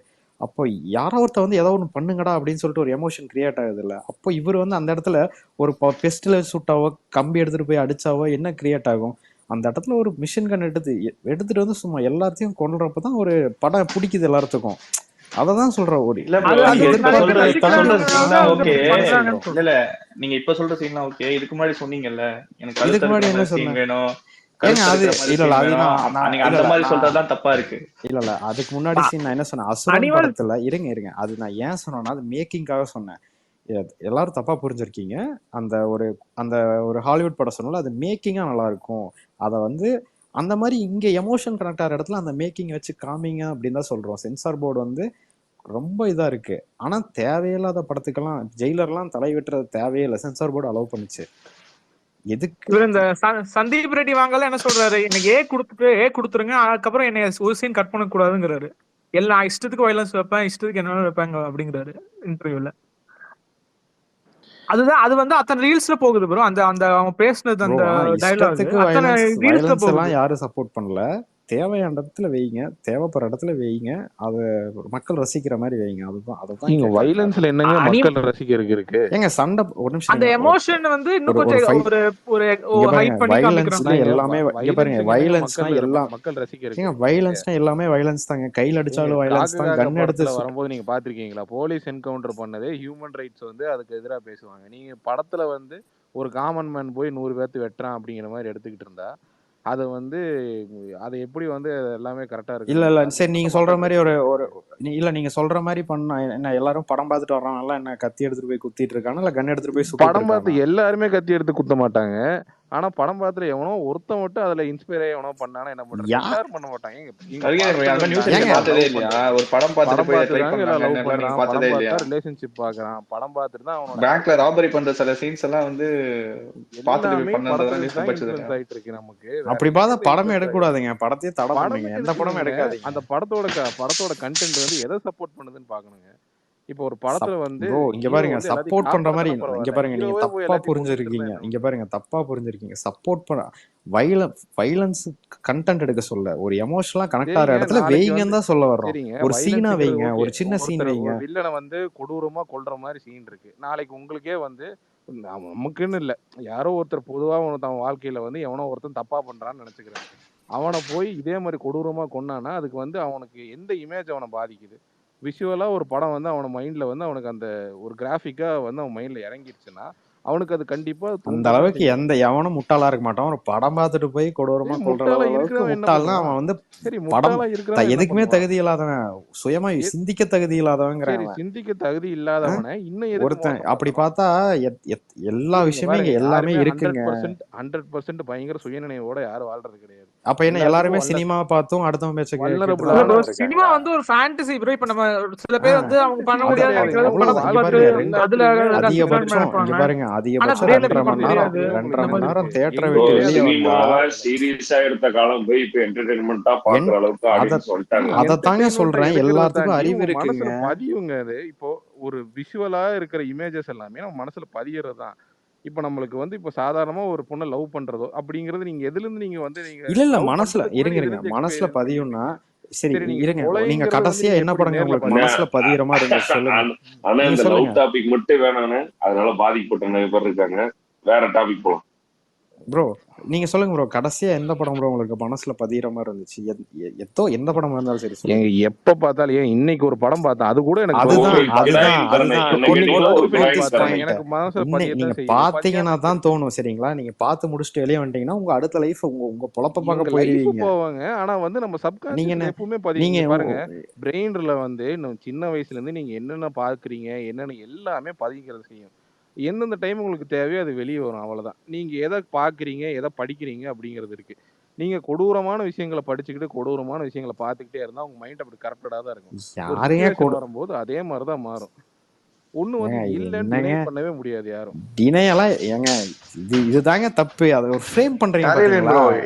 அப்போ யாரோ ஒருத்த வந்து ஏதோ ஒன்று பண்ணுங்கடா அப்படின்னு சொல்லிட்டு ஒரு எமோஷன் கிரியேட் ஆகுது இல்ல. அப்போ இவர் வந்து அந்த இடத்துல ஒரு பெஸ்ட்ல சுட்டாவோ கம்பி எடுத்துட்டு போய் அடிச்சாவோ என்ன கிரியேட் ஆகும்? அந்த இடத்துல ஒரு மிஷின் கன் எடுத்துட்டு வந்து சும்மா எல்லாத்தையும் கொண்டுறப்பதான் ஒரு படம் பிடிக்குது எல்லாத்துக்கும். அததான் சொல்ற ஓடி. இல்ல நீங்க இப்ப சொல்ற சீன்லாம் ஓகே. இதுக்கு முன்னாடி சொன்னீங்கல்ல எனக்கு இதுக்கு முன்னாடி என்ன சொன்னீங்க வேணும், அதுக்கு முன்னாடி சீன் நான் என்ன சொன்னேன், அசுரன் படத்துல இருங்க அது நான் ஏன் சொன்னேன்னா அது மேக்கிங்காக சொன்னேன். எல்லாரும் தப்பா புரிஞ்சிருக்கீங்க. அந்த ஒரு ஹாலிவுட் படம் சொன்னால அது மேக்கிங்கா நல்லா இருக்கும். அத வந்து அந்த மாதிரி இங்க எமோஷன் கனெக்ட் ஆகிற இடத்துல அந்த மேக்கிங் வச்சு காமிங்க அப்படின்னு தான் சொல்றோம். சென்சார் போர்டு வந்து ரொம்ப இதா இருக்கு. ஆனா தேவையில்லாத படத்துக்கெல்லாம் ஜெயிலர்லாம் தலை வெட்டுறது தேவையே இல்லை, சென்சார் போர்டு அலோவ் பண்ணுச்சு. எதுக்கு இந்த சந்தீப் ரெட்டி வாங்கல என்ன சொல்றாரு, எனக்கு ஏ கொடுத்துருங்க, அதுக்கப்புறம் என்னை ஒரு சீன் கட் பண்ண கூடாதுங்கிறாரு. எல்லாம் இஷ்டத்துக்கு வயலன்ஸ் வைப்பேன், இஷ்டத்துக்கு என்ன வைப்பாங்க அப்படிங்கிறாரு இன்டர்வியூல. அதுதான் அது வந்து அத்தனை ரீல்ஸ்ல போகுது ப்ரோ. அந்த அந்த அவங்க பேசுனது அந்த டயலாக் அத்தனை ரீல்ஸ்ல போகுது. யாரும் சப்போர்ட் பண்ணல. தேவையான இடத்துல வைங்க, தேவைப்படுற இடத்துல வைங்க, அதை மக்கள் ரசிக்கிற மாதிரி வைங்க. அதுதான் நீங்க வயலன்ஸ்ல என்னங்க மக்கள் ரசிக்கிறதுக்கு இருக்கு? ஏங்க சண்டை ஒரு நிமிஷம், அந்த எமோஷன் வந்து இன்னும் கொஞ்சம் ஒரு ஹைட் பண்ணி வயலன்ஸ்னா எல்லாமே இங்க பாருங்க, வயலன்ஸ்னா எல்லாம் மக்கள் ரசிக்கிறதுக்கு. ஏங்க வயலன்ஸ்னா எல்லாமே வயலன்ஸ் தாங்க. கையில அடிச்சாலும் வயலன்ஸ் தான், கன் எடுத்து வரும்போது நீங்க பாத்திருக்கீங்களா போலீஸ் என்கவுண்டர் பண்ணதே ஹியூமன் ரைட்ஸ் வந்து அதுக்கு எதிராக பேசுவாங்க. நீங்க படத்துல வந்து ஒரு காமன் மேன் போய் 100 பேர்த்து வெட்டுறான் அப்படிங்கிற மாதிரி எடுத்துக்கிட்டு இருந்தா அது வந்து அது எப்படி வந்து எல்லாமே கரெக்டா இருக்கு? இல்ல சரி, நீங்க சொல்ற மாதிரி ஒரு இல்ல நீங்க சொல்ற மாதிரி பண்ணா என்ன, எல்லாரும் படம் பார்த்துட்டு வர்றாங்க, என்ன கத்தி எடுத்துட்டு போய் குத்திட்டு இருக்காங்க, இல்ல கன் எடுத்துட்டு போய் படம் பார்த்து எல்லாருமே கத்தி எடுத்து குத்த மாட்டாங்க. ஆனா படம் பார்த்துல எவனோ ஒருத்த மட்டும் அதுல இன்ஸ்பயர் ஆகி எவனோ பண்ணானா என்ன பண்றது? யாரும் பண்ண மாட்டாங்க. ஒரு படம் பார்த்துட்டு போய் ட்ரை பண்ணாங்க, பார்த்ததே இல்லையா? ரிலேஷன்ஷிப் பார்க்கறான், படம் பார்த்துட்டு தான் அவனோட பேங்க்ல ராபரி பண்ற சில சீன்ஸ் எல்லாம் வந்து பார்த்துட்டு பண்ணறதெல்லாம் நியூஸ் படிச்சது ஆயிட்டு இருக்கு நமக்கு. அப்படி பார்த்தா படமே எடுக்க கூடாதுங்க, படத்தையே தடை பண்ணுங்க, எந்த படமும் எடுக்காதீங்க. அந்த படத்தோட கண்டென்ட் வந்து எதை சப்போர்ட் பண்ணுதுன்னு பாக்கணுங்க. இப்போ ஒரு படத்துல வந்து இங்க பாருங்க சப்போர்ட் பண்ற மாதிரி, இங்க பாருங்க நீங்க தப்பா புரிஞ்சிருக்கீங்க, இங்க பாருங்க தப்பா புரிஞ்சிருக்கீங்க. சப்போர்ட் பண்ண வயலன்ஸ் கண்டென்ட் எடுக்க சொல்ல, ஒரு எமோஷனலா கனெக்ட் ஆகிற இடத்துல வெயிங்கன்னு தான் சொல்ல வர்றோம். ஒரு சீனா வைங்க, ஒரு சின்ன சீன் வைங்க. வில்லனை வந்து கொடூரமா கொல்ற மாதிரி சீன் இருக்கு. நாளைக்கு உங்களுக்கே வந்து நமக்குன்னு இல்ல, யாரோ ஒருத்தர் பொதுவா தன் வாழ்க்கையில வந்து எவனோ ஒருத்தன் தப்பா பண்றான்னு நினைச்சுக்கிறேன். அவனை போய் இதே மாதிரி கொடூரமா கொன்னானா அதுக்கு வந்து அவனுக்கு எந்த இமேஜ் அவனை பாதிக்குது? விஷுவலா ஒரு படம் வந்து அவன மைண்ட்ல வந்து அவனுக்கு அந்த ஒரு கிராஃபிக்கா வந்து அவன் மைண்ட்ல இறங்கிடுச்சுன்னா அவனுக்கு அது கண்டிப்பா அந்த அளவுக்கு எவனும் முட்டாளா இருக்க மாட்டான். ஒரு படம் பார்த்துட்டு போய் கொடூரமா கொல்ற அளவுக்கு முட்டாள்னா அவன் வந்து படம் எதுக்குமே தகுதி இல்லாதவன், சுயமா சிந்திக்க தகுதி இல்லாதவங்கிறான். சிந்திக்க தகுதி இல்லாதவனை இன்னும் ஒருத்தன் அப்படி பார்த்தா எல்லா விஷயமே இங்க எல்லாமே இருக்குங்க. 100% பயங்கர சுயநினைவோட யாரும் வாழ்றது கிடையாது. அப்ப என்ன எல்லாருமே சினிமா பார்த்தும் அடுத்தவன் பேச்ச கேட்க? சினிமா வந்து ஒரு ஃபேண்டசி ப்ரோ. இப்ப நம்ம சில பேர் வந்து அவங்க பண்ண முடியாது, அதிகபட்சம் இங்க பாருங்க, அதிகபட்சம் 2.5 மணி நேரம் தியேட்டரை விட்டு வெளியே வந்தா சீரியஸா எடுத்த காலம் போய் இப்ப என்டர்டெயின்மெண்டா பாக்குற அளவுக்கு ஆடியன்ஸ் வந்துட்டாங்க. அதத்தாங்க சொல்றேன், எல்லாத்துக்கும் அறிவு இருக்குங்க. பதிவுங்க அது. இப்போ ஒரு விஷுவலா இருக்கிற இமேஜஸ் எல்லாமே நம்ம மனசுல பதியறதுதான். இப்ப நம்மளுக்கு வந்து இப்ப சாதாரணமா ஒரு பொண்ணை லவ் பண்றதோ அப்படிங்கறது நீங்க எதுல இருந்து நீங்க வந்து நீங்க இல்ல மனசுல இருங்க, மனசுல பதியும்னா சரி இருங்க. நீங்க கடைசியா என்ன படங்க உங்களுக்கு மனசுல பதிகிற மாதிரி இருந்துச்சு சொல்லுங்க. ஆனா இந்த லவ் டாபிக் மட்டும் வேணானே, அதனால பாதிக்கப்பட்ட நிறைய பேர் இருக்காங்க. வேற டாபிக் போலாம் ப்ரோ. நீங்க சொல்லுங்க ப்ரோ, கடைசியா எந்த படம் ப்ரோ உங்களுக்கு மனசுல பதிகிற மாதிரி இருந்துச்சு? எந்த படம் இருந்தாலும் சரி சொல்லுங்க. எப்ப பார்த்தாலும் ஏன் இன்னைக்கு ஒரு படம் பார்த்தேன், அது கூட எனக்கு நீங்க பாத்தீங்கன்னா தான் தோணும். சரிங்களா, நீங்க பார்த்து முடிச்சுட்டு வெளியே வந்துட்டீங்கன்னா உங்க அடுத்த லைஃப் உங்க பொழப்ப பார்க்க போயிருவீங்க. போவாங்க. ஆனா வந்து நம்ம சப்கான்ஷியஸ் எப்பவுமே பதிவு பாருங்க, பிரெயின்ல வந்து சின்ன வயசுல இருந்து நீங்க என்னென்ன பாக்குறீங்க என்னென்ன எல்லாமே பதிக்கிறது செய்யும். எந்தெந்த டைம் உங்களுக்கு தேவையோ அது வெளியே வரும், அவ்வளவுதான். நீங்க எதை பாக்குறீங்க எதை படிக்கிறீங்க அப்படிங்கிறது இருக்கு. நீங்க கொடூரமான விஷயங்களை படிச்சுக்கிட்டு கொடூரமான விஷயங்களை பார்த்துக்கிட்டே இருந்தா உங்க மைண்ட் அப்படி கரெக்டடா தான் இருக்கும். வரும்போது அதே மாதிரிதான் மாறும். ஒண்ணு வந்து இல்லன்னு பண்ணவே முடியாது யாரும். டினையெல்லாம் ஏங்க இதுதாங்க தப்பு. அதை ஒரு ஃப்ரேம் பண்றீங்க.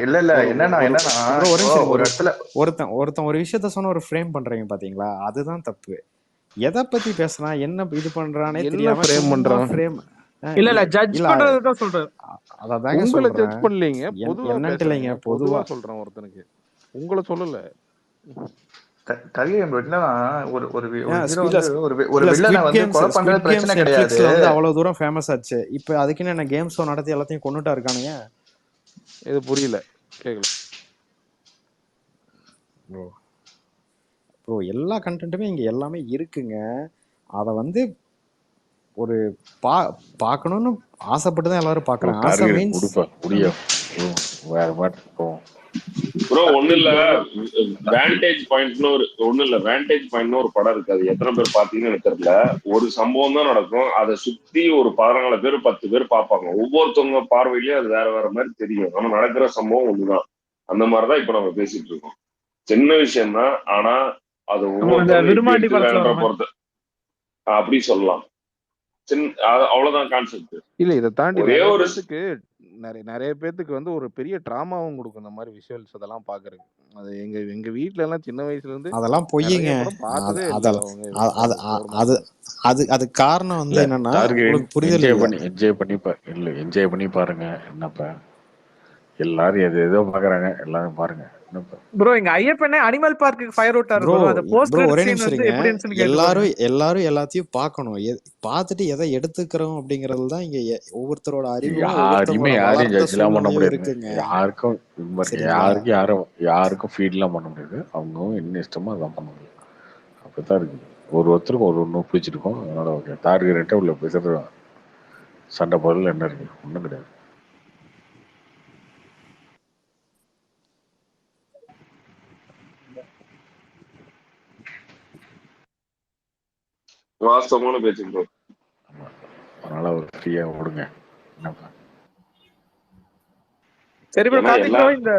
இல்ல என்னன்னா ஒரு இடத்துல ஒருத்தன் ஒரு விஷயத்த சொன்ன ஒரு ஃப்ரேம் பண்றீங்க பாத்தீங்களா, அதுதான் தப்பு. எதை பத்தி பேசினா என்ன இது பண்றானே தெரியாம ஃப்ரேம் பண்றான். ஃப்ரேம் இல்ல ஜட்ஜ் பண்றது தான் சொல்றேன். அததாங்க உங்களை ஜட்ஜ் பண்ணலீங்க, என்னன்னு இல்லைங்க, பொதுவா சொல்றேன். ஒருத்தனுக்கு உங்களை சொல்லல. அவ்வளவு தூரம் ஃபேமஸ் ஆச்சு. இப்ப அதுக்குன்னு என்ன கேம் ஷோ நடத்தி எல்லாத்தையும் கொண்டுட்டா இருக்கானுங்க. இது புரியல, கேக்கல ப்ரோ. எல்லா கண்டென்ட்டுமே இங்க எல்லாமே இருக்குங்க. அத வந்து ஒரு பார்க்கணும்னு ஆசைப்பட்டு தான் எல்லாரும் பாக்குறாங்க. ஆசை மீன்ஸ் வேற மாதிரி ப்ரோ. ஒண்ணு இல்ல வேண்டேஜ் பாயிண்ட்னு வேண்டேஜ் பாயிண்ட்னு ஒரு படம் இருக்கு. அது எத்தனை பேர் பாத்தீங்கன்னு எனக்கு தெரியல. ஒரு சம்பவம் தான் நடக்கும், அதை சுத்தி ஒரு 14 பேர் 10 பேர் பார்ப்பாங்க. ஒவ்வொருத்தவங்க பார்வையிலயும் அது வேற வேற மாதிரி தெரியும். ஆனா நடக்கிற சம்பவம் ஒண்ணுதான். அந்த மாதிரிதான் இப்ப நம்ம பேசிட்டு இருக்கோம். சின்ன விஷயம் தான், ஆனா அது ஒவ்வொருத்தரும் எப்படி எடுத்துக்கிறாங்கன்ற பொறுத்து அப்படி சொல்லலாம். அவ்வளவுதான் கான்செப்ட். இல்ல இதை தாண்டி ஒரே நிறைய ஒரு பேத்துக்கு நிறைய பேத்துக்கு வந்து ஒரு பெரிய டிராமாவும் கொடுக்கும் இந்த மாதிரி விஷுவல்ஸ் அதெல்லாம் பாக்குறதுக்கு. அது எங்க வீட்ல எல்லாம் சின்ன வயசுல இருந்து அதெல்லாம் பொய்யுங்க. நிறைய படம் பார்த்ததே இல்ல. அது காரணம் வந்து என்னன்னா உங்களுக்கு புரிதல் என்ஜாய் பண்ணி பாருங்க. என்னப்பா எல்லாரும் ஏதோ பாக்குறாங்க, எல்லாரும் பாருங்க. ப்ரோ இங்க ஐயப்பனே அனிமல் பார்க்கு ஃபயர் விட்டாரு ப்ரோ. அந்த போஸ்ட் ஒரே கிரெடிட் சீன் வந்து எப்படி இருந்துச்சுன்னு கேட்டு எல்லாரும் எல்லாத்தையும் பார்க்கணும். பார்த்துட்டு எதை எடுத்துக்கிறோம் அப்படிங்கறது தான் இங்க ஒவ்வொருத்தரோட அறிவு. யாரையும் ஜட்ஜ்லாம் பண்ண முடியாது. யாருக்கும் ஃபீட்லாம் பண்ண முடியாது. அவங்க என்ன இஷ்டமோ அதான் பண்ண முடியும். அப்படித்தான் இருக்கு. ஒருத்தருக்கும் ஒன்று பிடிச்சிருக்கோம். அதனால ஓகே. டார்கெட்டை உள்ள பேசுறது சண்டை பொருள் என்ன இருக்கு? ஒன்றும் கிடையாது. வாஸ்தவமான பேச்சு ப்ரோ. அதனால ஒரு ஃப்ரீயா ஓடுங்க. சரி ப்ரோ. கார்த்திக் ப்ரோ இந்த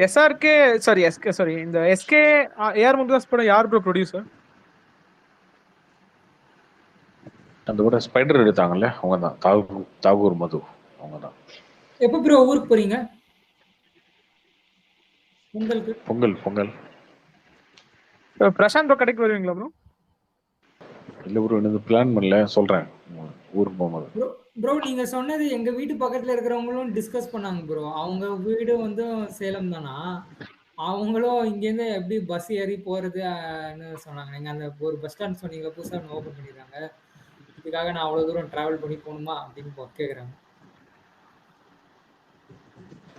எஸ்ஆர்கே சாரி இந்த எஸ்கே ஏஆர் முருகதாஸ் படம் யார் ப்ரோ ப்ரொடியூசர்? அந்த கூட ஸ்பைடர் எடுத்தாங்கல்ல, அவங்க தான். தாகூர் மது அவங்க தான். எப்போ ப்ரோ ஊருக்கு போறீங்க? பொங்கல் பிரசாந்த் ப்ரோ கடைக்கு வருவீங்களா ப்ரோ? இல்ல ப்ரோ, எனக்கு பிளான் பண்ணல, சொல்றேன் ஊருக்கு போகும்போது. ப்ரோ நீங்க சொன்னது எங்க வீட்டு பக்கத்துல இருக்கிறவங்களும் டிஸ்கஸ் பண்ணாங்க ப்ரோ. அவங்க வீடு வந்து சேலம் தானா, அவங்களும் இங்கேருந்து எப்படி பஸ் ஏறி போறதுன்னு சொன்னாங்க. நீங்க அந்த ஒரு பஸ் ஸ்டாண்ட் சொன்னீங்களா புதுசா ஓபன் பண்ணிருக்காங்க, இதுக்காக நான் அவ்வளவு தூரம் டிராவல் பண்ணி போகணுமா அப்படின்னு கேக்குறாங்க.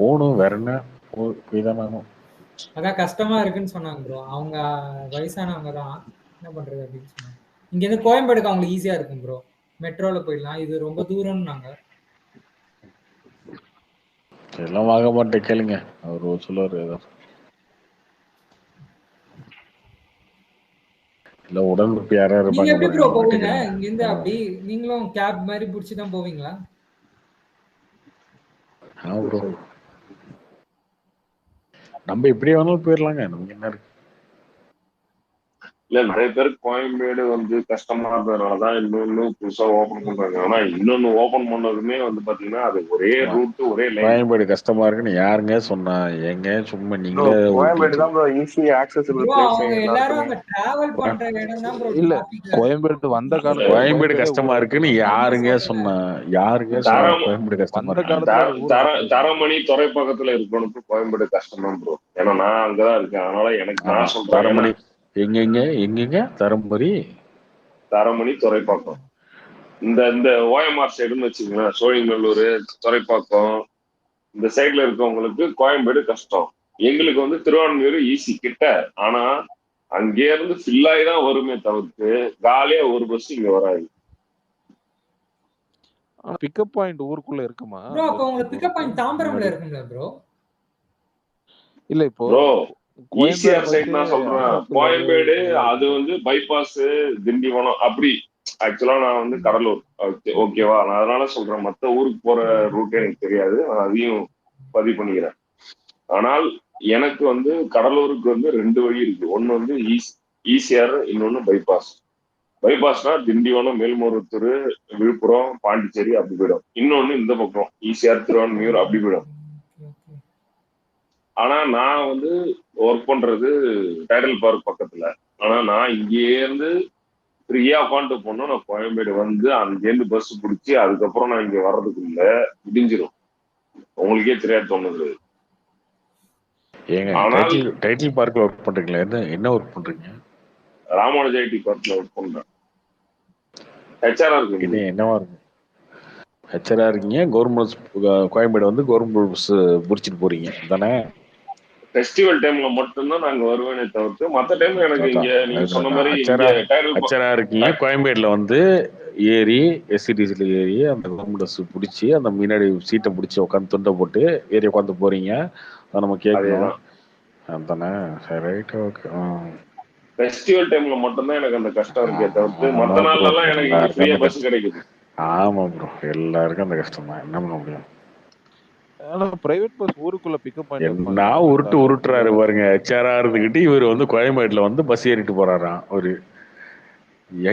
போகணும், வேற என்ன போய் தானே ஆகணும். அதான் கஷ்டமா இருக்குன்னு சொன்னாங்க ப்ரோ. அவங்க வயசானவங்க தான், என்ன பண்றது அப்படின்னு சொன்னாங்க. இங்க இருந்து கோயம்பேடுக்கு அவங்களுக்கு ஈஸியா இருக்கும் ப்ரோ, மெட்ரோல போயிடலாம். இது ரொம்ப தூரம்னாங்க. எல்லாம் வாங்க மாட்டேன், கேளுங்க அவர் சொல்லுவாரு. ஏதாவது இல்ல உடம்புக்கு யாரா நீங்க இருப்பாங்க எப்படி ப்ரோ போவீங்க பாருங்க. இங்க இருந்து? அப்படி நீங்களும் கேப் மாதிரி புடிச்சு தான் போவீங்களா? ப்ரோ நம்ம எப்படி வேணாலும் போயிடலாங்க, நமக்கு என்ன இருக்கு. இல்ல நிறைய பேருக்கு கோயம்பேடு வந்து கஷ்டமா இருந்ததுனாலதான் இன்னொன்னு புதுசா ஓபன் பண்றாங்க. ஆனா இன்னொன்னு ஓபன் பண்ணதுமே வந்து பாத்தீங்கன்னா அது ஒரே ரூட், ஒரே லைன். கோயம்பேடு கஷ்டமா இருக்குன்னு யாருங்க சொன்னா? எங்க சும்மா நீங்களே கோயம்பேடு தான் ப்ரோ ஈஸி ஆக்சஸபிள் பிளேஸ். எல்லாரும் அங்க டிராவல் பண்ற இடம் தான் ப்ரோ. இல்ல கோயம்பேடு வந்த காலத்துல கோயம்பேடு கஷ்டமா இருக்குன்னு யாருங்க சொன்னா? யாருங்க கோயம்பேடு கஷ்டமா இருக்கு? தரமணி துறைப்பக்கத்துல இருக்கணும்னு கோயம்பேடு கஷ்டம் தான் ப்ரோ. ஏன்னா நான் அங்கதான் இருக்கேன். அதனால எனக்கு நான் சொல்றேன். தரமணி எங்கெங்க தரமணி துறைப்பாக்கம். இந்த ஓஎம்ஆர் சைடுன்னு வச்சுக்கோங்களேன், சோழிங்கநல்லூர், துறைப்பாக்கம் இந்த சைட்ல இருக்கவங்களுக்கு கோயம்பேடு கஷ்டம். எங்களுக்கு வந்து திருவான்மையூர் ஈஸி கிட்ட. ஆனா அங்கே இருந்து ஃபில்லாகி தான் வருமே தவிர்த்து காலியா ஒரு பஸ் இங்க வராது. பிக்கப் பாயிண்ட் ஊருக்குள்ள இருக்குமா ப்ரோ? அப்ப உங்களுக்கு பிக்கப் பாயிண்ட் தாம்பரம்ல இருக்குங்களா ப்ரோ? இல்ல இப்போ ப்ரோ ஈசிஆர் சைட் நான் சொல்றேன். கோயம்பேடு அது வந்து பைபாஸ் திண்டிவனம் அப்படி. ஆக்சுவலா நான் வந்து கடலூர், ஓகேவா? நான் அதனால சொல்றேன், மத்த ஊருக்கு போற ரூட் எனக்கு தெரியாது, நான் அதையும் பதிவு பண்ணிக்கிறேன். ஆனால் எனக்கு வந்து கடலூருக்கு வந்து 2 வழி இருக்கு. ஒன்னு வந்து ஈசிஆர், இன்னொன்னு பைபாஸ். பைபாஸ்னா திண்டிவனம், மேல்மருவத்தூர், விழுப்புரம், பாண்டிச்சேரி அப்படி போயிடும். இன்னொன்னு இந்த பக்கம் ஈசிஆர், திருவான்மையூர் அப்படி போயிடும். ஆனா நான் வந்து ஒர்க் பண்றது டைடல் பார்க் பக்கத்துல. ஆனா நான் இங்கே இருந்து ஃப்ரீயா உட்காந்துட்டு போனோம். நான் கோயம்பேடு வந்து அங்கேருந்து பஸ் பிடிச்சி அதுக்கப்புறம் நான் இங்க வர்றதுக்குள்ள முடிஞ்சிடும். உங்களுக்கே தெரியாது தோணுது. டைட்டில் பார்க்ல ஒர்க் பண்றீங்களா? என்ன ஒர்க் பண்றீங்க? ராமானுஜ ஐடி பார்க்ல ஒர்க் பண்றேன். ஹெச்ஆரா இருக்கு. என்னவா இருக்கு? ஹெச்ஆரா இருக்கீங்க. கவர்மெண்ட் கோயம்பேடு வந்து கவர்மெண்ட் பஸ் பிடிச்சிட்டு போறீங்க தானே? ஃபெஸ்டிவல் டைம்ல மட்டும்தான் நாங்க வருவேனே தவிர்த்து மத்த டைம்ல எனக்கு இங்க நீங்க சொன்ன மாதிரி ஹெச்ஆரா இருக்கீங்க. கோயம்பேடுல வந்து ஏறி எஸ்சிடிசில ஏறி அந்த கவர்மெண்ட் பஸ் பிடிச்சி அந்த முன்னாடி சீட்டை பிடிச்சி உட்காந்து துண்டை போட்டு ஏறி உட்காந்து போறீங்க. அதை நம்ம கேட்கணும் தானே? சரி, ரைட், ஓகே. ஃபெஸ்டிவல் டைம்ல மட்டும்தான் எனக்கு அந்த கஷ்டம் இருக்கே தவிர்த்து மத்த நாள்ல எல்லாம் எனக்கு ஃப்ரீயா பஸ் கிடைக்குது. ஆமா ப்ரோ, எல்லாருக்கும் அந்த கஷ்டம் தான். என்ன பண்ண முடியும்? ஆனா பிரைவேட் பஸ் ஊருக்குள்ள பிக்கப் பாயிண்ட் வைப்பாங்க. என்ன உருட்டுறாரு பாருங்க. ஹெச்ஆரா இருந்துகிட்டு இவர் வந்து கோயம்பேட்டுல வந்து பஸ் ஏறிட்டு போறாராம். ஒரு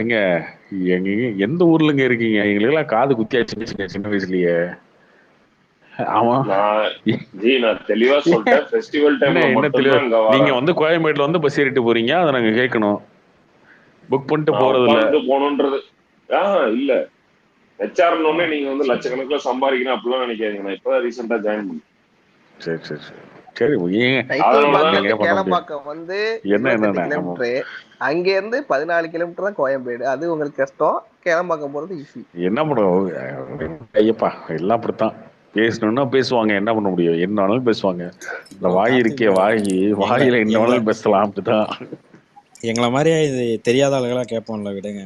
எங்க எங்க எந்த ஊர்லங்க இருக்கீங்க? எங்களுக்கெல்லாம் காது குத்தியாச்சு சின்ன வயசுலயே. ஆமா நான் தெளிவா சொல்லிட்டேன். ஃபெஸ்டிவல் டைம்ல மட்டும்தான் அங்க நீங்க வந்து கோயம்பேட்டுல வந்து பஸ் ஏறிட்டு போறீங்க, அதை நாங்க கேட்கணும். புக் பண்ணிட்டு போறது இல்ல போகணுன்றது இல்ல. ஹெச்ஆர்னே நீங்க வந்து லட்சக்கணக்குல சம்பாதிக்கணும் அப்படிலாம் நினைக்காதீங்க. நான் இப்பதான் ரீசெண்டா ஜாயின் பண்ணேன். சரி சரி சரி சரி. கேளம்பாக்கம் வந்து 28 கிலோமீட்டர், அங்க இருந்து 14 கிலோமீட்டர் தான் கோயம்பேடு. அது உங்களுக்கு கஷ்டம். கேளம்பாக்கம் போறது ஈஸி. என்ன பண்ணுவோம் ஐயப்பா, எல்லாம் அப்படித்தான். பேசணும்னா பேசுவாங்க, என்ன பண்ண முடியும்? என்ன வேணாலும் பேசுவாங்க. இந்த வாய் இருக்கே, வாயில என்ன வேணாலும் பேசலாம். அப்படிதான். எங்களை மாதிரியே இது தெரியாத ஆளுகளா கேட்போம்ல, விடுங்க.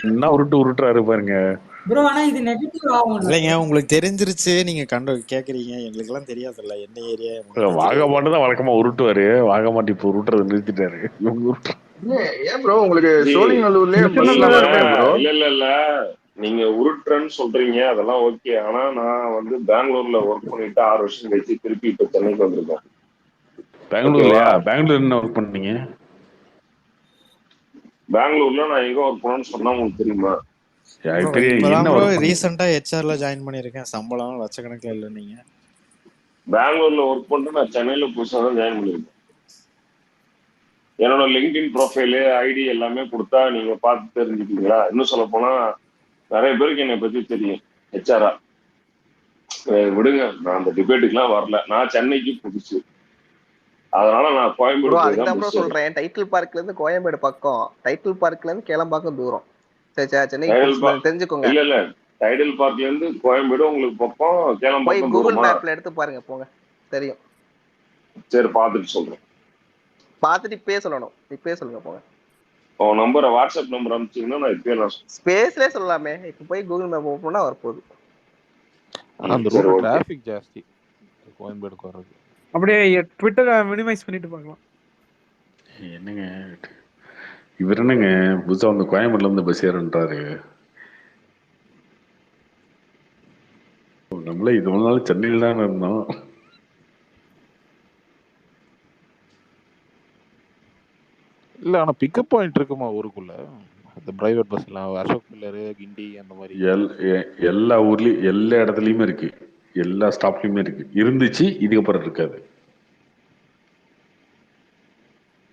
என்ன உருட்டுறாரு பாருங்க. ப்ரோ ஆனா இது நெகட்டிவ் ஆகும் இல்லைங்க, உங்களுக்கு தெரிஞ்சிருச்சு, நீங்க கேக்குறீங்க. எங்களுக்கு எல்லாம் தெரியாதுல்ல என்ன ஏரியா. வாகமாட்டு தான் வழக்கமா உருட்டுவாரு. வாகமாட்டு இப்ப உருட்டுறது நிறுத்திட்டாரு. ஏன் ப்ரோ உங்களுக்கு சோழிங்கநல்லூர்லயே இல்ல நீங்க உருட்டுறன்னு சொல்றீங்க, அதெல்லாம் ஓகே. ஆனா நான் வந்து பெங்களூர்ல ஒர்க் பண்ணிட்டு 6 வருஷம் கழிச்சு திருப்பி இப்ப சென்னைக்கு வந்திருக்கேன். பெங்களூர்லயா? பெங்களூர் என்ன ஒர்க் பண்ணீங்க? பெங்களூர்ல நான் எங்க ஒர்க் பண்ணணும்னு சொன்னா உங்களுக்கு தெரியுமா? ரீசெண்டா ஹெச்ஆர்ல ஜாயின் பண்ணிருக்கேன். சம்பளம் லட்சக்கணக்கில் இல்ல. நீங்க பெங்களூர்ல ஒர்க் பண்ணிட்டு நான் சென்னையில புதுசா தான் ஜாயின் பண்ணிருக்கேன். என்னோட லிங்க்டின் ப்ரொஃபைலு, ஐடி எல்லாமே கொடுத்தா நீங்க பார்த்து தெரிஞ்சுக்கீங்களா? இன்னும் சொல்ல போனா நிறைய பேருக்கு என்னை பத்தி தெரியும் ஹெச்ஆரா. விடுங்க, நான் அந்த டிபேட்டுக்குலாம் வரல. நான் சென்னைக்கு புதுசு, அதனால நான் கோயம்பேடு சொல்றேன். டைட்டில் பார்க்ல இருந்து கோயம்பேடு பக்கம், டைட்டில் பார்க்ல இருந்து கேளம்பாக்கம் தூரம். சென்னை தெரிஞ்சுக்கோங்க. இல்ல டைட்டில் பார்க்ல இருந்து கோயம்பேடு உங்களுக்கு பக்கம், கேளம்பாக்கம் கூகுள் மேப்ல எடுத்து பாருங்க, போங்க தெரியும். சரி, பார்த்துட்டு சொல்றேன். பார்த்துட்டு இப்பயே சொல்லணும். இப்பயே சொல்லுங்க, போங்க. நம்பரை வாட்ஸ்அப் நம்பர் அனுப்பிச்சீங்கன்னா நான் இப்பயே நான் ஸ்பேஸ்லயே சொல்லலாமே. இப்ப போய் கூகுள் மேப் ஓபன் பண்ணா வரப்போகுது. அந்த ரூட் டிராஃபிக் ஜாஸ்தி கோயம்பேடுக்கு வர்றது. அப்படியே ட்விட்டரை மினிமைஸ் பண்ணிட்டு பார்க்கலாம். என்னங்க இவர் என்னங்க புதுசா வந்து கோயம்பேடுல இருந்து பஸ் ஏறன்றாரு. நம்மளே இது ஒரு நாள் சென்னையில் தானே இருந்தோம். இல்ல ஆனா பிக்கப் பாயிண்ட் இருக்குமா ஊருக்குள்ள? அந்த பிரைவேட் பஸ்லாம் அசோக் பில்லர், கிண்டி அந்த மாதிரி எல்லா ஊர்லயும் எல்லா இடத்துலயுமே இருக்கு. எல்லா ஸ்டாப்லயுமே இருக்கு. இருந்துச்சு, இதுக்கப்புறம் இருக்காது.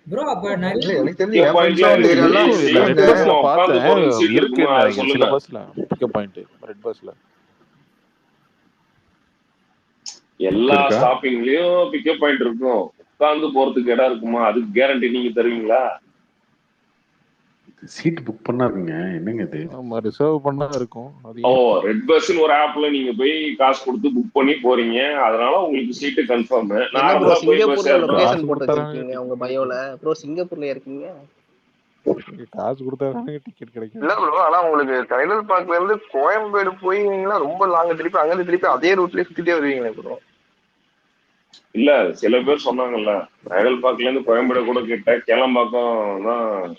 ப்ரோ அப்ப எனக்கு தெரிஞ்சு சில பஸ்ல பிக்கப் பாயிண்ட் ரெட் பஸ்ல எல்லா ஸ்டாப்பிங்லயும் பிக்கப் பாயிண்ட் இருக்கும். உட்கார்ந்து போறதுக்கு இடம் இருக்குமா? அதுக்கு கேரண்டி நீங்க தருவீங்களா? சீட் புக் பண்ணா இருக்குங்க. என்னங்க இது? ஆமா, ரிசர்வ் பண்ணா இருக்கும். ரெட் பஸ்னு ஒரு ஆப்ல நீங்க போய் காசு கொடுத்து புக் பண்ணி போறீங்க, அதனால உங்களுக்கு சீட்டு கன்ஃபார்ம். நார்மலா போய் லொகேஷன் போட்டு வச்சிருக்கீங்க உங்க பயோல. ப்ரோ சிங்கப்பூர்ல இருக்கீங்க, காசு கொடுத்தாதானே டிக்கெட் கிடைக்கும். இல்ல ப்ரோ, ஆனா உங்களுக்கு டைட்டில் பார்க்ல இருந்து கோயம்பேடு போயிங்கன்னா ரொம்ப லாங், திருப்பி அங்க இருந்து திருப்பி அதே ரூட்லயே சுத்திட்டே வருவீங்களே ப்ரோ. இல்ல சில பேர் சொன்னாங்கல்ல, டைட்டில் பார்க்ல இருந்து கோயம்பேடு கூட கிட்ட, கேளம்பாக்கம் தான்.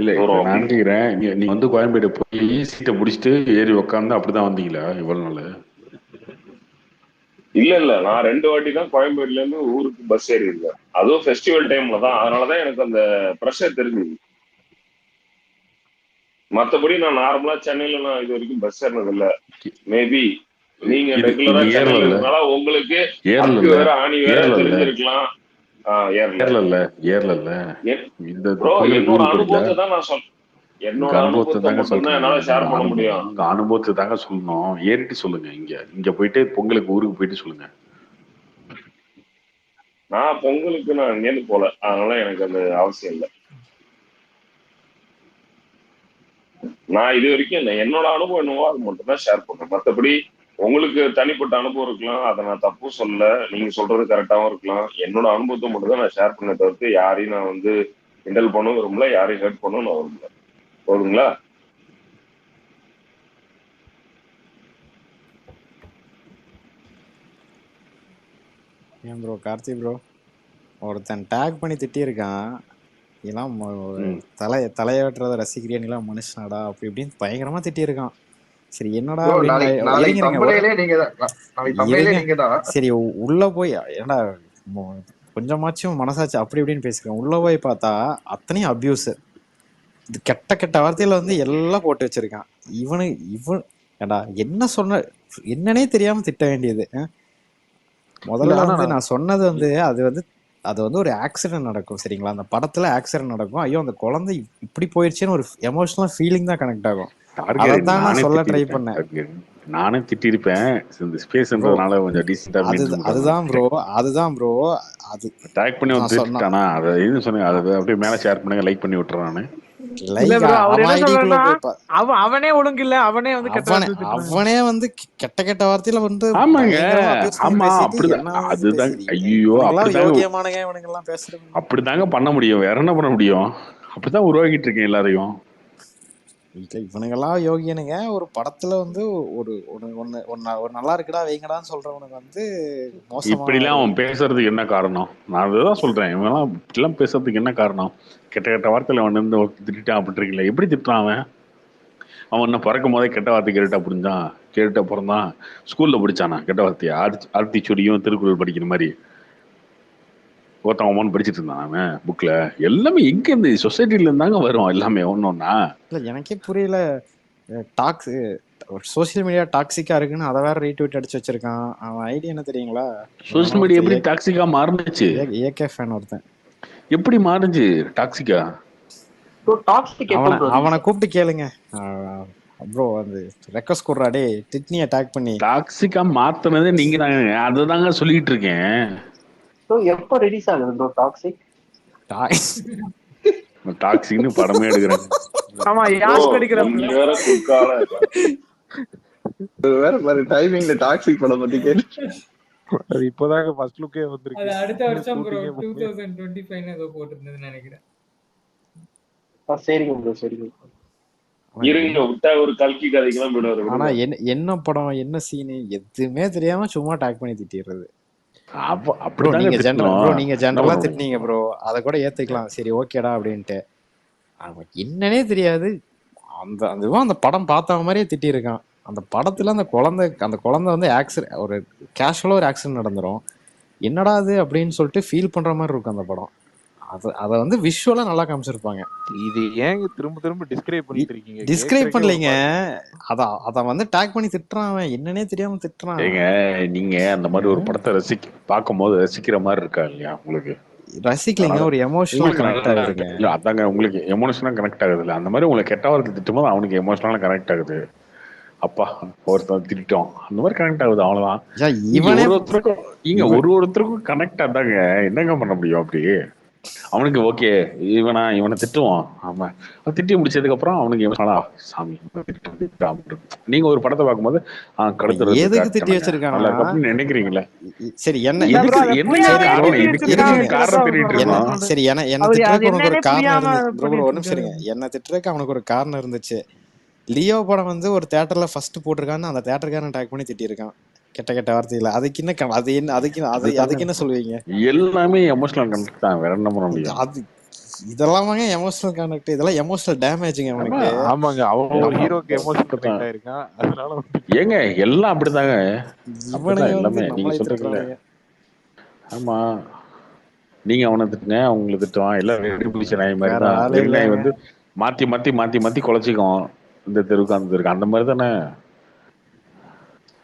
இல்ல நான் நினைக்கிறேன் நீ வந்து கோயம்பேடு போய் சீட்டை முடிச்சுட்டு ஏறி உக்காந்து அப்படிதான் வந்தீங்களா இவ்வளவு நாள்? இல்ல நான் 2 வாட்டி தான் கோயம்பேடுல இருந்து ஊருக்கு பஸ் ஏறி இருக்கேன். அதுவும் ஃபெஸ்டிவல் டைம்ல தான். அதனாலதான் எனக்கு அந்த ப்ரெஷர் தெரிஞ்சுது. மத்தபடி நான் நார்மலா சென்னையில நான் இது வரைக்கும் பஸ் ஏறினது இல்ல. மேபி நீங்க ரெகுலரா சென்னையில இருக்கனால உங்களுக்கு வேற ஆணி வேற தெரிஞ்சிருக்கலாம். என்னோட அனுபவத்தை தான் நான் சொல்றேன். என்னோட அனுபவத்தை மட்டும்தான் என்னால ஷேர் பண்ண முடியும். உங்க அனுபவத்தை தாங்க சொல்லணும். ஏறிட்டு சொல்லுங்க. இங்க போயிட்டு பொங்கலுக்கு ஊருக்கு போயிட்டு சொல்லுங்க. நான் பொங்கலுக்கு நான் அங்கேருந்து போல, அதனால எனக்கு அந்த அவசியம் இல்லை. நான் இது வரைக்கும் என்னோட அனுபவம் என்னவோ அது மட்டும் தான் ஷேர் பண்றேன். மற்றபடி உங்களுக்கு தனிப்பட்ட அனுபவம் இருக்கலாம், அதை நான் தப்பு சொல்ல. நீங்க சொல்றது கரெக்டாகவும் இருக்கலாம். என்னோட அனுபவத்தை மட்டும் தான் நான் ஷேர் பண்ண தவிர்த்து யாரையும் நான் வந்து கிண்டல் பண்ண விரும்பல, யாரையும் ஹெல்ப் பண்ண நான் விரும்பல. போதுங்களா? ஏன் ப்ரோ கார்த்தி ப்ரோ ஒருத்தன் டேக் பண்ணி திட்டியிருக்கான், இதெல்லாம் தலையை வெட்டுறத ரசிக்கிறியா, நீலாம் மனுஷனாடா அப்படி இப்படின்னு பயங்கரமா திட்டியிருக்கான். சரி என்னடா ப்ரோ அப்படின்னு நாளைக்கு இருங்க தம்பனையிலே நீங்க தான், நாளைக்கு தம்பனையிலே இருங்க. நீங்க தான். சரி உள்ள போய் ஏன்டா கொஞ்சமாச்சும் மனசாச்சு அப்படி இப்படின்னு பேசுறேன். உள்ள போய் பார்த்தா அத்தனையும் அபியூஸ். இது கெட்ட கெட்ட வார்த்தையில வந்து எல்லாம் போட்டு வச்சிருக்கான். இவன் ஏண்டா என்ன சொன்ன என்னன்னே தெரியாம திட்ட வேண்டியது. முதல்ல வந்து நான் சொன்னது வந்து அது வந்து ஒரு ஆக்சிடென்ட் நடக்கும் சரிங்களா. அந்த படத்துல ஆக்சிடென்ட் நடக்கும். ஐயோ அந்த குழந்தை இப்படி போயிடுச்சுன்னு ஒரு எமோஷனல் ஃபீலிங் தான் கனெக்ட் ஆகும். அதான் நான் சொல்ல ட்ரை பண்ணேன். நானே திட்டிருப்பேன். இந்த ஸ்பேஸ்ன்றதுனால கொஞ்சம் டீசென்ட்டா மெயின்டெய்ன் அதுதான் ப்ரோ அது டாக் பண்ணி வந்து திட்டானா அத என்ன சொன்னீங்க. அத அப்படியே மேல ஷேர் பண்ணுங்க, லைக் பண்ணி விட்டுறானே. அவனே ஒழுங்கு இல்ல, அவனே வந்து கெட்ட கெட்ட வார்த்தையில வந்து அதுதான். ஐயோ அப்படிதாங்க பண்ண முடியும், வேற என்ன பண்ண முடியும். அப்படிதான் உருவாக்கிட்டு இருக்கேன் எல்லாரையும். இவனுங்கெல்லாம் யோகியனுங்க. ஒரு படத்துல வந்து ஒரு நல்லா இருக்குடா வைங்கடான்னு சொல்றவனுக்கு வந்து இப்படிலாம் அவன் பேசுறதுக்கு என்ன காரணம்? நான் அதுதான் சொல்றேன். இவங்கெல்லாம் இப்படிலாம் பேசுறதுக்கு என்ன காரணம்? கெட்ட கெட்ட வார்த்தையில அவன் இருந்து திட்டான் அப்படி இருக்கல. எப்படி திட்டான் அவன் என்ன பிறக்கும் போதே கெட்ட வார்த்தை கேட்டுட்டா புரிஞ்சான்? கேட்டுட்டு அப்புறம் தான் ஸ்கூல்ல படிச்சானா கெட்ட வார்த்தையா? ஆர்த்திச்சுடியும் திருக்குறள் படிக்கிற மாதிரி ஒருத்தவன் படிச்சுட்டு இருந்தான் அவன் புக்ல. எல்லாமே எங்க இருந்து சொசைட்டில இருந்தாங்க வரும் எல்லாமே ஒன்னொன்னா. இல்ல எனக்கே புரியல. சோசியல் மீடியா டாக்ஸிக்கா இருக்குன்னு அதை வேற ரீட்வீட் அடிச்சு வச்சிருக்கான். அவன் ஐடியா என்ன தெரியுங்களா? சோசியல் மீடியா எப்படி டாக்ஸிக்கா மாறுனுச்சு? ஏகே ஃபேன் ஒருத்தன் எப்படி மாறுச்சு டாக்ஸிக்கா? அவனை கூப்பிட்டு கேளுங்க ப்ரோ. அந்த ரெக்வஸ்ட் கொடுறாடே டிட்னி அட்டாக் பண்ணி டாக்ஸிக்கா மாத்துனதே நீங்க தாங்க. அதுதாங்க சொல்லிட்டு இருக்கேன். எப்போ ரிலீஸ் ஆகுது ப்ரோ டாக்ஸிக்? டாக்ஸிக்னு படமே எடுக்கிறாங்க. ஆமா யாஸ் படிக்கிறாங்க. வேற மாதிரி டைமிங்ல டாக்ஸிக் படம் பத்தி கேட்டு அது இப்போதாங்க ஃபர்ஸ்ட் லுக்கே வந்திருக்கு. அது அடுத்த வருஷம் ப்ரோ 2025 ல ஏதோ போட்டுருந்ததுன்னு நினைக்கிறேன். சரிங்க ப்ரோ சரிங்க. இருங்க விட்டா ஒரு கல்கி கதைக்கெல்லாம் போயிடுவாரு. ஆனா என்ன படம் என்ன சீனு எதுவுமே தெரியாம சும்மா டாக் பண்ணி திட்டிடுறது. நீங்க ஜெனரலா திட்டினீங்க ப்ரோ, அத கூட ஏத்துக்கலாம். சரி ஓகேடா அப்படின்ட்டு. என்னன்னே தெரியாது. அந்த படம் பார்த்த மாதிரியே திட்டி இருக்கான். அந்த படத்துல அந்த குழந்தை வந்து ஆக்சிடென்ட், ஒரு கேஷுவலா ஒரு ஆக்சிடென்ட் நடந்துரும். என்னடா அது அப்படின்னு சொல்லிட்டு ஃபீல் பண்ற மாதிரி இருக்கும் அந்த படம். அத வந்து விஷுவலா நல்லா காமிச்சிருப்பாங்க. இது ஏங்க திரும்ப டிஸ்கிரைப் பண்ணிட்டு இருக்கீங்க? டிஸ்கிரைப் பண்ணலீங்க, அத வந்து டாக் பண்ணி திட்டுறான். அவன் என்னன்னே தெரியாம திட்டுறான். ஏங்க நீங்க அந்த மாதிரி ஒரு படத்தை பார்க்கும்போது ரசிக்கிற மாதிரி இருக்கா இல்லையா உங்களுக்கு? ரசிக்கலீங்க, ஒரு எமோஷனலா கனெக்ட் ஆகுதுங்க. இல்ல அதாங்க உங்களுக்கு எமோஷனலா கனெக்ட் ஆகுது இல்ல. அந்த மாதிரி உங்களுக்கு கெட்ட வார்த்தை திட்டும் போது அவனுக்கு எமோஷனலா கனெக்ட் ஆகுது. அப்பா ஒருத்தர் திட்டோம் அந்த மாதிரி கனெக்ட் ஆகுது, அவ்வளவுதான். ஒருத்தருக்கும் கனெக்ட் ஆதாங்க. என்னங்க பண்ண முடியும் அப்படி? அவனுக்கு ஓகே இவனை திட்டுவான். ஆமா திட்டி முடிச்சதுக்கு அப்புறம் அவனுக்கு எமோஷனலா சாமி நீங்க ஒரு படத்தை பார்க்கும்போது எதுக்கு திட்டி வச்சிருக்காங்க நினைக்கிறீங்களா? சரி என்ன திட்டுறதுக்கு அவனுக்கு ஒரு காரணம் இருந்துச்சு. லியோ படம் வந்து ஒரு தியேட்டர்ல ஃபர்ஸ்ட் போட்டிருக்கான்னு அந்த தியேட்டருக்காரன் டாக் பண்ணி திட்டி இருக்கான் கெட்ட கெட்ட வார்த்தையில. அதுக்கு என்ன சொல்லுவீங்க? எல்லாமே எமோஷனல் கனெக்ட் தான், வேற என்ன பண்ண முடியும்? அது இதெல்லாம் எமோஷனல் கனெக்ட், இதெல்லாம் எமோஷனல் டேமேஜ்ங்க அவனுக்கு. ஆமாங்க, அவன் ஒரு ஹீரோக்கு எமோஷனல் கனெக்ட் ஆயிருக்கான். அதனால ஏங்க எல்லாம் அப்படிதாங்க எல்லாமே நீங்க சொல்றீங்க. ஆமா நீங்க அவனை திட்டுங்க அவங்களை திட்டுவான், எல்லாம் வெடிபிடிச்ச நாய் மாதிரி தான். வெறிநாய் வந்து மாத்தி மாத்தி மாத்தி மாத்தி குலைச்சிக்கும். இந்த தெருவுக்கு அந்த தெருக்கு அந்த மாதிரி தானே.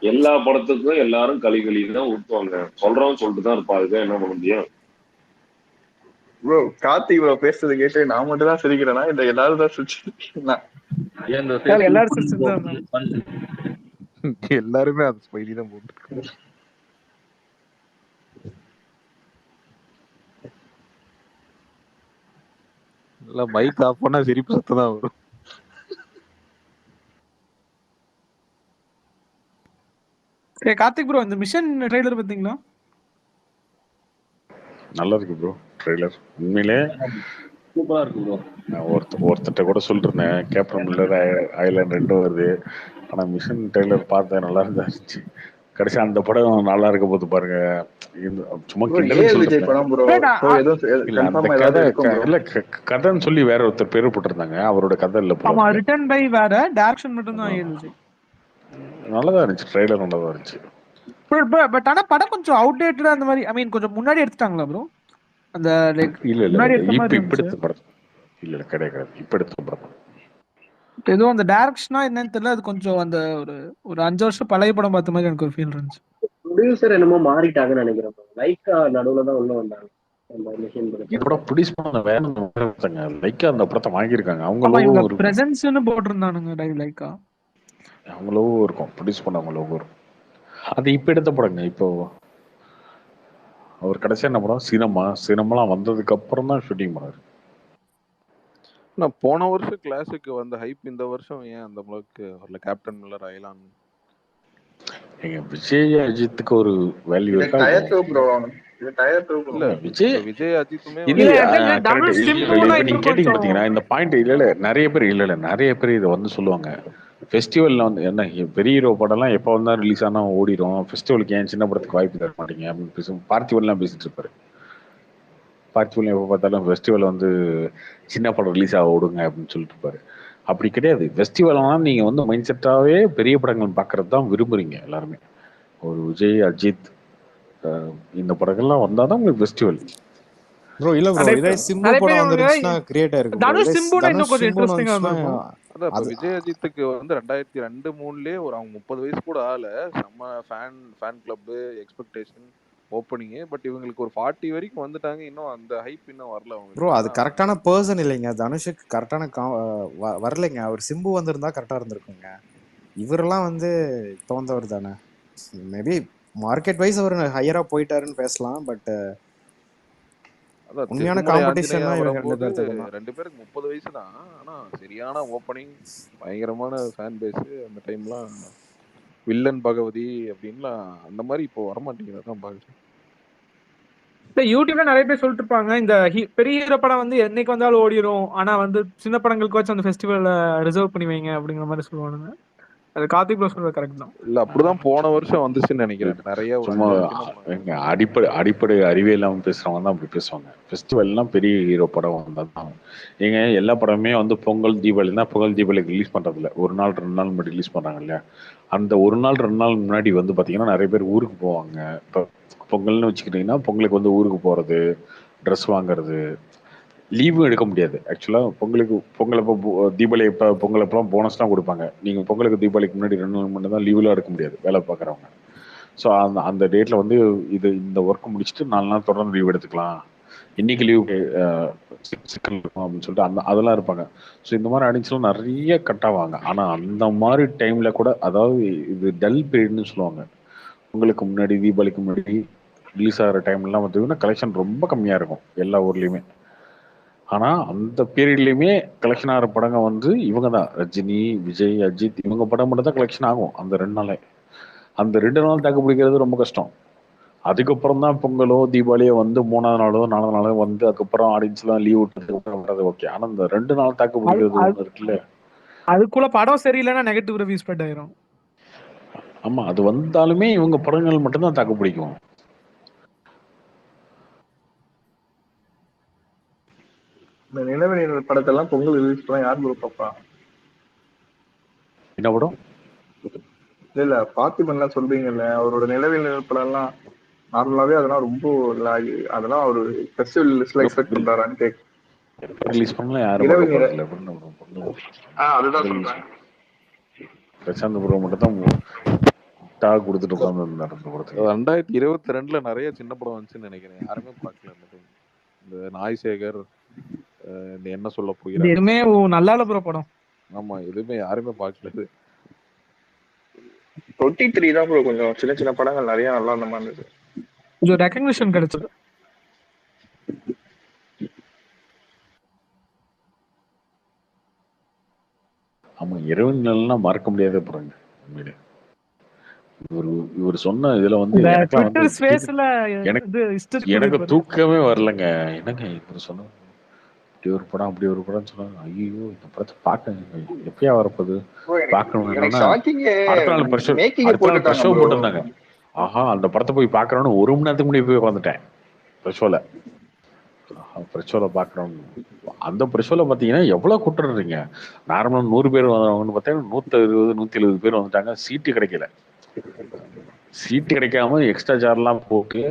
எல்லா படத்துக்கும் எல்லாரும் களி தான் ஊத்துவாங்க. சொல்றவன் சொல்லிட்டு தான் இருப்பா. அதுதான் என்ன பண்ண முடியும்? ப்ரோ கார்த்திக் ப்ரோ பேசுறது கேட்டு நான் மட்டும் தான் சிரிக்கிறேன்னா இல்ல எல்லாரும் தான் சிரிச்சிருக்கீங்களா? எல்லாருமே அது ஸ்மைலி தான் போட்டு. இல்ல மைக் ஆஃப் பண்ணா சிரிப்பு சத்தம் தான் வரும். கார்த்திக் ப்ரோ இந்த மிஷன் ட்ரைலர் பாத்தீங்களா? நல்லா இருக்கு ப்ரோ ட்ரைலர், உண்மையிலே சூப்பரா இருக்கு ப்ரோ. ஒருத்தட்ட கூட சொல்லிருந்தேன் கேப்டன் மில்லர் ஐலாண்ட் 2 வருது, ஆனா மிஷன் ட்ரைலர் பார்த்தேன் நல்லா இருந்துச்சு. கடைசி அந்த படம் நல்லா இருக்க போது பாருங்க. சும்மா கதைன்னு சொல்லி வேற ஒருத்தர் பேரு போட்டிருந்தாங்க. அவரோட கதை இல்ல, ரிட்டன் பை வேற டைரக்ஷன் மட்டும் தான். நல்லதா இருந்துச்சு, ட்ரைலர் நல்லதா இருந்துச்சு. பட் ஆனா படம் கொஞ்சம் அவுடேட்டடா அந்த மாதிரி, ஐ மீன் கொஞ்சம் முன்னாடி எடுத்துட்டாங்களா ப்ரோ? அந்த லைக் இல்ல முன்னாடி எடுத்த இப்ப மாதிரி இப்ப இருந்துச்சு. எடுத்த படம் இல்ல கிடையாது, இப்ப எடுத்த படம். ஏதோ அந்த டைரக்ஷனா என்னன்னு தெரியல, அது கொஞ்சம் அந்த ஒரு 5 வருஷம் பழைய படம் பார்த்த மாதிரி எனக்கு ஒரு ஃபீல் இருந்துச்சு. ப்ரொடியூசர் என்னமோ மாறிட்டாங்கன்னு நினைக்கிறேன். லைக்கா நடுவுல தான் உள்ள வந்தாங்க. படம் ப்ரொடியூஸ் பண்ண வேணுங்க, லைக்கா அந்த படத்தை வாங்கியிருக்காங்க. அவங்க ஆமா, லோகோ இவங்க இருக்கும், பிரசன்ஸ்னு போட்டிருந்தானுங்க லைக்கா. அவங்க லோகோ இருக்கும், ப்ரொடியூஸ் பண்ணவங்க லோகோ இருக்கும். அது இப்ப எடுத்த படங்க. இப்போ அவர் கடைசியா என்ன படம், சினிமாலாம் வந்ததுக்கு அப்புறம் தான் ஷூட்டிங் பண்ணாரு. நான் போன வருஷம் கிளாஸுக்கு வந்த ஹைப் இந்த வருஷம் ஏன் அந்த அளவுக்கு வரல? கேப்டன் மில்லர், அயலான். எங்க விஜய் அஜித்துக்கு ஒரு வேல்யூ இது இருக்கா? Tier 2 bro. இது டயர் 2 ப்ரோ. இல்ல விஜய் அஜித்துமே இது நீங்க கேட்டீங்க பாத்தீங்கன்னா இந்த பாயிண்ட். இல்ல நிறைய பேர் இதை வந்து சொல்லுவாங்க. ஃபெஸ்டிவல்ல வந்து என்ன பெரிய ஹீரோ படம்லாம் எப்போ வந்தா ரிலீஸ் ஆனா ஓடிடும், ஃபெஸ்டிவலுக்கு ஏன் சின்ன படத்துக்கு வாய்ப்பு தர மாட்டீங்க அப்படின்னு பேசும். பார்த்திவன்லாம் பேசிட்டு இருப்பாரு. பார்த்திவன் எப்போ பார்த்தாலும் ஃபெஸ்டிவல் வந்து சின்ன படம் ரிலீஸ் ஆக ஓடுங்க அப்படின்னு சொல்லிட்டு இருப்பாரு. அப்படி கிடையாது. ஃபெஸ்டிவல்னா நீங்க வந்து மைண்ட் செட்டாவே பெரிய படங்கள் பார்க்கறது தான் விரும்புறீங்க எல்லாருமே. ஒரு விஜய், அஜித் இந்த படங்கள்லாம் வந்தாதான் உங்களுக்கு ஃபெஸ்டிவல். ப்ரோ இல்ல ப்ரோ, இதே சிம்பு படம் வந்துருச்சுன்னா கிரியேட் ஆயிருக்கும் ப்ரோ. தனுஷ் சிம்புனா இன்னும் கொஞ்சம் இன்ட்ரஸ்டிங்கா இருந்திருக்கும். அதான் இப்ப விஜய் அஜித்துக்கு வந்து 2002-2003 ஒரு அவங்க 30 வயசு கூட ஆகல, செம்ம fan club expectation opening. But இவங்களுக்கு ஒரு 40 வரைக்கும் வந்துட்டாங்க, இன்னும் அந்த ஹைப் இன்னும் வரல அவங்க. ப்ரோ அது கரெக்டான பர்சன் இல்லைங்க, தனுஷுக்கு கரெக்டான வரலைங்க. அவர் சிம்பு வந்திருந்தா கரெக்டா இருந்திருக்குங்க. இவரெல்லாம் வந்து இப்போ வந்தவர் தானே. மேபி மார்க்கெட் வைஸ் அவர் ஹையரா போயிட்டாருன்னு பேசலாம். பட் உண்மையான காம்படிஷன்னா இவங்க ரெண்டு பேருக்கு 30 வயசு தான். ஆனா சரியான ஓப்பனிங், பயங்கரமான ஃபேன் பேஸ். அந்த டைம்லாம் வில்லன் பகவதி அப்படின்லாம் அந்த மாதிரி இப்போ வரமாட்டேங்குது. அதான் பாக்குறேன். யூடியூப்ல நிறைய பேர் சொல்லிட்டு இருப்பாங்க, இந்த பெரிய ஹீரோ படம் வந்து என்னைக்கு வந்தாலும் ஓடிடும், ஆனா வந்து சின்ன படங்களுக்கு வச்சு அந்த ஃபெஸ்டிவல்ல ரிசர்வ் பண்ணி வைங்க அப்படிங்கிற மாதிரி சொல்லுவானுங்க. அது கார்த்திக் ப்ரோ சொல்றது கரெக்ட் தான். இல்ல அப்படிதான் போன வருஷம் வந்துச்சுன்னு நினைக்கிறேன். நிறைய சும்மா அடிப்படை அறிவே இல்லாம பேசுறவங்க தான் அப்படி பேசுவாங்க. ஃபெஸ்டிவல்லாம் பெரிய ஹீரோ படம் வந்தாதான். நீங்க எல்லா படமே வந்து பொங்கல் தீபாவளினா பொங்கல் தீபாவளிக்கு ரிலீஸ் பண்றது இல்லை, 1 நாள் 2 நாள் முன்னாடி ரிலீஸ் பண்றாங்க இல்லையா. அந்த 1 நாள் 2 நாள் முன்னாடி வந்து பாத்தீங்கன்னா நிறைய பேர் ஊருக்கு போவாங்க. இப்போ பொங்கல்னு வச்சுக்கிட்டீங்கன்னா பொங்கலுக்கு வந்து ஊருக்கு போறது, ட்ரெஸ் வாங்குறது, லீவும் எடுக்க முடியாது. ஆக்சுவலா பொங்கலப்போ தீபாவளி இப்போ பொங்கலப்பெல்லாம் போனஸ்லாம் கொடுப்பாங்க. நீங்க பொங்கலுக்கு தீபாவளிக்கு முன்னாடி 2 நாள் முன்னாடி தான் லீவ்லாம் எடுக்க முடியாது வேலை பார்க்குறவங்க. ஸோ அந்த டேட்ல வந்து இந்த ஒர்க் முடிச்சுட்டு 4 நாள் தொடர்ந்து லீவ் எடுத்துக்கலாம், இன்னைக்கு லீவ் சிக்கல் இருக்கும் அப்படின்னு சொல்லிட்டு அதெல்லாம் இருப்பாங்க. ஸோ இந்த மாதிரி அடிச்சுலாம் நிறைய கட் ஆவாங்க. ஆனா அந்த மாதிரி டைம்ல கூட, அதாவது இது டல் பீரியட்னு சொல்லுவாங்க. பொங்கலுக்கு முன்னாடி தீபாவளிக்கு முன்னாடி ரிலீஸ் ஆகிற டைம்லாம் பார்த்தீங்கன்னா கலெக்ஷன் ரொம்ப கம்மியா இருக்கும் எல்லா ஊர்லயுமே. ஆனா அந்த பீரியட்லயுமே கலெக்ஷன் ஆகிற படங்க வந்து இவங்க தான், ரஜினி, விஜய், அஜித், இவங்க படம் மட்டும் தான் கலெக்ஷன் ஆகும் அந்த 2 நாளே. அந்த 2 நாள் தாக்கு பிடிக்கிறது ரொம்ப கஷ்டம். அதுக்கப்புறம் தான் பொங்கலோ தீபாவளியோ வந்து 3ஆவது நாளோ 4ஆவது நாளோ வந்து அதுக்கப்புறம் ஆடியன்ஸ் எல்லாம் லீவ் விட்டு வர்றது ஓகே. ஆனா இந்த 2 நாள் தாக்கு பிடிக்கிறது ஒண்ணு இருக்குல்ல, அதுக்குள்ள படம் சரியில்லைன்னா நெகட்டிவ் ரிவ்யூ ஸ்ப்ரெட் ஆயிரும். ஆமா, அது வந்தாலுமே இவங்க படங்கள் மட்டும்தான் தாக்கு பிடிக்கும். இந்த நிலவெளியினர் படத்தெல்லாம் பொங்கல் ரிலீஸ் பண்ணா யார் ப்ரோ பாப்பா? என்ன படம்? இல்ல பார்த்திபன்லாம் சொல்றீங்கல்ல, அவரோட நிலவெளியினர் படம் எல்லாம் நார்மலாவே அதெல்லாம் ரொம்ப அதெல்லாம் ஒரு ஃபெஸ்டிவல் லிஸ்ட்ல எக்ஸ்பெக்ட் பண்றாரான்னு கேட்க. ரிலீஸ் பண்ணல யாரும் அதுதான் சொல்றேன். பிரசாந்த் ப்ரோ மட்டும் தான் டாக் கொடுத்துட்டு உட்கார்ந்து நடந்து படத்துக்கு. 2022ல நிறைய சின்ன படம் வந்துச்சுன்னு நினைக்கிறேன், யாருமே பார்க்கல. இந்த நாய்சேகர், இந்த என்ன சொல்ல போகிறார், எதுவுமே நல்லா இல்ல ப்ரோ படம். ஆமா எதுவுமே யாருமே பார்க்கல. 23 தான் ப்ரோ கொஞ்சம் சின்ன சின்ன படங்கள் நிறைய நல்லா அந்த மாதிரி இருந்துச்சு, கொஞ்சம் ரெகக்னிஷன் கிடைச்சது. ஆமா, இரவுலாம் மறக்க முடியாத படங்க. இவர் சொன்ன இதுல வந்து எனக்கு தூக்கமே வரலங்க. என்னங்க இவர் சொன்ன இப்படி ஒரு படம் அப்படி ஒரு படம் சொன்னாங்க. ஐயோ இந்த படத்தை பார்க்க எப்பயா வரப்போகுது பார்க்கணும்னா அடுத்த நாள் ப்ரெஷோ போட்டிருந்தாங்க. ஆஹா அந்த படத்தை போய் பார்க்கணும்னு 1 மணி நேரத்துக்கு முன்னாடி போய் உட்காந்துட்டேன் ப்ரெஷோல. ப்ரெஷ் ஷோல பாக்குறோம். அந்த ப்ரெஷ் ஷோல பாத்தீங்கன்னா எவ்வளவு கூட்டுறீங்க. நார்மலா 100 பேர் வந்தவங்கன்னு பார்த்தீங்கன்னா 160 170 பேர் வந்துட்டாங்க. சீட்டு கிடைக்கல. சீட்டு கிடைக்காம எக்ஸ்ட்ரா சார்லாம் போட்டு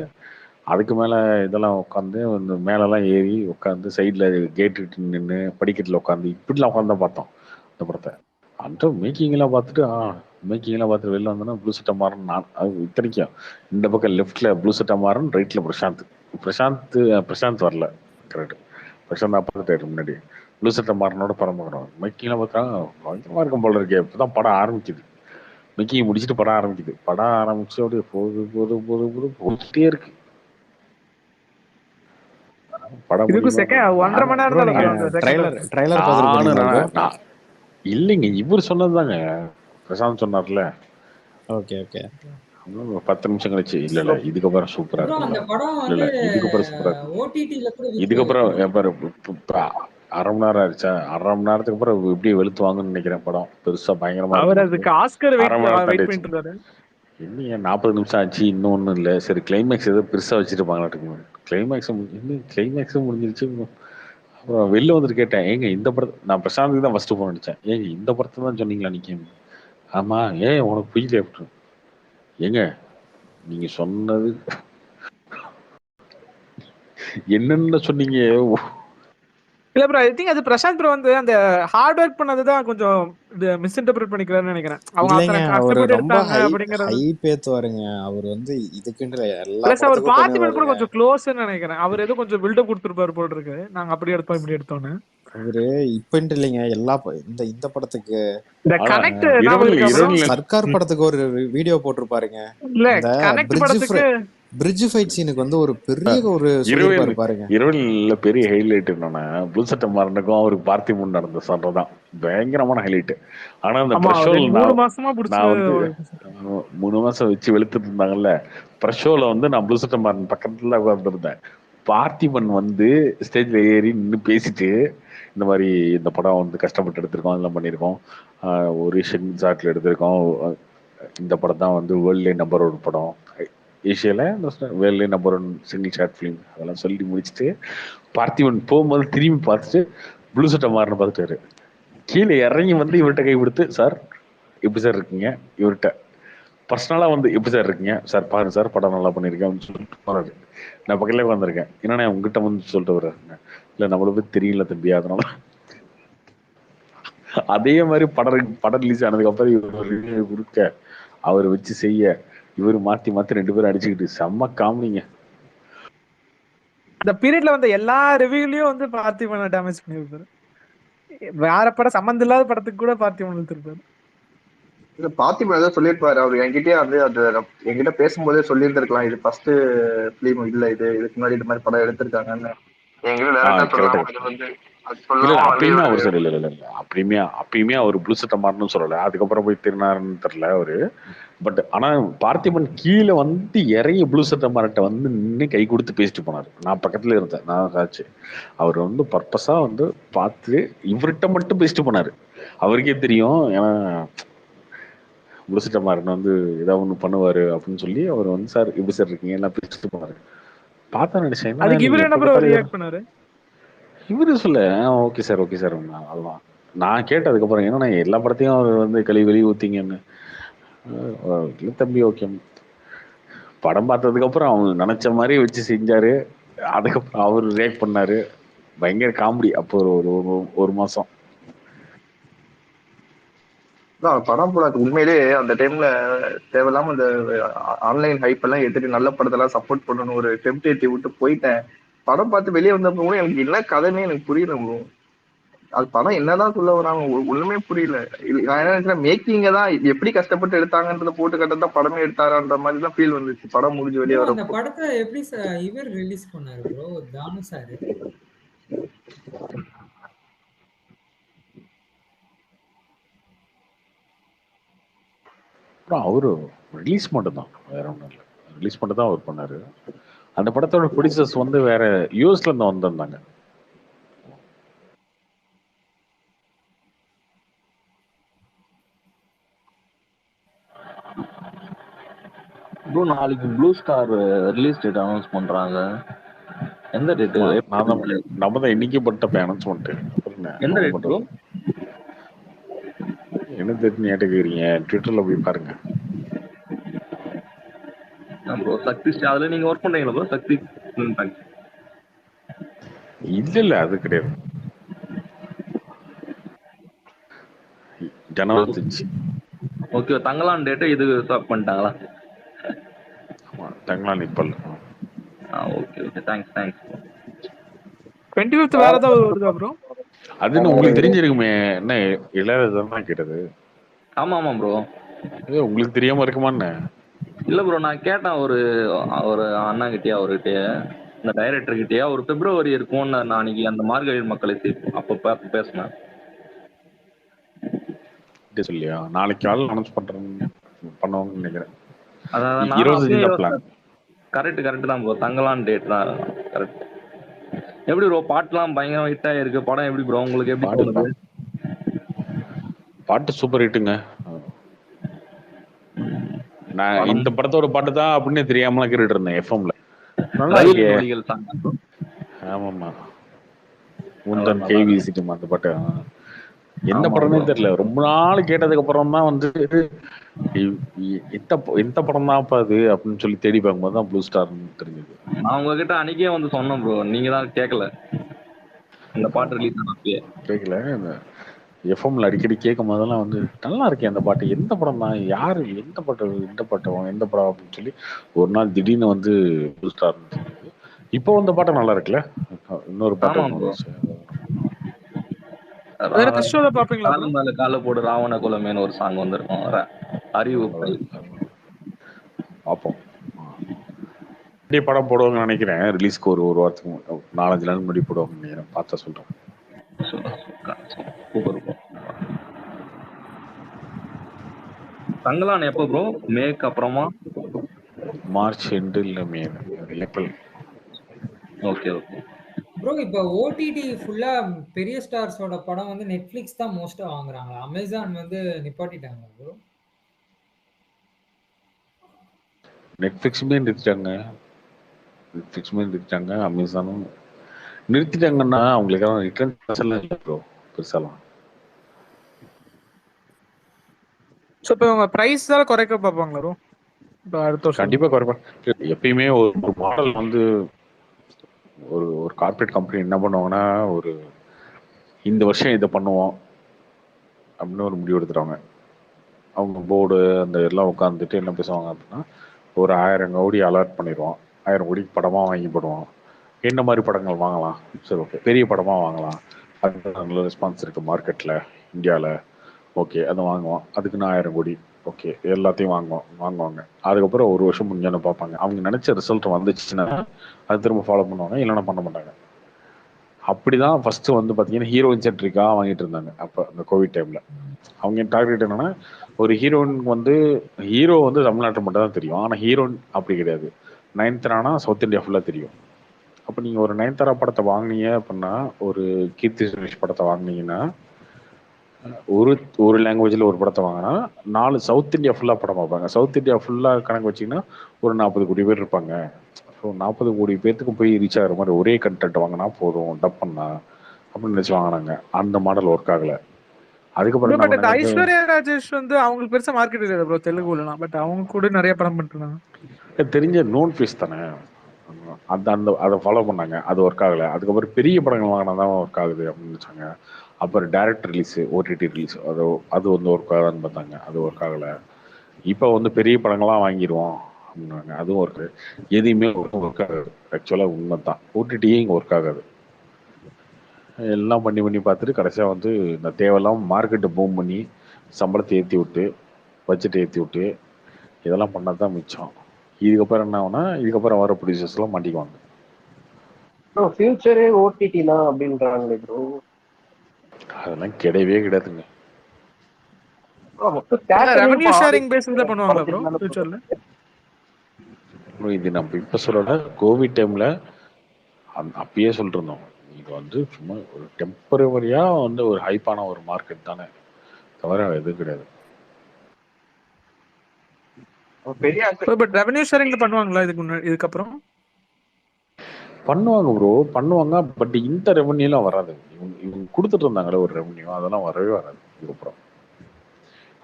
அதுக்கு மேல இதெல்லாம் உட்காந்து மேலெல்லாம் ஏறி உட்காந்து சைட்ல கேட்டு நின்று படிக்கட்டில் உட்காந்து இப்படிலாம் உட்காந்து தான் பார்த்தோம் இந்த படத்தை. அந்த மேக்கிங்லாம் பார்த்துட்டு மேக்கிங்லாம் பார்த்துட்டு வெளில வந்தோன்னா ப்ளூ சட்டை மாறன் நான் அது இத்தனைக்கும் இந்த பக்கம் லெஃப்ட்ல ப்ளூ சட்டை மாறன், ரைட்ல பிரசாந்த். பிரசாந்த் வரல. கரெக்ட். பிரசாந்த் பார்த்துட்டாரு முன்னாடி. ப்ளூ சட்டை மாறனோட படம் பார்க்குறோம். மேக்கிங்லாம் பார்த்தா பயங்கரமா இருக்கும் போல இருக்கே. இப்பதான் படம் ஆரம்பிக்குது. மேக்கிங் முடிச்சுட்டு படம் ஆரம்பிக்குது. படம் ஆரம்பிச்சு அப்படியே போயிட்டே இருக்கு படம். இல்லைங்க, இவர் சொன்னதுதாங்க. பிரசாந்த் சொன்னார்ல. ஓகே ஓகே 10 நிமிஷம் கழிச்சு இல்ல இதுக்கப்புறம் சூப்பரா இருக்கும். இல்ல இதுக்கப்புறம் சூப்பரா இருக்கும். இதுக்கப்புறம் அரை மணி நேரம் ஆயிடுச்சா, அரை மணி நேரத்துக்கு அப்புறம் எப்படி வெளுத்துவாங்கன்னு நினைக்கிறேன். படம் பெருசா பயங்கரமா இல்லையா. 40 நிமிஷம் ஆச்சு, இன்னும் ஒண்ணும் இல்ல. சரி கிளைமேக்ஸ் ஏதோ பெருசா வச்சிருப்பாங்க. கிளைமேக்ஸும் முடிஞ்சிருச்சு. அப்புறம் வெளில வந்துட்டு கேட்டேன், ஏங்க இந்த படத்தை நான் பிரசாந்துக்கு தான் ஃபர்ஸ்ட் போன் அடிச்சேன். ஏங்க இந்த படத்தை தான் சொன்னீங்களா நீங்க? ஆமா, ஏன் உனக்கு புரியல எப்படி? ஏங்க நீங்க சொன்னது என்னன்னு சொன்னீங்க? இல்ல ப்ரோ, ஐ திங்க் அது பிரசாந்த் ப்ரோ வந்து அந்த ஹார்ட் ஒர்க் பண்ணதுதான் கொஞ்சம் மிஸ்இன்டர்பிரட் பண்ணிக்கிறாருன்னு நினைக்கிறேன். அவங்க கஷ்டப்பட்டு எடுத்தாங்க அப்படிங்கறது ஹைப் ஏத்துவாருங்க அவர் வந்து. இதுக்குன்ற எல்லா பிளஸ் அவர் பார்த்திபன் கூட கொஞ்சம் க்ளோஸ்ன்னு நினைக்கிறேன். அவர் ஏதோ கொஞ்சம் பில்டப் கொடுத்துருப்பாரு போல இருக்கு. நாங்க அப்படி எடுத்தோம் இப்படி எடுத்தோன்னு. அவரு இப்பன்ட்டு இல்லைங்க, எல்லா இந்த படத்துக்கு சர்க்கார் படத்துக்கு ஒரு வீடியோ போட்டிருப்பாருங்க. பிரிட்ஜ் ஃபைட் சீனுக்கு வந்து ஒரு பெரிய ஒரு சொல்லிருப்பாரு பாருங்க. இரவில் பெரிய ஹைலைட் என்னன்னா ப்ளூ சட்டை மாறனுக்கும் அவருக்கு பார்த்திபன் நடந்த சண்டைதான் பயங்கரமான ஹைலைட். ஆனா அந்த பிரஷோல் நான் வந்து 3 மாசம் வச்சு வெளுத்துட்டு இருந்தாங்கல்ல. பிரஷோல வந்து நான் ப்ளூ சட்டை மாறன் பக்கத்துல உட்கார்ந்துருந்தேன். பார்த்திபன் வந்து ஸ்டேஜ்ல ஏறி நின்று பேசிட்டு இந்த மாதிரி இந்த படம் வந்து கஷ்டப்பட்டு எடுத்திருக்கோம், இதெல்லாம் பண்ணியிருக்கோம், ஒரு ஷாட்ல எடுத்திருக்கோம், இந்த படம் தான் வந்து வேர்ல்ட்லேயே நம்பர் 1 படம், ஏஷியாவில் வேர்ல்ட்லேயே நம்பர் 1 சிங்கிள் ஷார்ட் ஃபிலிம், அதெல்லாம் சொல்லி முடிச்சுட்டு பார்த்திபன் போகும்போது திரும்பி பார்த்துட்டு ப்ளூ சட்டை மாறன்னு பார்த்துட்டாரு. கீழே இறங்கி வந்து இவர்கிட்ட கை கொடுத்து, சார் எப்படி சார் இருக்கீங்க, இவர்கிட்ட பர்சனலா வந்து எப்படி சார் இருக்கீங்க சார், பாருங்க சார் படம் நல்லா பண்ணியிருக்கேன் அப்படின்னு சொல்லிட்டு போறாரு. நான் பக்கத்துல உட்காந்துருக்கேன். என்னன்னா உங்ககிட்ட வந்து சொல்லிட்டு வர்றாருங்க. இல்ல நம்மள பத்தி தெரியல தம்பி, அதனால. அதே மாதிரி படம் ரிலீஸ் ஆனதுக்கு அப்புறம் இவர் கொடுக்க அவர் வச்சு செய்ய இவர் மாத்தி 2 பேரும் அடிச்சுக்கிட்டு செம்ம காமெடிங்க. இந்த பீரியட்ல வந்து எல்லா ரிவ்யூலயும் வந்து பார்த்திபனை டேமேஜ் பண்ணிருப்பாரு. வேற படம் சம்பந்தம் இல்லாத படத்துக்கு கூட பார்த்திபன் எடுத்திருப்பாரு. இல்ல பார்த்திபன் ஏதோ சொல்லியிருப்பாரு. அவர் என்கிட்டயே வந்து அது என்கிட்ட பேசும்போதே சொல்லியிருந்திருக்கலாம், இது ஃபர்ஸ்ட் பிலிம் இல்ல, இதுக்கு முன்னாடி இந்த மாதிரி படம் எடுத்திருக்காங்கன்னு. அப்பயுமே அவர் ப்ளூ சட்டை மாறணும்னு சொல்லல. அதுக்கப்புறம் போய் திருநாருன்னு தெரியல அவரு. பட் ஆனா பார்த்திபன் கீழே வந்து இறங்கி ப்ளூ சட்டை மாறட்ட வந்து நின்று கை கொடுத்து பேசிட்டு போனாரு. நான் பக்கத்துல இருந்தேன், நான் ஆச்சு. அவர் வந்து பர்பஸா வந்து பார்த்து இவர்கிட்ட மட்டும் பேசிட்டு போனாரு. அவருக்கே தெரியும், ஏன்னா ப்ளூ சட்டை மாறன் வந்து ஏதாவது ஒண்ணு பண்ணுவாரு அப்படின்னு சொல்லி அவர் வந்து சார் எப்படி சார் இருக்கீங்க எல்லாம் பேசிட்டு போனாரு. பார்த்தா நினைச்சேன் இவரு சொல்ல ஓகே சார் ஓகே சார். அதுதான் நான் கேட்டதுக்கு அப்புறம் என்னன்னா எல்லா படத்தையும் அவர் வந்து வெளி ஊத்திங்கன்னு. இல்ல தம்பி ஓகே. படம் பார்த்ததுக்கு அப்புறம் அவங்க நினைச்ச மாதிரி வச்சு செஞ்சாரு. அதுக்கப்புறம் அவர் ரியாக்ட் பண்ணாரு. பயங்கர காமெடி. அப்போ ஒரு மாசம் படம் போடாது. உண்மையிலேயே அந்த டைம்ல தேவையில்லாம இந்த ஆன்லைன் ஹைப் எல்லாம் எடுத்துட்டு நல்ல படத்தெல்லாம் சப்போர்ட் பண்ணணும் ஒரு டெம்ப்டேட்டிவ் விட்டு போயிட்டேன். படம் பார்த்து வெளியே வந்தப்ப கூட எனக்கு என்ன கதைன்னே எனக்கு புரியல. அது படம் என்னதான் சொல்ல வராங்க ஒண்ணுமே புரியல. நான் என்ன நினைக்கிறேன், மேக்கிங்க தான் எப்படி கஷ்டப்பட்டு எடுத்தாங்கன்றத போட்டு கட்டதான் படமே எடுத்தாரான்ற மாதிரி தான் ஃபீல் வந்துச்சு படம் முடிஞ்சு வெளியே வர. அந்த படத்தை எப்படி இவர் ரிலீஸ் பண்ணாரு ப்ரோ, தானு சார்? அவரு ரிலீஸ் மட்டும் தான், வேற ஒன்றும் இல்லை. ரிலீஸ் மட்டும் தான் அவர் பண்ணாரு. அந்த படத்தோட ப்ரொடியூசர்ஸ் வந்து வேற யூஎஸ்ல இருந்து வந்திருந்தாங்க. நாளைக்கு blue star release date announce பண்றாங்க. எந்த டேட்? நான் தான் நம்ம தான் இன்னைக்கு பட்ட அனௌன்ஸ்மெண்ட். எந்த டேட் ப்ரோ? என்ன தெரிஞ்சு கேட்டுக்கிறீங்க? ட்விட்டர்ல போய் பாருங்க ப்ரோ. சக்தி அதுல நீங்க ஒர்க் பண்றீங்களா ப்ரோ? சக்தி இல்ல அது கிடையாது. ஜனவரி 5. ஓகே. தங்கலான் டேட் இது ஸ்டாப் பண்ணிட்டாங்களா? ஆமா தங்கலான் இப்ப இல்ல. Okay okay. தேங்க்ஸ். 25th வேற ஏதாவது வருதா ப்ரோ? அதுன்னு உங்களுக்கு தெரிஞ்சிருக்குமே. என்ன இளையராஜா தான் கேட்டது. ஆமா ப்ரோ. உங்களுக்கு தெரியாம இருக்குமான்னு? இல்ல ப்ரோ, நான் கேட்டேன் ஒரு அண்ணா கிட்டயா, அவர்கிட்டயே, இந்த டைரக்டர் கிட்டயா, ஒரு பிப்ரவரி இருக்கும் நான் அன்னைக்கு அந்த மார்கழி மக்களை அப்ப பேசினேன். சொல்லியா நாளைக்கு காலையில் அனௌன்ஸ் பண்ணுவாங்கன்னு நினைக்கிறேன். அதான் 25 பிளான். கரெக்ட் தான் ப்ரோ. தங்கலான் டேட் தான் கரெக்ட். எப்படி ப்ரோ பாட்டுலாம் பயங்கரம் ஹிட் ஆயிருக்கு. படம் எப்படி ப்ரோ உங்களுக்கு எப்படி தோணுது? பாட்டு சூப்பர் ஹிட்டுங்க. நான் இந்த படத்தோட பாட்டு தான் அப்படின்னு தெரியாமலாம் கேட்டுட்டு இருந்தேன் எஃப்எம்ல. நல்லா இருக்கு. ஆமாமா முந்தன் கை வீசிட்டு அந்த பாட்டு என்ன படம்னே தெரியல. ரொம்ப நாள் கேட்டதுக்கு அப்புறம் தான் வந்து எந்த படம் தான் அது அப்படின்னு சொல்லி தேடி பார்க்கும்போது தான் ப்ளூ ஸ்டார்னு தெரிஞ்சது. நான் உங்ககிட்ட அன்னைக்கே வந்து சொன்னேன் ப்ரோ, நீங்க தான் கேட்கல. இந்த பாட்டு ரிலீஸ் ஆனப்பே கேட்கல. எஃப்எம்ல அடிக்கடி கேட்கும் போதெல்லாம் வந்து நல்லா இருக்கேன் அந்த பாட்டு, எந்த படம் தான், யாரு, எந்த பாட்டு, எந்த படம் அப்படின்னு சொல்லி ஒரு நாள் திடீர்னு வந்து ப்ளூ ஸ்டார்னு தெரிஞ்சது. இப்போ அந்த பாட்டு நல்லா இருக்குல்ல. இன்னொரு பாட்டு கால போடு ராவண குலமேன்னு ஒரு சாங் வந்திருக்கும். அறிவு பார்ப்போம். படம் போடுவாங்கன்னு நினைக்கிறேன். ரிலீஸ்க்கு ஒரு வாரத்துக்கு 4-5 நாள் முன்னாடி போடுவாங்கன்னு நினைக்கிறேன். பார்த்தா சொல்றேன். தங்கலான் எப்போ ப்ரோ? மேக்கு அப்புறமா மார்ச் எண்டு இல்ல மே ஏப்ரல். Okay bro. இப்போ ஓடிடி ஃபுல்லா பெரிய ஸ்டார்ஸோட படம் வந்து நெட்ஃபிளிக்ஸ் தான் மோஸ்டா வாங்குறாங்க. அமேசான் வந்து நிப்பாட்டிட்டாங்க ப்ரோ. நெட்ஃபிளிக்ஸுமே நிறுத்திட்டாங்க. அமேசானும் நிறுத்திட்டாங்கன்னா அவங்களுக்கு ரிட்டர்ன் இல்லை ப்ரோ பெருசாலாம். இப்போ உங்க பிரைஸ் தான் குறைக்க பார்ப்பாங்களா ப்ரோ? இப்போ அடுத்த வருஷம் கண்டிப்பா குறைப்பாங்க. எப்பயுமே ஒரு மாடல் வந்து ஒரு கார்பரேட் கம்பெனி என்ன பண்ணுவாங்கன்னா இந்த வருஷம் இதை பண்ணுவோம் அப்படின்னு ஒரு முடிவு எடுத்துருவாங்க. அவங்க போர்டு அந்த எல்லாம் உட்காந்துட்டு என்ன பேசுவாங்க அப்படின்னா, ஒரு 1000 கோடி அலாட் பண்ணிடுவோம். 1000 கோடிக்கு படமாக வாங்கி போடுவோம். என்ன மாதிரி படங்கள் வாங்கலாம்? சரி ஓகே, பெரிய படமாக வாங்கலாம், அதுக்கு நல்ல ரெஸ்பான்ஸ் இருக்குது மார்க்கெட்டில் இந்தியாவில், ஓகே அதை வாங்குவோம். அதுக்குன்னு 1000 கோடி ஓகே எல்லாத்தையும் வாங்குவாங்க. அதுக்கப்புறம் ஒரு வருஷம் முடிஞ்சானு பார்ப்பாங்க. அவங்க நினச்ச ரிசல்ட் வந்துச்சுன்னா அது திரும்ப ஃபாலோ பண்ணுவாங்க, இல்லைன்னா பண்ண மாட்டாங்க. அப்படிதான் ஃபர்ஸ்ட் வந்து பார்த்தீங்கன்னா ஹீரோயின் சென்ட்ரிக்காக வாங்கிட்டு இருந்தாங்க. அப்போ அந்த கோவிட் டைமில் அவங்க டார்கெட் என்னன்னா, ஒரு ஹீரோயினுக்கு வந்து ஹீரோ வந்து தமிழ்நாட்டில் மட்டும் தான் தெரியும், ஆனால் ஹீரோயின் அப்படி கிடையாது. நயன்தாரானா சவுத் இந்தியா ஃபுல்லாக தெரியும். அப்போ நீங்கள் ஒரு நயன்தாரா படத்தை வாங்கினீங்க அப்படின்னா, ஒரு கீர்த்தி சுரேஷ் படத்தை வாங்கினீங்கன்னா, ஒரு லாங்குவேஜில் ஒரு படத்தை வாங்கினா 4 சவுத் இந்தியா ஃபுல்லாக படம் பார்ப்பாங்க. சவுத் இந்தியா ஃபுல்லாக கணக்கு வச்சிங்கன்னா ஒரு 40 கோடி பேர் இருப்பாங்க. ஸோ 40 கோடி பேர்த்துக்கு போய் ரீச் ஆகிற மாதிரி ஒரே கண்டென்ட் வாங்கினா போதும், டப் பண்ணா அப்படின்னு நினச்சி வாங்கினாங்க. அந்த மாடல் ஒர்க் ஆகலை. அதுக்கப்புறம் ஐஸ்வர்யா ராஜேஷ் வந்து அவங்களுக்கு பெருசா மார்க்கெட் கிடையாது ப்ரோ தெலுங்குலாம். பட் அவங்க கூட நிறைய படம் பண்ணிருந்தாங்க. தெரிஞ்ச நோன் ஃபேஸ் தானே, அதை ஃபாலோ பண்ணாங்க. அது ஒர்க் ஆகலை. அதுக்கப்புறம் பெரிய படங்கள் வாங்கினா தான் ஒர்க் ஆகுது அப்படின்னு நினச்சாங்க. அப்புறம் டைரக்ட் ரிலீஸு, ஓடிடி ரிலீஸ், அது வந்து ஒர்க் ஆகுதான்னு பார்த்தாங்க. அது ஒர்க் ஆகலை. இப்போ வந்து பெரிய படங்கள்லாம் வாங்கிடுவோம் அப்படின்னாங்க. அதுவும் ஒர்க்கு. எதையுமே ஒர்க் ஆகாது. ஆக்சுவலாக உண்மை தான், ஓடிடியே இங்கே ஒர்க் ஆகாது. எல்லாம் பண்ணி பார்த்துட்டு கடைசியாக வந்து இந்த தேவையில்லாமல் மார்க்கெட்டை பூம் பண்ணி சம்பளத்தை ஏற்றி விட்டு பட்ஜெட்டை ஏற்றி விட்டு இதெல்லாம் பண்ணால் தான் மிச்சம். இதுக்கப்புறம் என்ன ஆகுனா, இதுக்கப்புறம் வர ப்ரொடியூசர்ஸ்லாம் மாட்டிக்குவாங்க. ஃபியூச்சரே ஓடிடி தான் அப்படின்றாங்களே ப்ரோ. அதெல்லாம் கிடையவே கிடையாதுங்க. ரெவென்யூ ஷேரிங் பேஸ்ல பண்ணுவாங்களா ப்ரோ ஃபியூச்சர்ல? இது நம்ம இப்போ சொல்லல, கோவிட் டைம்ல அப்பயே சொல்லிட்டு இருந்தோம். இது வந்து சும்மா ஒரு டெம்பரவரியா வந்து ஒரு ஹைப்பான ஒரு மார்க்கெட் தானே, தவிர எதுவும் கிடையாது. பட் ரெவென்யூ ஷேரிங்ல பண்ணுவாங்களா இதுக்கு அப்புறம்? பண்ணுவாங்க ப்ரோ, பண்ணுவாங்க. பட் இந்த ரெவன்யூலாம் வராது. இவங்க கொடுத்துட்டு இருந்தாங்களே ஒரு ரெவன்யூ, அதெல்லாம் வரவே வராது. இதுக்கப்புறம்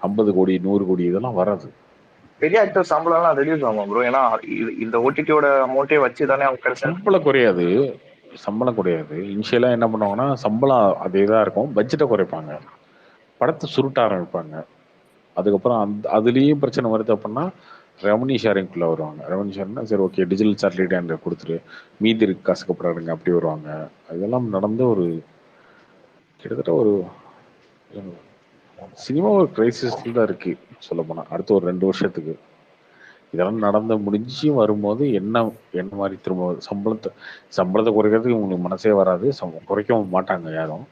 50 கோடி 100 கோடி இதெல்லாம் வராது. பெரிய ஆக்டர் சம்பளம்லாம் ரெடியூஸ் ஆகும் ப்ரோ. ஏன்னா இந்த ஓடிடியோட அமௌண்ட்டே வச்சு தானே அவங்க கிடைச்சா சம்பளம் குறையாது, சம்பளம் குறையாது. இனிஷியலா என்ன பண்ணுவாங்கன்னா சம்பளம் அதே தான் இருக்கும், பட்ஜெட்டை குறைப்பாங்க, படத்தை சுருட்ட ஆரம்பிப்பாங்க. அதுக்கப்புறம் அதுலேயும் பிரச்சனை வருது அப்படின்னா ரெவன்யூ ஷேரிங்குள்ளே வருவாங்க. ரெவன்யூ ஷேரிங்னா சரி ஓகே டிஜிட்டல் சேட்டலைட் அண்ட் கொடுத்துட்டு மீதி இருக்கு காசுக்கு அப்புறம் அப்படி வருவாங்க. இதெல்லாம் நடந்து ஒரு கிட்டத்தட்ட ஒரு சினிமா ஒரு கிரைசிஸ்ல தான் இருக்கு சொல்ல போனா. அடுத்த ஒரு 2 வருஷத்துக்கு இதெல்லாம் நடந்து முடிஞ்சு வரும்போது என்ன மாதிரி திரும்ப சம்பளத்தை குறைக்கிறதுக்கு உங்களுக்கு மனசே வராது. குறைக்கவும் மாட்டாங்க யாரும்,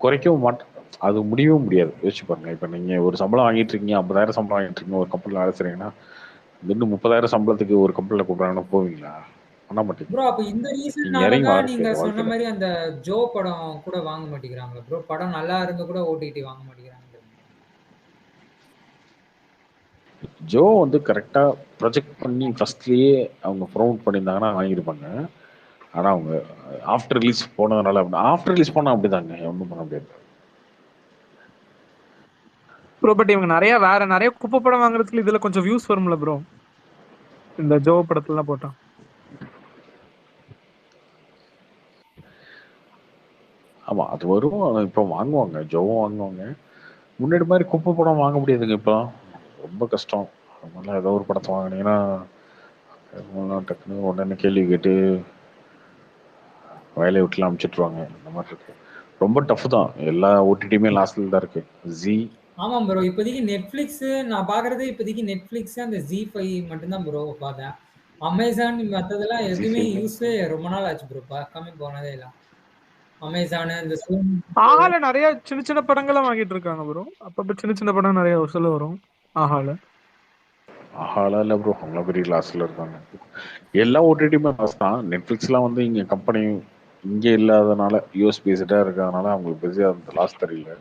குறைக்கவும் மாட்டாங்க. அது முடியவும் முடியாது. யோசிச்சு பாருங்க, இப்ப நீங்க ஒரு சம்பளம் வாங்கிட்டு இருக்கீங்க, 50,000 சம்பளம் வாங்கிட்டு இருக்கீங்க, ஒரு கம்பெனில வேலை செய்றீங்கன்னா இன்னும் 30,000 சம்பளத்துக்கு ஒரு கம்பெனில கூப்பிடுறாங்கன்னா போவீங்களா? பண்ண மாட்டீங்க. ப்ரோ அப்ப இந்த நீங்க ரீசன்னால இறங்கி தான் வாழ நீங்க முடியாது சொன்ன வாழ்க்கையில. மாதிரி அந்த ஜோ படம் கூட வாங்க மாட்டேங்கிறாங்களா ப்ரோ? படம் நல்லா இருந்து கூட ஓடிடி வாங்க மாட்டேங்கிறாங்க. ஜோ வந்து கரெக்டா ப்ரொஜெக்ட் பண்ணி ஃபர்ஸ்ட்லயே அவங்க ப்ரொமோட் பண்ணியிருந்தாங்கன்னா வாங்கியிருப்பாங்க. ஆனா அவங்க ஆஃப்டர் ரிலீஸ் போனதுனால, ஆஃப்டர் ரிலீஸ் போனா அப்படிதாங்க, ஒன்றும் பண்ண முடியாது. ப்ரோ பட் இவங்க நிறைய குப்பை படம் வாங்குறதுக்கு இதுல கொஞ்சம் வியூஸ் வரும்ல ப்ரோ, இந்த ஜோ படத்துல போட்டா. ஆமா அது வரும். இப்போ வாங்குவாங்க, ஜோவும் வாங்குவாங்க. முன்னாடி மாதிரி குப்பை படம் வாங்க முடியாதுங்க இப்போ, ரொம்ப கஷ்டம். அதனால ஏதோ ஒரு படத்தை வாங்கினீங்கன்னா டக்குன்னு உடனே கேள்வி கேட்டு வயலை விட்டுலாம் அனுப்பிச்சிட்ருவாங்க. இந்த மாதிரி இருக்கு, ரொம்ப டஃப் தான். எல்லா ஓடிடியுமே லாஸ்ட்ல தான் இருக்கு. ஜி ஆமா ப்ரோ, இப்போதைக்கு நெட்ஃபிளிக்ஸ் நான் பாக்குறது, இப்போதைக்கு நெட்ஃபிளிக்ஸ் அந்த ஜி5 மட்டும்தான் ப்ரோ பார்த்தேன். அமேசான் மற்றதெல்லாம் எதுவுமே யூஸே ரொம்ப நாள் ஆச்சு ப்ரோ, பார்க்காம போனதே இல்லை. அமேசான் இந்த ஆஹால நிறைய சின்ன சின்ன படங்கள்லாம் வாங்கிட்டு இருக்காங்க ப்ரோ. அப்பப்ப சின்ன சின்ன படம் நிறைய ஒரு சொல்ல வரும் ஆஹால. ஆஹாலாம் இல்லை ப்ரோ, அவ்வளோ பெரிய லாஸ்ட்ல இருக்காங்க. எல்லா ஓடிடியுமே லாஸ் தான். நெட்ஃபிளிக்ஸ்லாம் வந்து இங்கே கம்பெனி இங்கே இல்லாதனால யூஎஸ் பேஸ்டாக இருக்கிறதுனால அவங்களுக்கு பெருசாக அந்த லாஸ் தெரியல.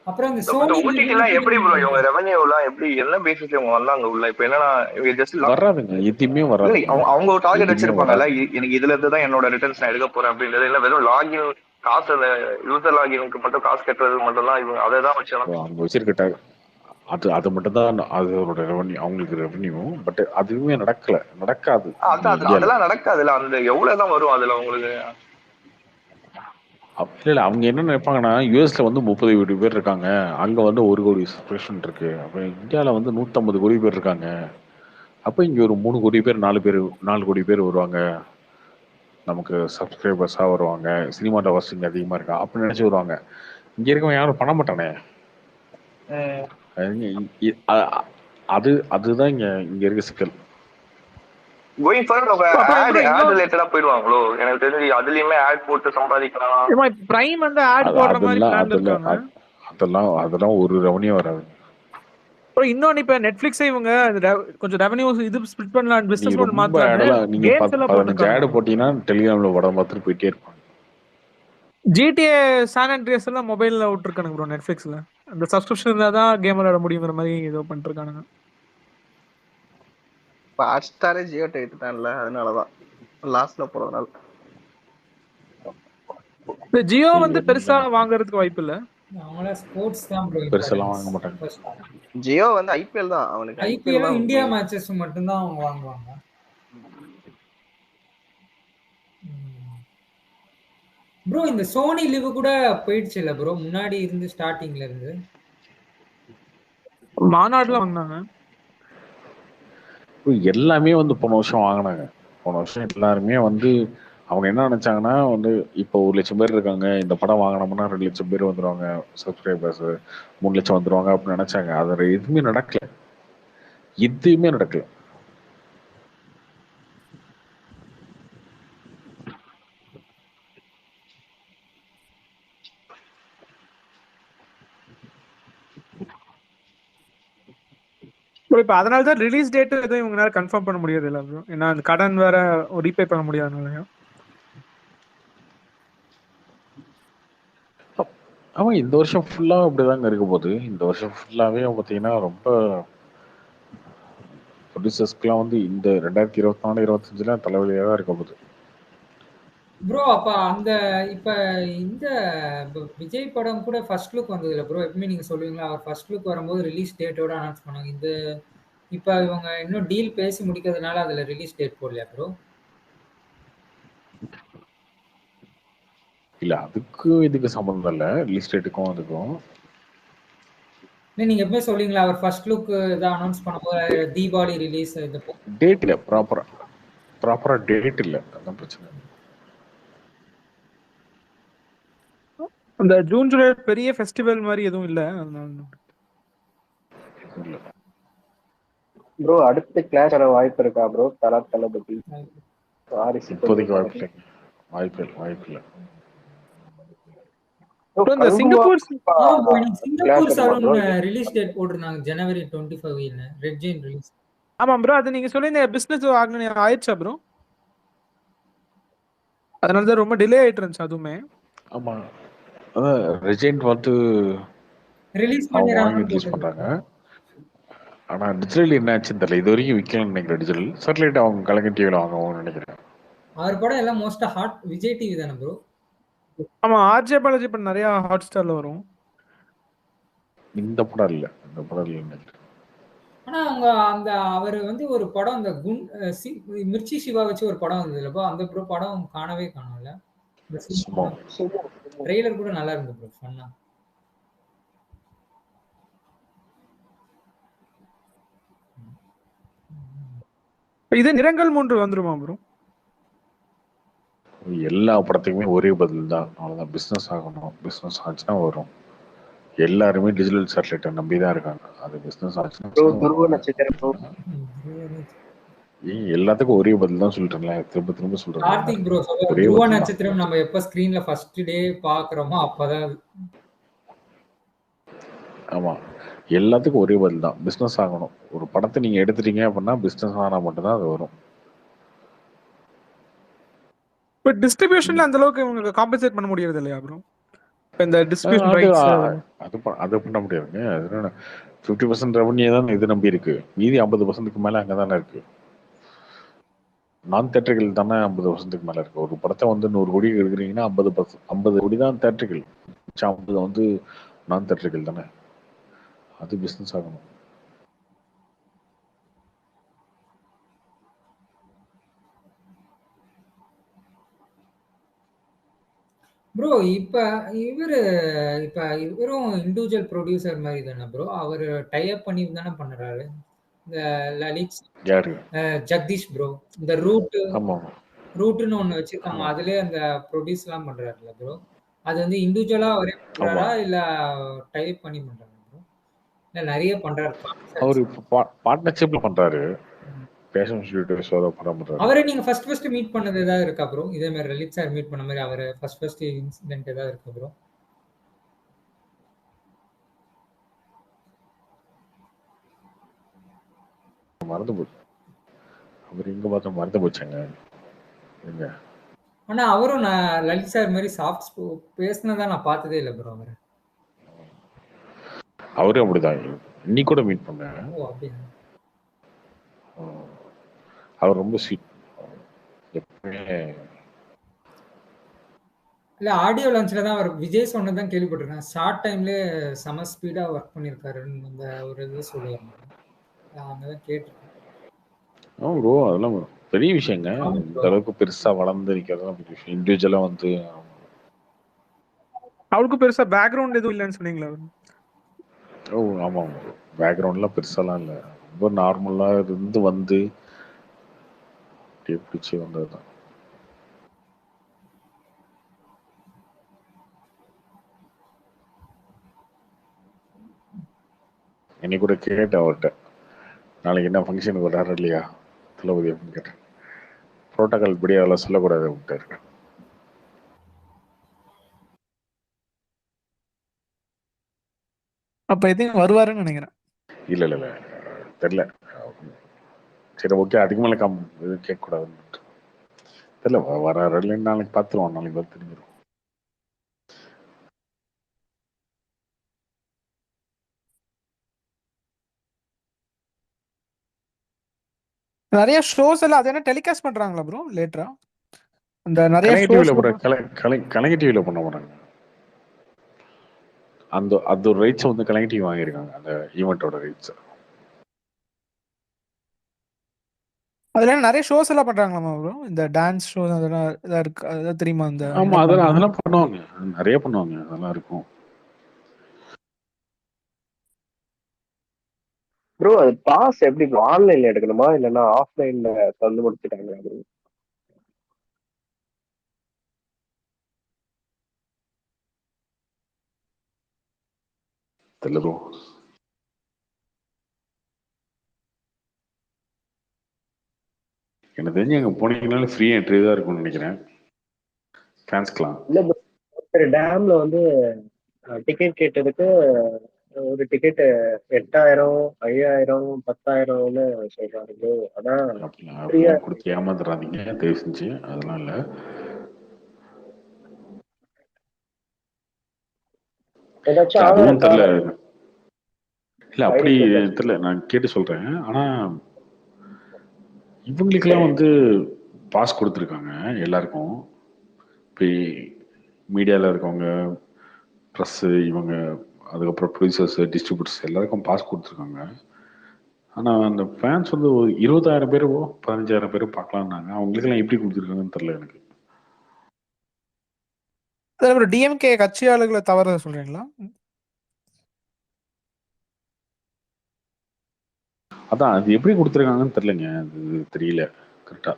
அப்புறம் இந்த இந்த சோனி ஓடிடி எல்லாம் எப்படி ப்ரோ இவங்க ரெவன்யூ எல்லாம் எப்படி என்ன பேசிஸ்ல இவங்க வந்தாங்க உள்ள? இப்ப என்னன்னா இவங்க ஜஸ்ட் வராதுங்க, எதுவுமே வராது. அவங்க ஒரு டார்கெட் வச்சிருப்பாங்கல்ல, எனக்கு இதுல இருந்து தான் என்னோட ரிட்டர்ன்ஸ் நான் எடுக்க போறேன் அப்படின்றது. இல்ல வெறும் லாகின் காசு, அந்த யூசர் லாகினுக்கு மட்டும் காசு கட்டுறது மட்டும் தான் இவங்க அதை தான் வச்சு அவங்க வச்சிருக்க அது மட்டும் தான் அதோட ரெவன்யூ, அவங்களுக்கு ரெவன்யூ. பட் அதுவுமே நடக்காது. அதெல்லாம் நடக்காதுல்ல. அந்த எவ்வளவுதான் வரும் அதுல உங்களுக்கு? இல்ல அவங்க என்ன நினைப்பாங்கன்னா, யூஎஸ்ல வந்து 30 கோடி பேர் இருக்காங்க, அங்க வந்து 1 கோடி சப்ஸ்கிரிப்ஷன் இருக்கு. அப்ப இந்தியால வந்து 150 கோடி பேர் இருக்காங்க, அப்ப இங்க ஒரு 3 கோடி பேர் 4 கோடி பேர் வருவாங்க, நமக்கு சப்ஸ்கிரைபர்ஸா வருவாங்க, சினிமா டவர்ஸிங் அதிகமா இருக்கா அப்படின்னு நினைச்சு வருவாங்க. இங்க இருக்கவங்க யாரும் பண்ண மாட்டானே. அதுதான் இங்க இருக்க சிக்கல். கோயிங் ஃபார்வர்ட் அவங்க ஆட் ரிலேட்டடா போய்டுவாங்களோ? எனக்கு தெரிஞ்சு அதுலயுமே ஆட் போட்டு சம்பாதிக்கலாம். பிரைம் வந்து ஆட் போடுற மாதிரி பிளான் இருக்காங்க. அதெல்லாம் ஒரு ரெவன்யூ வராது. அப்புறம் இன்னொன்னு இப்ப நெட்ஃபிளிக்ஸே இவங்க கொஞ்சம் ரெவன்யூ இது ஸ்ப்ளிட் பண்ணலாம், பிசினஸ் மாடல் ரொம்ப மாத்தலாம். நீங்க 15 ஆட் போட்டீங்கன்னா டெலிகிராம்ல படம் பார்த்துட்டு போயிட்டே இருப்பாங்க. GTA சான் ஆண்ட்ரியாஸ் எல்லாம் மொபைல்ல விட்டுருக்கானுங்க ப்ரோ நெட்ஃபிளிக்ஸ்ல. அந்த சப்ஸ்கிரிப்ஷன் இருந்தா தான் கேம் விளையாட முடியுங்கிற மாதிரி ஏதோ பண்ணிட்டு இருக்கானுங்க. ஹாட்ஸ்டாரே ஜியோ டைட்டான்ல, அதனாலதான் லாஸ்ட்ல போறதுனால. இந்த ஜியோ வந்து பெருசா வாங்குறதுக்கு வாய்ப்பு இல்ல. அவங்கள ஸ்போர்ட்ஸ் தான் ப்ரோ, பெருசெல்லாம் வாங்க மாட்டாங்க. ஜியோ வந்து ஐபிஎல் தான் அவனுக்கு. ஐபிஎல் இந்தியா மேட்சஸ் மட்டும் தான் அவங்க வாங்குவாங்க. ப்ரோ இந்த சோனி லிவ் கூட போயிடுச்சு இல்ல ப்ரோ, முன்னாடி இருந்து ஸ்டார்டிங்ல இருந்து மாநாடுல வாங்கினாங்க. எல்லாமே வந்து போன வருஷம் வாங்கினாங்க. போன வருஷம் எல்லாருமே வந்து அவங்க என்ன நினைச்சாங்கன்னா வந்து இப்போ 1 லட்சம் பேர் இருக்காங்க, இந்த படம் வாங்கினோம்னா 2 லட்சம் பேர் வந்துருவாங்க, சப்ஸ்கிரைபர்ஸ் 3 லட்சம் வந்துருவாங்க அப்படின்னு நினைச்சாங்க. அது எதுவுமே நடக்கல, எதுவுமே நடக்கல. இப்ப அதனால தான் ரிலீஸ் டேட் எதுவும் இவங்களால கன்ஃபார்ம் பண்ண முடியாது இல்ல ப்ரோ. ஏன்னா அந்த கடன் வேற ரீபே பண்ண முடியாதனால. ஆமா இந்த வருஷம் ஃபுல்லா அப்படிதாங்க இருக்க போகுது. இந்த வருஷம் ஃபுல்லாவே பார்த்தீங்கன்னா ரொம்ப ப்ரொடியூசர்ஸ்க்குலாம் வந்து இந்த 2024-25 தலைவலியாக தான் இருக்க போகுது. ப்ரோ அப்ப அந்த இப்ப இந்த விஜய் படம் கூட ஃபர்ஸ்ட் லுக் வந்ததுல ப்ரோ, எப்பவுமே நீங்க சொல்லுவீங்களா அவர் ஃபர்ஸ்ட் லுக் வரும்போது ரிலீஸ் டேட்டோட அனௌன்ஸ் பண்ணாங்க. இந்த இப்ப இவங்க இன்னும் டீல் பேசி முடிக்கிறதுனால அதுல ரிலீஸ் டேட் போடலையா ப்ரோ? இல்ல அதுக்கு இதுக்கு சம்பந்தம் இல்ல, ரிலீஸ் டேட்டுக்கும் அதுக்கும். நீங்க எப்பவுமே சொல்லுவீங்களா அவர் ஃபர்ஸ்ட் லுக் இதை அனௌன்ஸ் பண்ணும்போது தீபாவளி ரிலீஸ் இந்த டேட் இல்ல, ப்ராப்பரா டேட் இல்ல, அதான் பிரச்சனை. அந்த ஜூன் ஜூலை பெரிய ஃபெஸ்டிவல் மாதிரி எதுவும் இல்ல. ப்ரோ அடுத்து கிளாஸ் வர வாய்ப்பு இருக்கா ப்ரோ? தளபதி இப்போதைக்கு வாய்ப்பு இல்லை. இந்த Singapore Singapore salon release date போட்டிருந்தாங்க ஜனவரி 25 ரெட் ஜெயின் ரிலீஸ். ஆமா ப்ரோ, அது நீங்க சொல்லிருந்த பிசினஸ் ஆயிடுச்சா ப்ரோ? அதனால தான் ரொம்ப டிலே ஆயிட்டு இருந்துச்சு அதுவுமே. ஆமா, அதான் ரெஜெண்ட் வந்து ரிலீஸ் பண்றாங்க. ஆனா டிஜிட்டல் என்ன ஆச்சுன்னு தெரியல, இது வரைக்கும் விற்கலன்னு நினைக்கிறேன். டிஜிட்டல் சேட்டலைட் அவங்க கலைஞர் டிவியில் வாங்குவோம்னு நினைக்கிறேன். அவர் படம் எல்லாம் மோஸ்டா ஹாட் விஜய் டிவி தானே ப்ரோ? ஆமா, ஆர்ஜே பாலாஜி படம் நிறைய ஹாட் ஸ்டார்ல வரும். இந்த படம் இல்ல நினைக்கிறேன். ஆனா அவங்க அந்த அவர் வந்து ஒரு படம் அந்த மிர்ச்சி சிவா வச்சு ஒரு படம் வந்ததுல அந்த ப்ரோ படம் காணவே காணல. ட்ரெய்லர் கூட நல்லா இருந்து ப்ரோ, ஃபன்னா. இது நிறங்கள் 3 வந்துருமா ப்ரோ? எல்லா படத்துக்குமே ஒரே பதில் தான், அவ்வளவுதான். பிசினஸ் ஆகணும், பிசினஸ் ஆச்சுன்னா வரும். எல்லாருமே டிஜிட்டல் சேட்டலைட்டை நம்பி தான் இருக்காங்க. அது பிசினஸ் ஆச்சுன்னா எல்லாத்துக்கும் ஒரே பதில் தான் சொல்லிட்டேன், திரும்ப சொல்றேன். கார்த்திக் ப்ரோ துருவ நட்சத்திரம் நம்ம எப்ப ஸ்கிரீன்ல ஃபர்ஸ்ட் டே பாக்குறோமோ அப்பதான். ஆமா, எல்லாத்துக்கும் ஒரே பதில் தான், பிசினஸ் ஆகணும். ஒரு படத்தை நீங்க எடுத்துட்டீங்க அப்படின்னா பிசினஸ் ஆனா மட்டும்தான் அது வரும். இப்ப டிஸ்ட்ரிபியூஷன்ல அந்த அளவுக்கு உங்களுக்கு காம்பன்சேட் பண்ண முடியறது இல்லையா ப்ரோ? இந்த டிஸ்ட்ரிபியூஷன் ரைட்ஸ் அது பண்ண முடியாதுங்க. அது 50% ரெவன்யூ தான் இது நம்பி இருக்கு, மீதி 50%க்கு மேல அங்கதானே இருக்கு. நான் தேட்டர்கள் தானே 50%க்கு மேல இருக்கு. ஒரு படத்தை வந்து 100 கோடி எடுக்கிறீங்கன்னா 50 கோடி தான் தேட்டர்கள், 50 வந்து நான் தேட்டர்கள் தானே. அது பிசினஸ் ஆகணும். ப்ரோ இப்ப இவரும் இண்டிவிஜுவல் ப்ரொடியூசர் மாதிரி தானே ப்ரோ? அவர் டை அப் பண்ணி தானே பண்றாரு. இந்த லலித் ஜெகதீஷ் ப்ரோ இந்த ரூட்னு ஒண்ணு வச்சிருக்காங்க, அதுலயே அந்த ப்ரொடியூஸ் எல்லாம் பண்றாருல ப்ரோ. அது வந்து இண்டிவிஜுவலா அவரே பண்றாரா இல்ல டை அப் பண்ணி பண்றாரா ப்ரோ? இல்ல நிறைய பண்றாரு. அவர் பார்ட்னர்ஷிப்ல பண்றாரு. பேஷன் ஸ்டுடியோஸ் படம் பண்றாரு. அவரை நீங்க ஃபர்ஸ்ட் மீட் பண்ணது ஏதாவது இருக்கா ப்ரோ? இதே மாதிரி லலித் சார் மீட் பண்ண மாதிரி அவரை ஃபர்ஸ்ட் இன்சிடென்ட் ஏதாவது இருக்கா ப்ரோ? மறந்து போச்சு, அவர் எங்க பார்த்தா மறந்து போச்சாங்க. ஆனா அவரும் நான் லலித் சார் மாதிரி சாஃப்ட் பேசினதா நான் பார்த்ததே இல்லை ப்ரோ. அவரும் அப்படிதான், இன்னைக்கு கூட மீட் பண்ணேன். அவர் ரொம்ப ஸ்வீட். இல்ல ஆடியோ லான்ச்ல தான் அவர் விஜய் சொன்னதான் கேள்விப்பட்டிருக்கேன். ஷார்ட் டைம்லயே செம ஸ்பீடா ஒர்க் பண்ணிருக்காருன்னு அந்த ஒரு இது சொல்லுவாங்க, அங்கதான் கேட்டிருக்கேன். ப்ரோ அதெல்லாம் பெரிய விஷயங்க. இந்த அளவுக்கு பெருசா வளர்ந்து நிக்கிறதெல்லாம் பெரிய விஷயம். இண்டிவிஜுவலா வந்து அவருக்கு பெருசா பேக்ரவுண்ட் எதுவும் இல்லைன்னு சொன்னீங்களா? ஆமா, பேக்ரவுண்ட்லாம் பெருசாலாம் இல்லை, ரொம்ப நார்மலா இருந்து வந்து பிடிச்சி வந்ததுதான். இன்னைக்கு கூட கேட்டேன் அவர்கிட்ட, நாளைக்கு என்ன ஃபங்க்ஷனுக்கு வர்றாரு இல்லையா தளபதி அப்படின்னு கேட்டேன். புரோட்டோகால் படி அதெல்லாம் சொல்லக்கூடாது அப்படின்ட்டாரு. அப்ப எதையும் வருவாருன்னு நினைக்கிறேன். இல்ல தெரியல. சரி ஓகே, அதுக்கு மேல இது கேட்க கூடாதுன்னு தெரியல. வராரு இல்லைன்னு நாளைக்கு பார்த்துருவோம், நாளைக்கு பார்த்து தெரிஞ்சிடும். நிறைய ஷோஸ் எல்லாம் அது என்ன டெலிகாஸ்ட் பண்றாங்களா ப்ரோ லேட்டரா? அந்த நிறைய கலைஞர் டிவில ஷோஸ்ல போற கலைஞர் டிவில பண்ண போறாங்க. அந்த ஒரு ரைட்ஸ் வந்து கலைஞர் டிவி வாங்கியிருக்காங்க, அந்த ஈவெண்ட்டோட ரைட்ஸ். அதுல நிறைய ஷோஸ் எல்லாம் பண்றாங்களாமா ப்ரோ? இந்த டான்ஸ் ஷோ அதெல்லாம் இதா இருக்கு, அதெல்லாம் தெரியுமா? அந்த ஆமா, அதெல்லாம் பண்ணுவாங்க, நிறைய பண்ணுவாங்க, அதெல்லாம் இருக்கும். ப்ரோ அது பாஸ் எப்படி ப்ரோ, ஆன்லைன்ல எடுக்கணுமா இல்லைன்னா ஆஃப்லைன்ல தந்து முடிச்சுட்டாங்களா ப்ரோ? தெரியல ப்ரோ. எனக்கு தெரிஞ்சு அங்கே போனீங்கனாலும் ஃப்ரீ என்ட்ரி தான் இருக்கும்னு நினைக்கிறேன் ஃபேன்ஸ்க்குலாம். இல்ல ப்ரோ, டேம்ல வந்து டிக்கெட் கேட்டதுக்கு ஒரு டிக்கெட் 8000 5000 10,000ன்னு சொல்றாரு ப்ரோ. அதான் அப்படிலாம் கொடுத்து ஏமாந்துடாதீங்க தயவு செஞ்சு, அதெல்லாம் இல்லை. ஏதாச்சும் அதுவும் ஆதார் தெரியல, கார்டு இல்லை அப்படி தெரியல, நான் கேட்டு சொல்றேன். ஆனா இவங்களுக்கெல்லாம் வந்து பாஸ் கொடுத்துருக்காங்க எல்லாருக்கும். இப்போ மீடியாவில் இருக்கவங்க, ப்ரெஸ்ஸு, இவங்க, அதுக்கப்புறம் ப்ரொடியூசர்ஸ், டிஸ்ட்ரிபியூட்டர்ஸ் எல்லாருக்கும் பாஸ் கொடுத்துருக்காங்க. ஆனால் அந்த ஃபேன்ஸ் வந்து 20,000 பேரோ 15,000 பேரோ பார்க்கலான்னாங்க. அவங்களுக்கெல்லாம் எப்படி கொடுத்துருக்காங்கன்னு தெரியல எனக்கு. அப்புறம் டிஎம்கே கட்சி ஆளுகளை தவற சொல்றீங்களா? அதான் அது எப்படி கொடுத்துருக்காங்கன்னு தெரியலங்க, அது தெரியல கரெக்டா.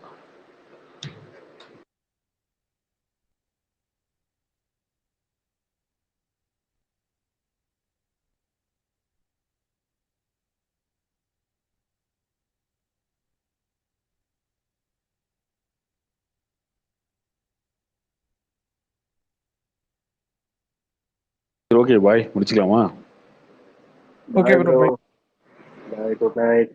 ஓகே பாய், முடிச்சுக்கலாமா? Okay bro, bye. Bye, good night.